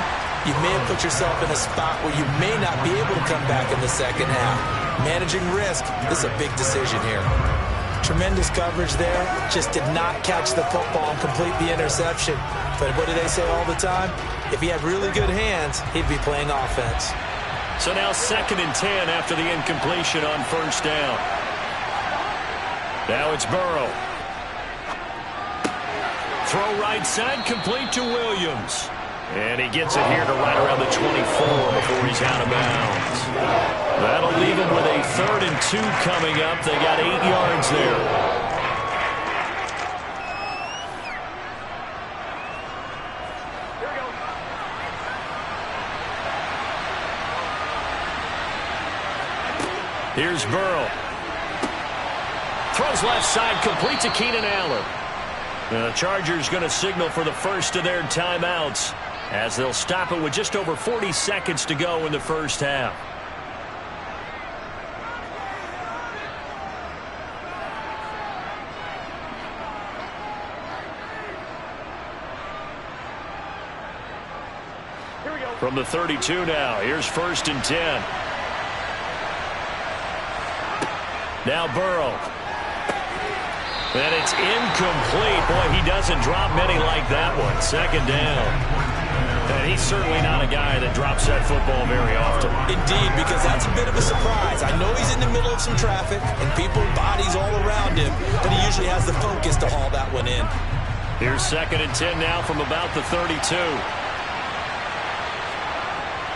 you may have put yourself in a spot where you may not be able to come back in the second half. Managing risk, this is a big decision here. Tremendous coverage there. Just did not catch the football and complete the interception. But what do they say all the time? If he had really good hands, he'd be playing offense. So now 2nd and 10 after the incompletion on first down. Now it's Burrow. Throw right side, complete to Williams. And he gets it here to right around the 24 before he's out of bounds. That'll leave him with a 3rd and 2 coming up. They got 8 yards there. Here's Burrow. Throws left side, complete to Keenan Allen. The Chargers going to signal for the first of their timeouts as they'll stop it with just over 40 seconds to go in the first half. From the 32 now, here's 1st and 10. Now Burrow. And it's incomplete. Boy, he doesn't drop many like that one. 2nd down. And he's certainly not a guy that drops that football very often. Indeed, because that's a bit of a surprise. I know he's in the middle of some traffic and people, bodies all around him, but he usually has the focus to haul that one in. Here's 2nd and 10 now from about the 32.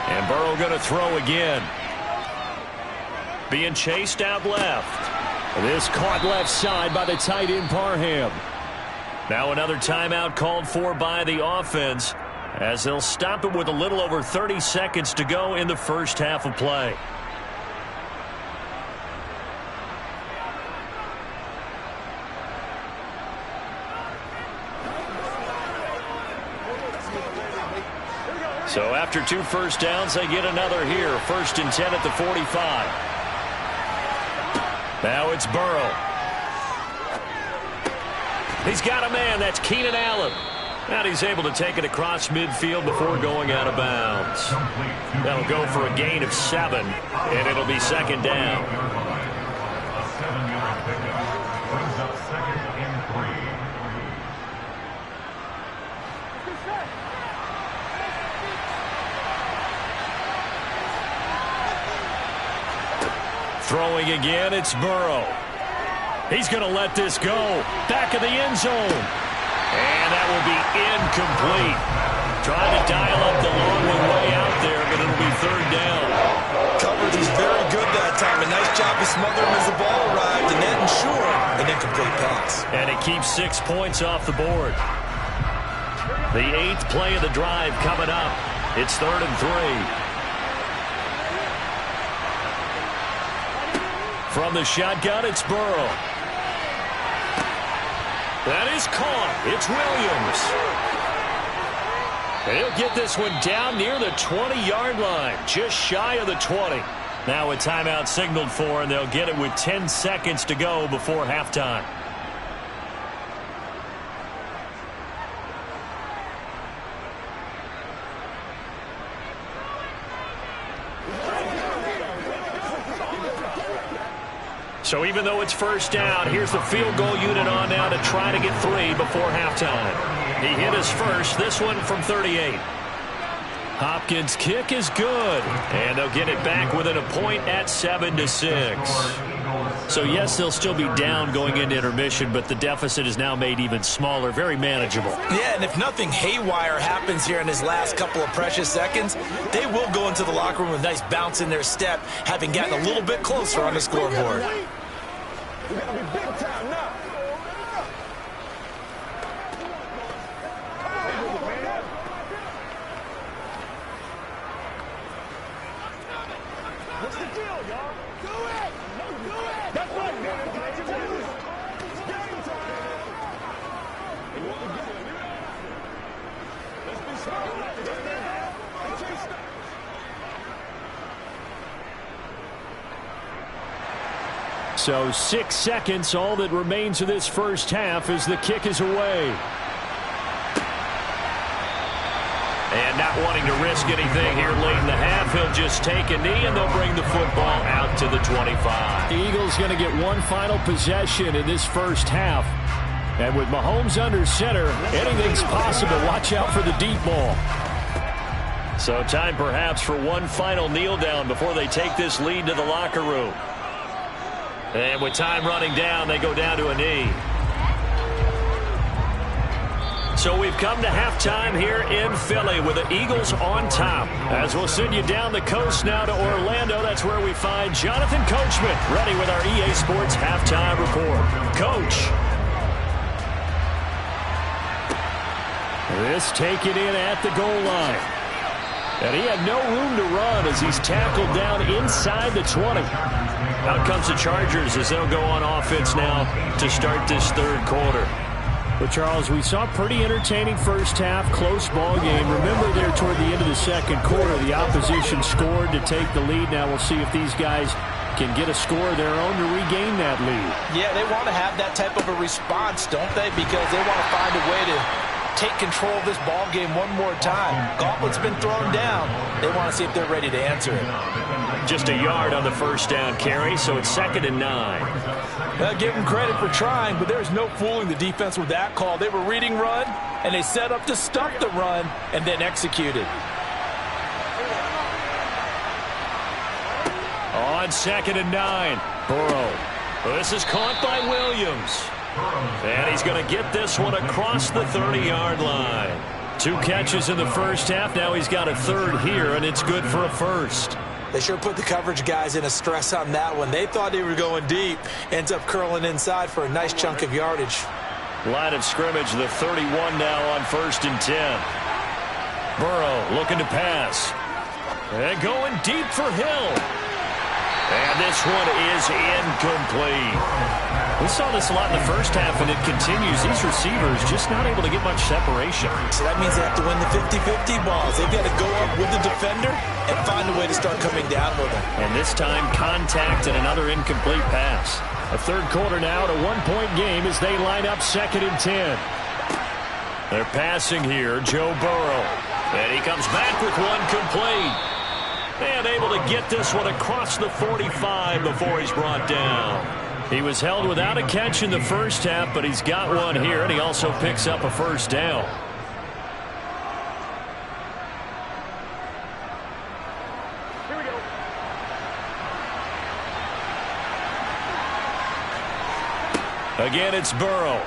And Burrow going to throw again. Being chased out left. This caught left side by the tight end Parham. Now another timeout called for by the offense as they'll stop it with a little over 30 seconds to go in the first half of play. So after 2 first downs, they get another here. 1st and 10 at the 45. Now it's Burrow. He's got a man. That's Keenan Allen. And he's able to take it across midfield before going out of bounds. That'll go for a gain of 7, and it'll be 2nd down. A 7-yard pickup brings up 2nd and 3. Throwing again, it's Burrow. He's going to let this go. Back of the end zone. And that will be incomplete. Trying to dial up the long way out there, but it'll be third down. Coverage was very good that time. A nice job to smother him as the ball arrived, and then ensure an incomplete pass. And it keeps 6 points off the board. The 8th play of the drive coming up. It's 3rd and 3. From the shotgun, it's Burrow. That is caught. It's Williams. And he'll get this one down near the 20-yard line, just shy of the 20. Now a timeout signaled for, and they'll get it with 10 seconds to go before halftime. So even though it's first down, here's the field goal unit on now to try to get 3 before halftime. He hit his first, this one from 38. Hopkins' kick is good, and they'll get it back within a point at 7-6. So yes, they'll still be down going into intermission, but the deficit is now made even smaller, very manageable. Yeah, and if nothing haywire happens here in his last couple of precious seconds, they will go into the locker room with a nice bounce in their step, having gotten a little bit closer on the scoreboard. We gotta be big time now. What's the deal, y'all? Do it! Do it! That's right, man. It's game time. Let's be smart. So 6 seconds, all that remains of this first half as the kick is away. And not wanting to risk anything here late in the half, he'll just take a knee and they'll bring the football out to the 25. The Eagles going to get one final possession in this first half. And with Mahomes under center, anything's possible. Watch out for the deep ball. So time perhaps for one final kneel down before they take this lead to the locker room. And with time running down, they go down to a knee. So we've come to halftime here in Philly with the Eagles on top. As we'll send you down the coast now to Orlando, that's where we find Jonathan Coachman ready with our EA Sports halftime report. Coach. This taken in at the goal line. And he had no room to run as he's tackled down inside the 20. Out comes the Chargers as they'll go on offense now to start this third quarter. But, Charles, we saw a pretty entertaining first half, close ball game. Remember there toward the end of the second quarter, the opposition scored to take the lead. Now we'll see if these guys can get a score of their own to regain that lead. Yeah, they want to have that type of a response, don't they? Because they want to find a way to take control of this ball game one more time. Gauntlet's been thrown down. They want to see if they're ready to answer it. Just a yard on the first down carry, so it's 2nd and 9. Well, give them credit for trying, but there's no fooling the defense with that call. They were reading run, and they set up to stop the run and then executed. On 2nd and 9, Burrow. This is caught by Williams. And he's going to get this one across the 30-yard line. 2 catches in the first half. Now he's got a third here, and it's good for a first. They sure put the coverage guys in a stress on that one. They thought they were going deep. Ends up curling inside for a nice chunk of yardage. Line of scrimmage, the 31 now on 1st and 10. Burrow looking to pass. And going deep for Hill. And this one is incomplete. We saw this a lot in the first half, and it continues. These receivers just not able to get much separation. So that means they have to win the 50-50 balls. They've got to go up with the defender and find a way to start coming down with them. And this time, contact and another incomplete pass. A third quarter now at a one-point game as they line up 2nd and 10. They're passing here, Joe Burrow. And he comes back with one complete. And able to get this one across the 45 before he's brought down. He was held without a catch in the first half, but he's got one here, and he also picks up a first down. Here we go. Again, it's Burrow.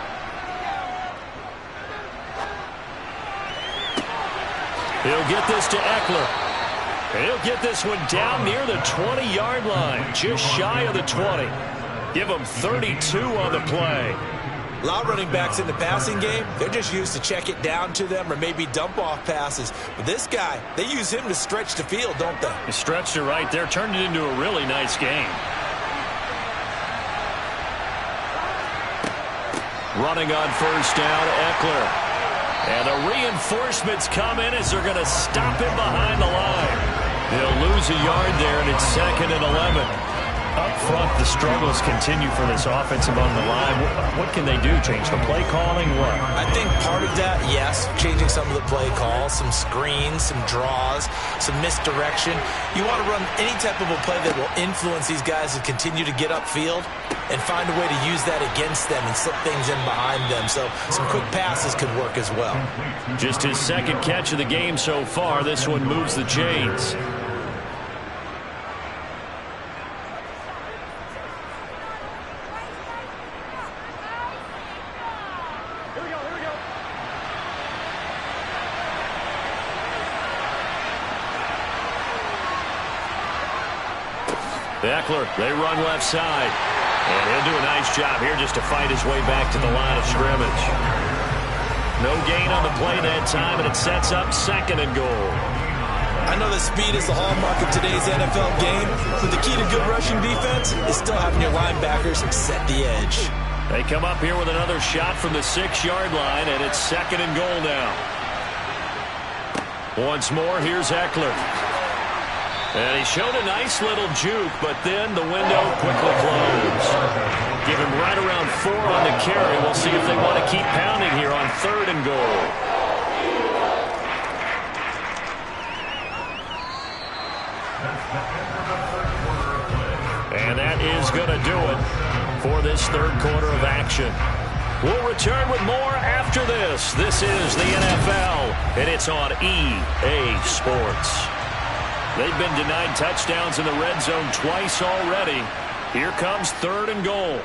He'll get this to Eckler. And he'll get this one down near the 20-yard line, just shy of the 20. Give him 32 on the play. A lot of running backs in the passing game, they're just used to check it down to them or maybe dump off passes. But this guy, they use him to stretch the field, don't they? He stretched it right there, turned it into a really nice game. Running on first down, Eckler. And the reinforcements come in as they're going to stop him behind the line. They'll lose a yard there, and it's 2nd and 11. Up front, the struggles continue for this offense among the line. What can they do? Change the play calling? What? I think part of that, yes, changing some of the play calls, some screens, some draws, some misdirection. You want to run any type of a play that will influence these guys to continue to get upfield and find a way to use that against them and slip things in behind them. So some quick passes could work as well. Just his 2nd catch of the game so far. This one moves the chains. Eckler, they run left side. And he'll do a nice job here just to fight his way back to the line of scrimmage. No gain on the play that time, and it sets up 2nd and goal. I know that speed is the hallmark of today's NFL game, but the key to good rushing defense is still having your linebackers set the edge. They come up here with another shot from the 6-yard line, and it's 2nd and goal now. Once more, here's Eckler. And he showed a nice little juke, but then the window quickly closed. Give him right around 4 on the carry. We'll see if they want to keep pounding here on 3rd and goal. And that is going to do it for this 3rd quarter of action. We'll return with more after this. This is the NFL, and it's on EA Sports. They've been denied touchdowns in the red zone twice already. Here comes 3rd and goal.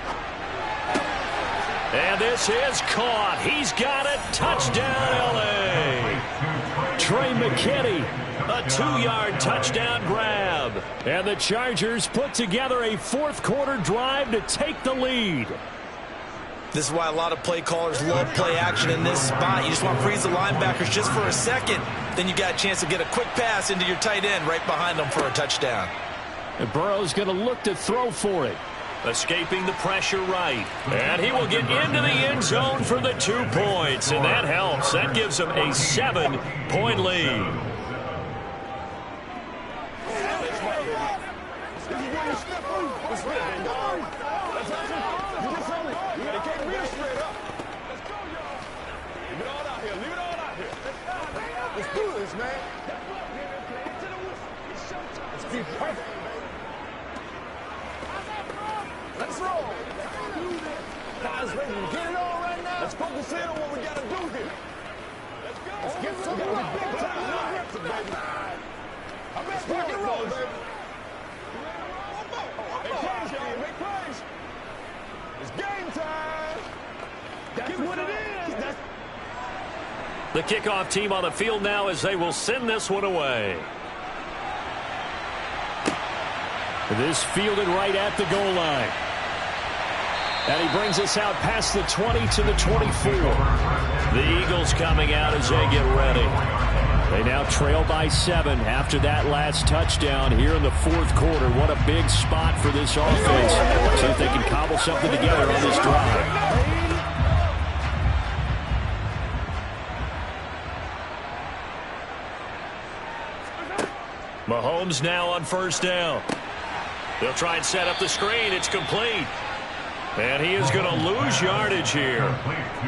And this is caught. He's got it. Touchdown, L.A. Trey McKinney, a 2-yard touchdown grab. And the Chargers put together a 4th quarter drive to take the lead. This is why a lot of play callers love play action in this spot. You just want to freeze the linebackers just for a second. Then you got a chance to get a quick pass into your tight end right behind them for a touchdown. And Burrow's going to look to throw for it. Escaping the pressure right. And he will get into the end zone for the 2 points. And that helps. That gives him a 7-point lead. Let's do this, man. Let's be perfect. Let's roll. Guys, ready to get it on right now? Let's focus in on what we got to do here. Let's go. Let's get some big time now, baby. I'm ready to rock and roll, baby. Make plays, y'all. Make plays. It's game time. That's what it is. That's the kickoff team on the field now as they will send this one away. This fielded right at the goal line. And he brings us out past the 20 to the 24. The Eagles coming out as they get ready. They now trail by 7 after that last touchdown here in the 4th quarter. What a big spot for this offense. See if they can cobble something together on this drive. Mahomes now on first down. They'll try and set up the screen. It's complete. And he is going to lose yardage here.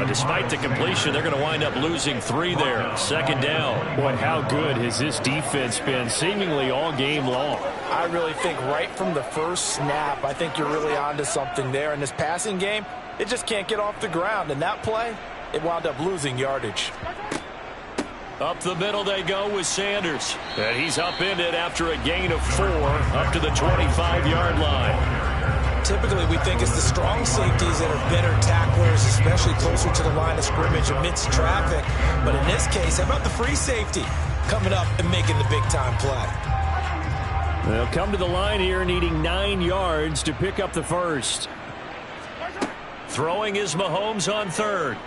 Despite the completion, they're going to wind up losing 3 there. 2nd down. Boy, how good has this defense been seemingly all game long? I really think right from the first snap, I think you're really onto something there. In this passing game, it just can't get off the ground. And that play, it wound up losing yardage. Up the middle they go with Sanders. And he's upended after a gain of 4 up to the 25-yard line. Typically, we think it's the strong safeties that are better tacklers, especially closer to the line of scrimmage amidst traffic. But in this case, how about the free safety? coming up and making the big-time play. They'll come to the line here needing 9 yards to pick up the first. Throwing is Mahomes on third.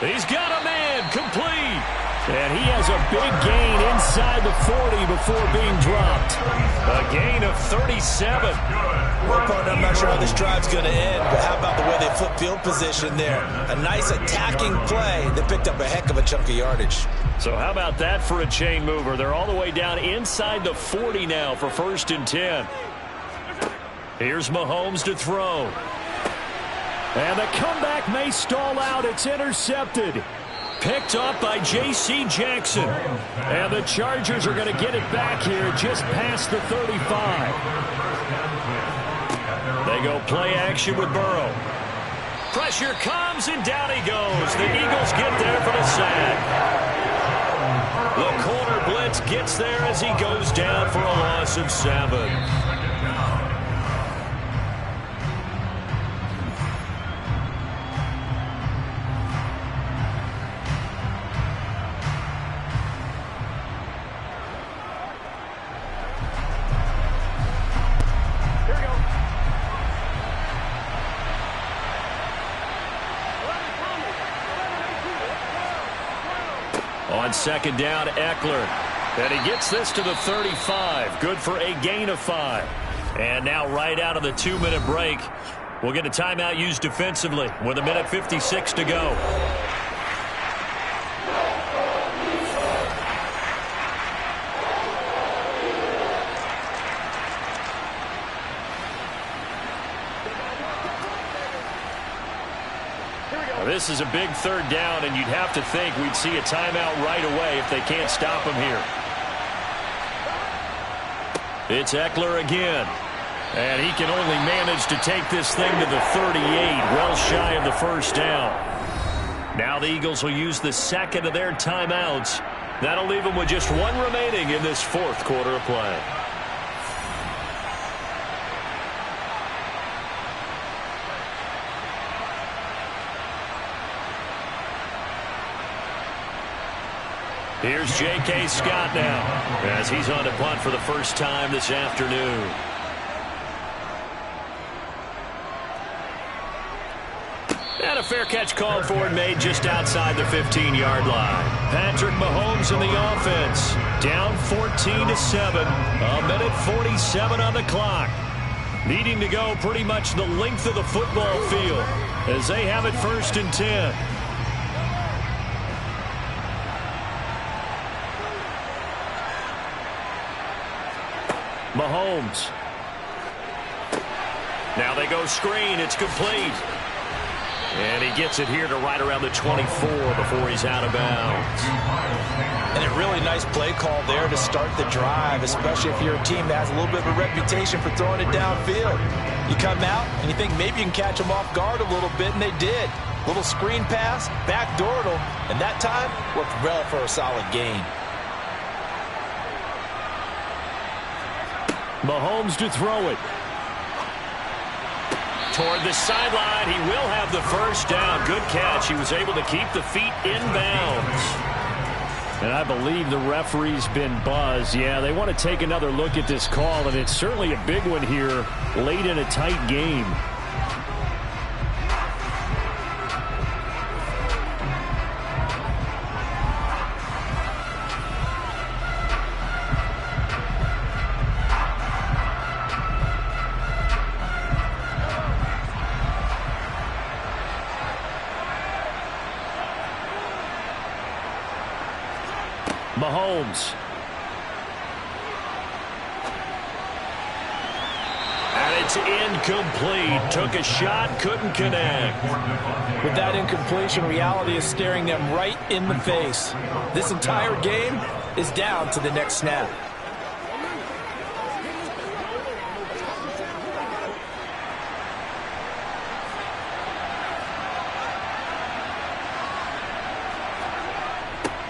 He's got a man, complete. And he has a big gain inside the 40 before being dropped. A gain of 37. Well, partner, I'm not sure how this drive's going to end, but how about the way they flip field position there? A nice attacking play that picked up a heck of a chunk of yardage. So how about that for a chain mover? They're all the way down inside the 40 now for 1st and 10. Here's Mahomes to throw. And the comeback may stall out. It's intercepted. Picked up by J.C. Jackson. And the Chargers are going to get it back here just past the 35. They go play action with Burrow. Pressure comes, and down he goes. The Eagles get there for the sack. The corner blitz gets there as he goes down for a loss of 7. On 2nd down, Eckler. And he gets this to the 35. Good for a gain of 5. And now right out of the 2-minute break, we'll get a timeout used defensively with 1:56 to go. This is a big 3rd down, and you'd have to think we'd see a timeout right away if they can't stop him here. It's Eckler again. And he can only manage to take this thing to the 38, well shy of the 1st down. Now the Eagles will use the 2nd of their timeouts. That'll leave them with just 1 remaining in this 4th quarter of play. Here's J.K. Scott now as he's on to punt for the first time this afternoon. And a fair catch called for and made just outside the 15-yard line. Patrick Mahomes in the offense. Down 14-7. 1:47 on the clock. Needing to go pretty much the length of the football field as they have it 1st and 10. Mahomes. Now they go screen. It's complete. And he gets it here to right around the 24 before he's out of bounds. And a really nice play call there to start the drive, especially if you're a team that has a little bit of a reputation for throwing it downfield. You come out and you think maybe you can catch them off guard a little bit, and they did. Little screen pass, backdoored them, and that time worked well for a solid gain. Mahomes to throw it. Toward the sideline, he will have the 1st down. Good catch. He was able to keep the feet in bounds. And I believe the referee's been buzzed. Yeah, they want to take another look at this call, and it's certainly a big one here late in a tight game. Mahomes. And it's incomplete. Took a shot, couldn't connect. With that incompletion, reality is staring them right in the face. This entire game is down to the next snap.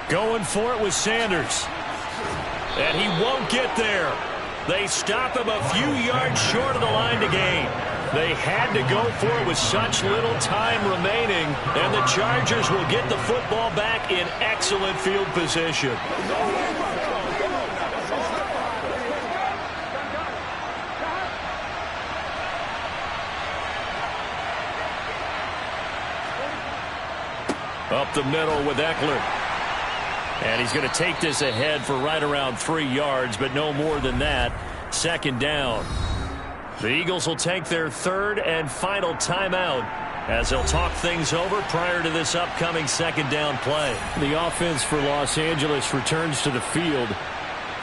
Going for it with Sanders. And he won't get there. They stop him a few yards short of the line to gain. They had to go for it with such little time remaining, and the Chargers will get the football back in excellent field position. Up the middle with Eckler. And he's going to take this ahead for right around 3 yards, but no more than that. Second down. The Eagles will take their third and final timeout as they'll talk things over prior to this upcoming second down play. The offense for Los Angeles returns to the field.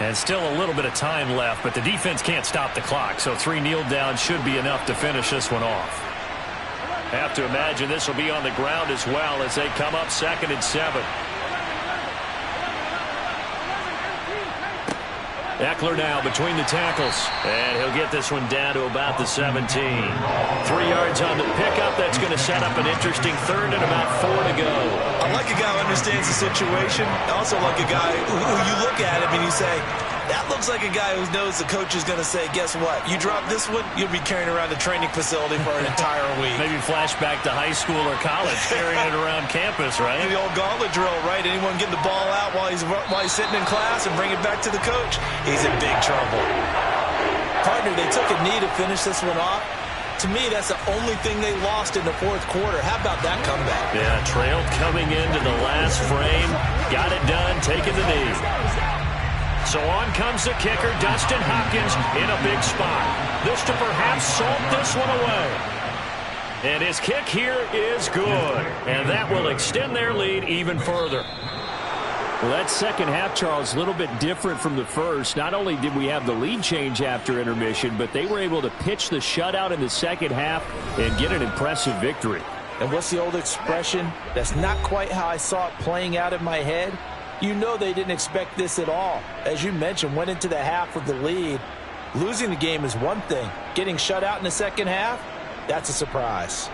And still a little bit of time left, but the defense can't stop the clock, so 3 kneel downs should be enough to finish this one off. Have to imagine this will be on the ground as well as they come up 2nd and 7. Eckler now between the tackles, and he'll get this one down to about the 17. 3 yards on the pickup. That's going to set up an interesting third and about 4 to go. I like a guy who understands the situation. I also like a guy who you look at him and you say, that looks like a guy who knows the coach is going to say, guess what? You drop this one, you'll be carrying around a training facility for an entire week. Maybe flashback to high school or college, carrying it around campus, right? The old gauntlet drill, right? Anyone get the ball out while he's sitting in class and bring it back to the coach? He's in big trouble. Partner, they took a knee to finish this one off. To me, that's the only thing they lost in the fourth quarter. How about that comeback? Yeah, trailed coming into the last frame. Got it done, taking the knee. So on comes the kicker, Dustin Hopkins, in a big spot. This to perhaps salt this one away. And his kick here is good. And that will extend their lead even further. Well, that second half, Charles, a little bit different from the first. Not only did we have the lead change after intermission, but they were able to pitch the shutout in the second half and get an impressive victory. And what's the old expression? That's not quite how I saw it playing out in my head. You know they didn't expect this at all. As you mentioned, went into the half with the lead. Losing the game is one thing. Getting shut out in the second half, that's a surprise.